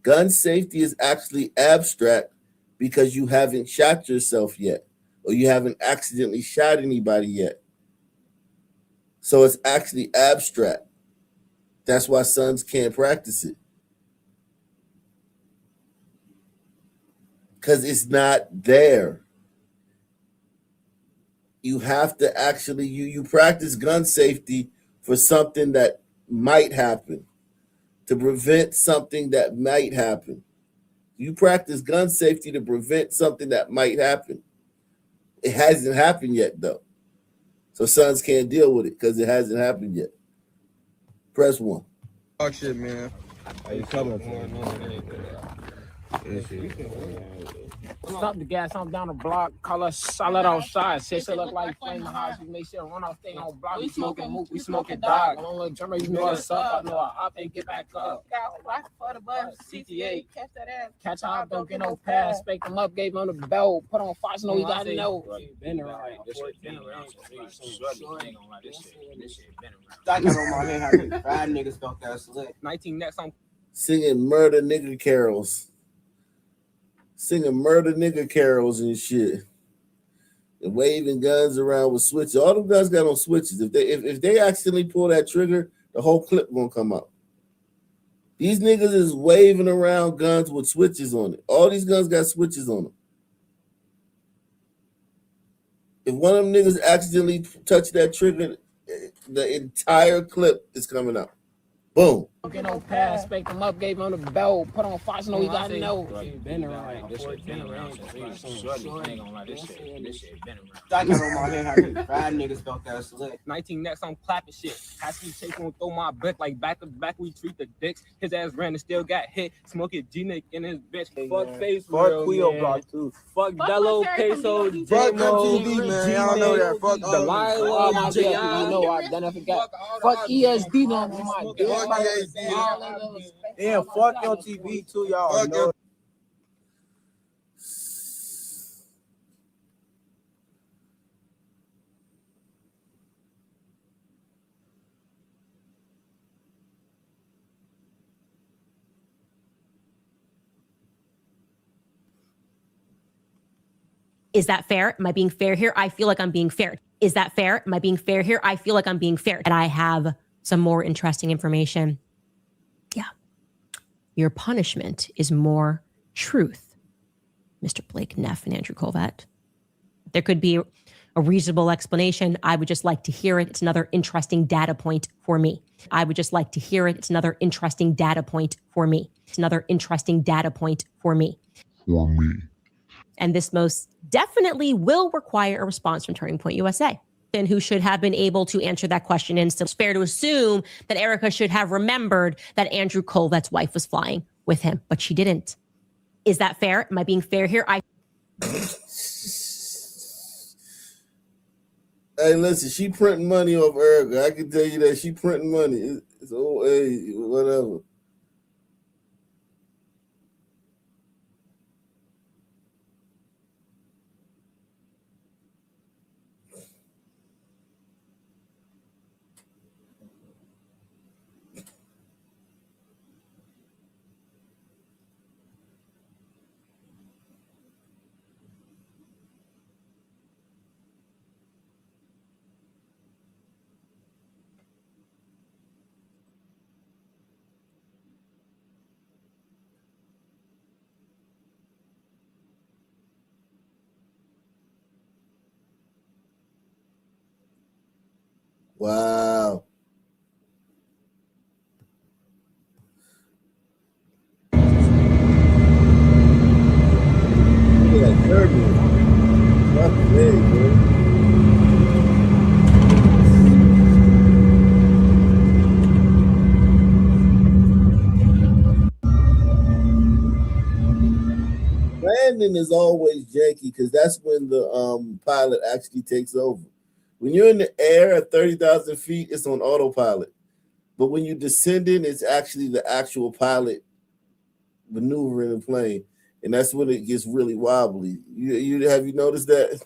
Gun safety is actually abstract because you haven't shot yourself yet, or you haven't accidentally shot anybody yet. So it's actually abstract. That's why sons can't practice it. Because it's not there. You have to actually, you practice gun safety for something that might happen, to prevent something that might happen. You practice gun safety to prevent something that might happen. It hasn't happened yet, though. So sons can't deal with it because it hasn't happened yet. Press 1. Block shit, man. How you coming Stop the gas, I'm down the block. Call us solid outside. Say look like flame house. We make sure run off thing on block. We smoking mook, we smoking dog. On little drummer, you know what's up. I know I hop and get back up. For the bus, CTA. Catch that ass. Catch hop, don't get no pass. Spake them up, gave him the belt. Put on Fox, no, we got to know. Been around. This shit been around. I got on my head how many 5 niggas felt that slick. 19 next on. Singing murder nigga carols. Singing murder nigga carols and shit. And waving guns around with switches. All them guns got on switches. If they accidentally pull that trigger, the whole clip won't come out. These niggas is waving around guns with switches on it. All these guns got switches on them. If one of them niggas accidentally touch that trigger, the entire clip is coming out. Boom. Get no pass, spake them up, gave him the belt. Put on Fox, no, we got to know. Been around. I got on my head how many 5 niggas felt that slick. 19 next, I'm clapping shit. Has to take on throw my brick like back to back. We treat the dicks. His ass ran and still got hit. Smoking G-Nick in his bitch. Fuck face, fuck real, Queo man. block too. Fuck Dello, Peso, Fuck MTV, man. Y'all know that. Fuck the Lilo, my J.I. You know I then I forgot. Fuck ESD, no, my Yeah, fuck your TV too, y'all. Know. Is that fair? Am I being fair here? I feel like I'm being fair. Is that fair? Am I being fair here? I feel like I'm being fair. And I have some more interesting information. Yeah. Your punishment is more truth, Mr. Blake Neff and Andrew Colvett. There could be a reasonable explanation. I would just like to hear it. It's another interesting data point for me. I would just like to hear it. It's another interesting data point for me. It's another interesting data point for me. For me. And this most definitely will require a response from Turning Point USA, and who should have been able to answer that question. And so it's fair to assume that Erica should have remembered that Andrew Colvett's wife was flying with him, but she didn't. Is that fair? Am I being fair here? Hey, listen, she printing money off Erica. I can tell you that she printing money. It's old age, whatever. Wow. Look at that turbulence. Fucking hey, bro. Landing is always janky because that's when the pilot actually takes over. When you're in the air at 30,000 feet, it's on autopilot. But when you're descending, it's actually the actual pilot maneuvering the plane. And that's when it gets really wobbly. You have you noticed that?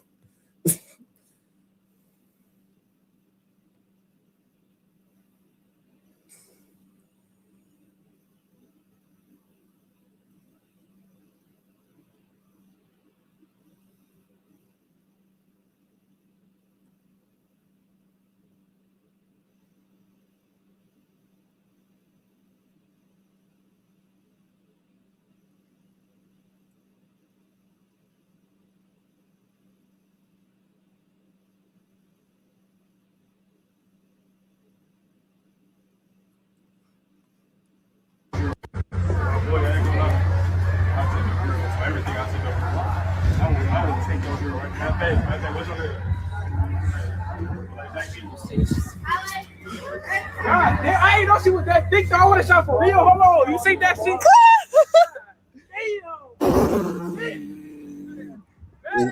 God, I ain't know she was that thick, so I would have shot for real. Hold on, you see that shit?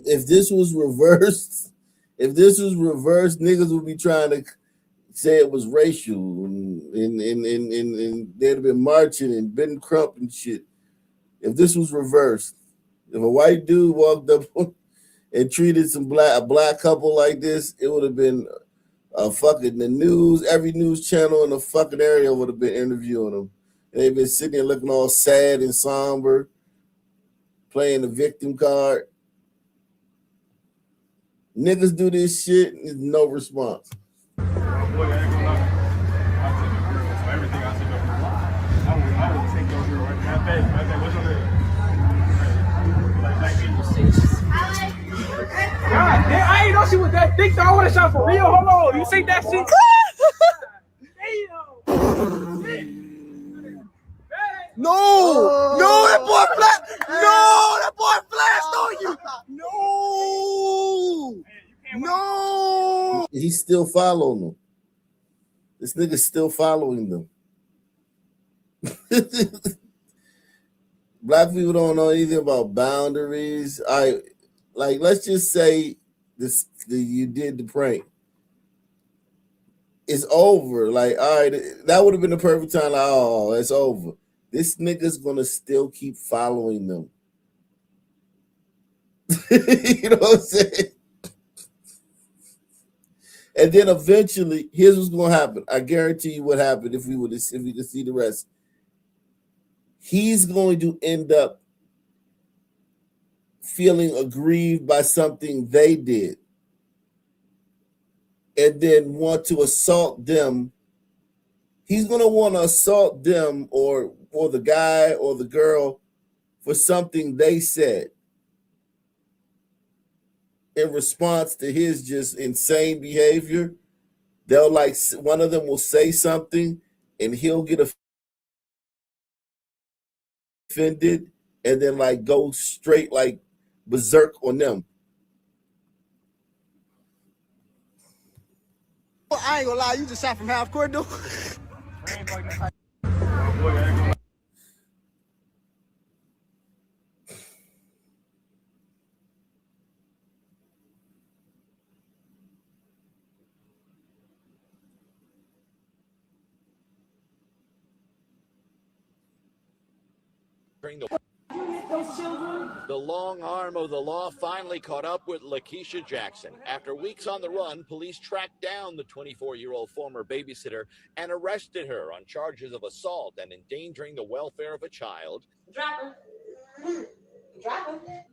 If this was reversed, niggas would be trying to say it was racial and they'd have been marching and Ben Crump and shit. If this was reversed, if a white dude walked up and treated a black couple like this, it would have been fucking the news. Every news channel in the fucking area would have been interviewing them. And they've been sitting there looking all sad and somber, playing the victim card. Niggas do this shit and no response. God, I ain't know she was that thick, so I would have shot for real. Hold on, you see that shit? No, that boy flashed on you. No. He's still following them. This nigga's still following them. Black people don't know anything about boundaries. Let's just say you did the prank. it's over. Like, all right, that would have been the perfect time. Like, oh, it's over. This nigga's gonna still keep following them. You know what I'm saying? And then eventually, here's what's gonna happen. I guarantee you what happened if we could see the rest. He's going to end up feeling aggrieved by something they did, and then want to assault them. He's gonna want to assault them or the guy or the girl for something they said in response to his just insane behavior. They'll like, one of them will say something and he'll get offended and then like go straight like berserk on them. Well, I ain't gonna lie, you just shot from half court, though. The long arm of the law finally caught up with Lakeisha Jackson. After weeks on the run, police tracked down the 24-year-old former babysitter and arrested her on charges of assault and endangering the welfare of a child.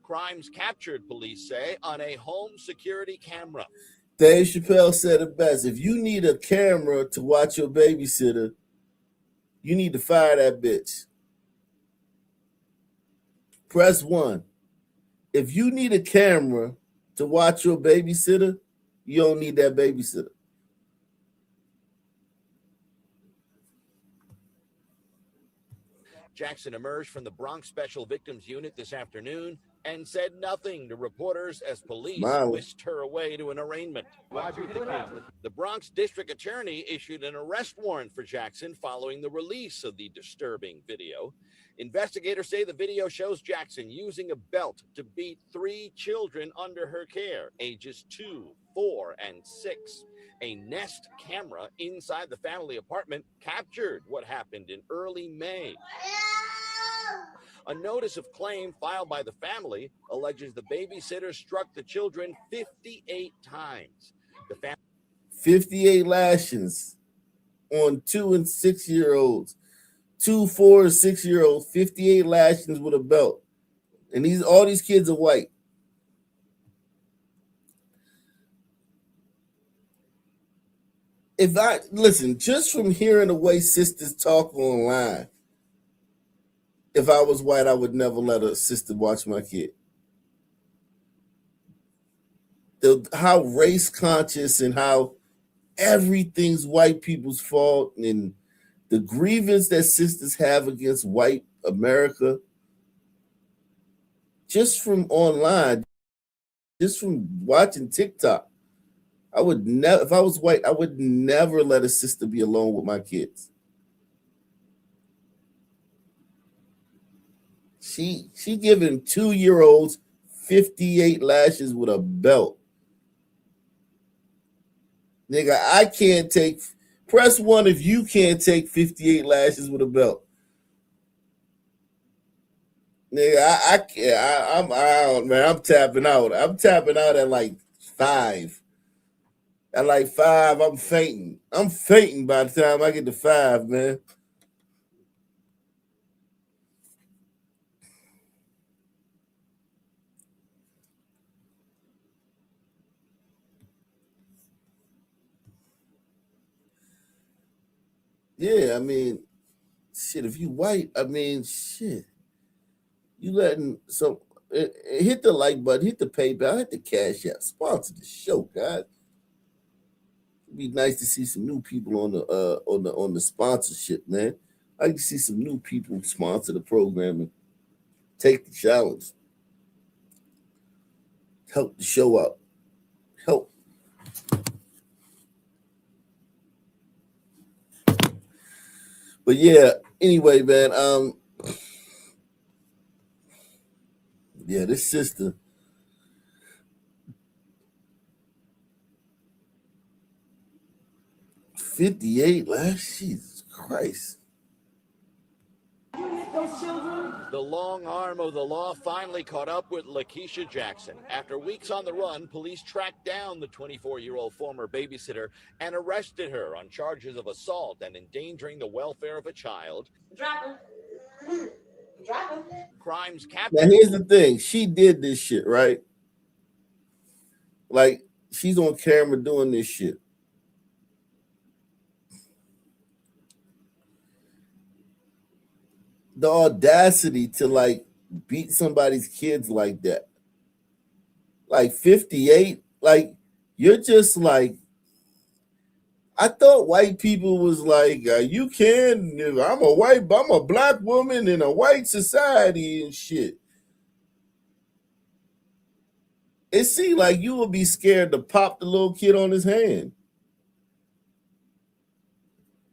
Crimes captured, police say, on a home security camera. Dave Chappelle said it best. If you need a camera to watch your babysitter, you need to fire that bitch. Press 1. If you need a camera to watch your babysitter, you don't need that babysitter. Jackson emerged from the Bronx Special Victims Unit this afternoon and said nothing to reporters as police whisked her away to an arraignment. The Bronx District Attorney issued an arrest warrant for Jackson following the release of the disturbing video. Investigators say the video shows Jackson using a belt to beat 3 children under her care, ages 2, 4, and 6. A Nest camera inside the family apartment captured what happened in early May. A notice of claim filed by the family alleges the babysitter struck the children 58 times. The family 58 lashings on 2 and 6-year-olds. 2, 4, and 6-year-olds, 58 lashings with a belt. And all these kids are white. If I listen, just from hearing the way sisters talk online, if I was white, I would never let a sister watch my kid. How race conscious and how everything's white people's fault, and the grievance that sisters have against white America, just from online, just from watching TikTok. I would never, if I was white, I would never let a sister be alone with my kids. She giving 2-year-olds 58 lashes with a belt. Nigga, I can't take, press 1 if you can't take 58 lashes with a belt. Nigga, I can't, I'm out, man. I'm tapping out. I'm tapping out at like 5. At like 5, I'm fainting. I'm fainting by the time I get to 5, man. Yeah, I mean, shit, if you white, I mean, shit. You letting some, hit the like button, hit the PayPal, hit the Cash App, sponsor the show, guys. It'd be nice to see some new people on the sponsorship, man. I like to see some new people sponsor the program and take the challenge. Help the show out. Help. But yeah, anyway, man, yeah, this sister. 58 last. Jesus Christ. The long arm of the law finally caught up with Lakeisha Jackson. After weeks on the run, police tracked down the 24-year-old former babysitter and arrested her on charges of assault and endangering the welfare of a child. Drop him. Drop him. Crimes Now captured. here's the thing. She did this shit, right? Like, she's on camera doing this shit. The audacity to like beat somebody's kids like that. Like 58, like you're just like, I thought white people was like, you can, I'm a black woman in a white society and shit. It seemed like you would be scared to pop the little kid on his hand.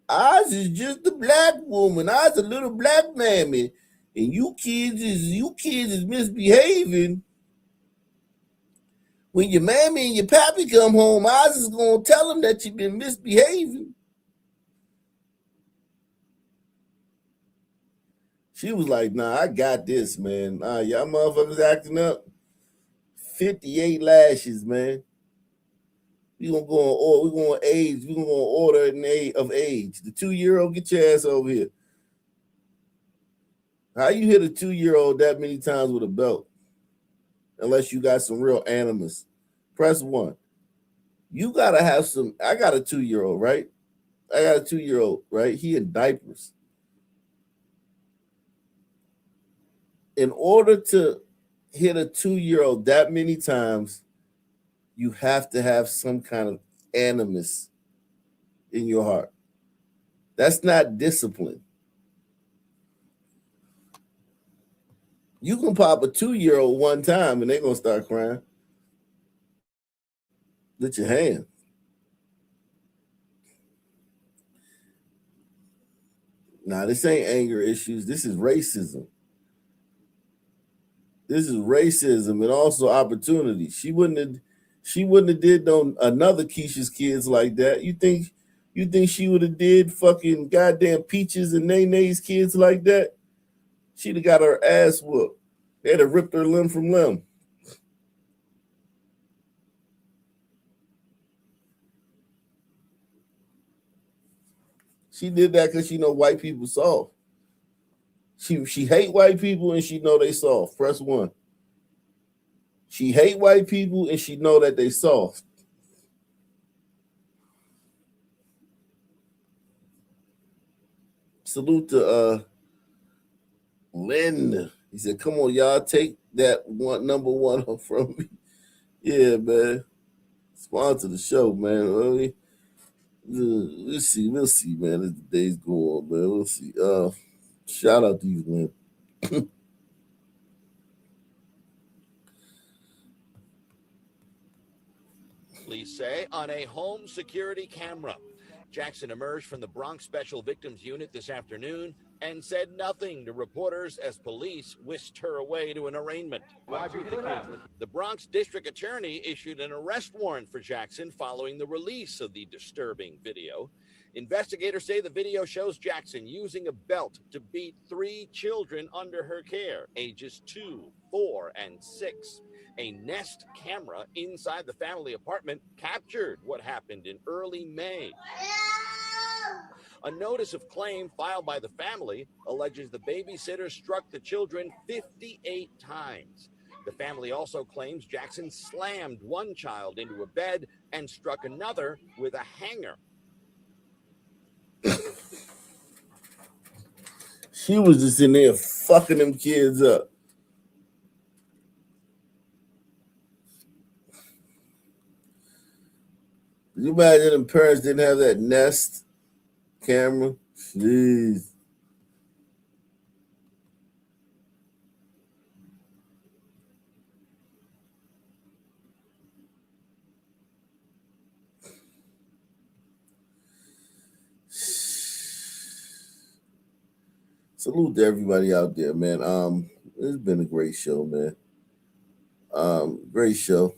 Ours is just a black woman. Ours a little black mammy. And you kids is misbehaving. When your mammy and your pappy come home, ours is gonna tell them that you've been misbehaving. She was like, nah, I got this, man. Y'all motherfuckers acting up. 58 lashes, man. We gonna go on, we're gonna age, we're gonna order an of age. The 2-year-old, get your ass over here. How you hit a 2-year-old that many times with a belt? Unless you got some real animus. Press 1. You gotta have some. I got a 2-year-old, right? I got a 2-year-old, right? He in diapers. In order to hit a 2-year-old that many times, you have to have some kind of animus in your heart. That's not discipline. You can pop a 2-year-old one time and they're gonna start crying. Lift your hand. Nah, this ain't anger issues. This is racism. This is racism and also opportunity. She wouldn't have did no another Keisha's kids like that. You think she would have did fucking goddamn Peaches and Nene's kids like that? She'd have got her ass whooped. They'd have ripped her limb from limb. She did that because she know white people soft. She hate white people and she know they soft. Press 1. She hate white people and she know that they soft. Salute to Lynn. He said, come on, y'all, take that number one from me. Yeah, man. Sponsor the show, man. We'll see, man, as the days go on, man. We'll see. Shout out to you, man. Police say on a home security camera. Jackson emerged from the Bronx Special Victims Unit this afternoon and said nothing to reporters as police whisked her away to an arraignment. The Bronx District Attorney issued an arrest warrant for Jackson following the release of the disturbing video. Investigators say the video shows Jackson using a belt to beat 3 children under her care, ages 2, 4, and 6. A Nest camera inside the family apartment captured what happened in early May. A notice of claim filed by the family alleges the babysitter struck the children 58 times. The family also claims Jackson slammed one child into a bed and struck another with a hanger. She was just in there fucking them kids up. Can you imagine them parents didn't have that Nest camera? Jeez. Salute to everybody out there, man. It's been a great show, man. Great show.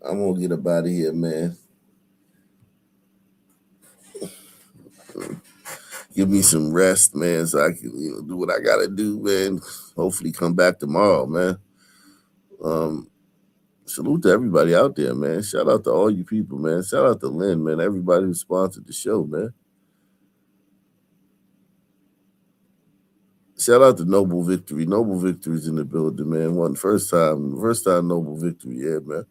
I'm gonna get up out of here, man. give me some rest, man, so I can do what I gotta do, man. Hopefully come back tomorrow, man. Salute to everybody out there, man. Shout out to all you people, man. Shout out to Lynn, man. Everybody who sponsored the show, man. Shout out to Noble Victory. Noble Victory's in the building, man. First time Noble Victory, yeah, man.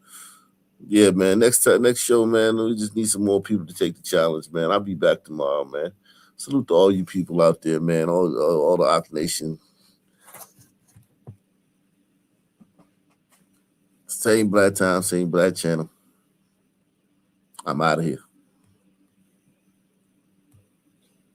Yeah, man. Next show, man. We just need some more people to take the challenge, man. I'll be back tomorrow, man. Salute to all you people out there, man. All the Ock Nation. Same black time, same black channel. I'm out of here.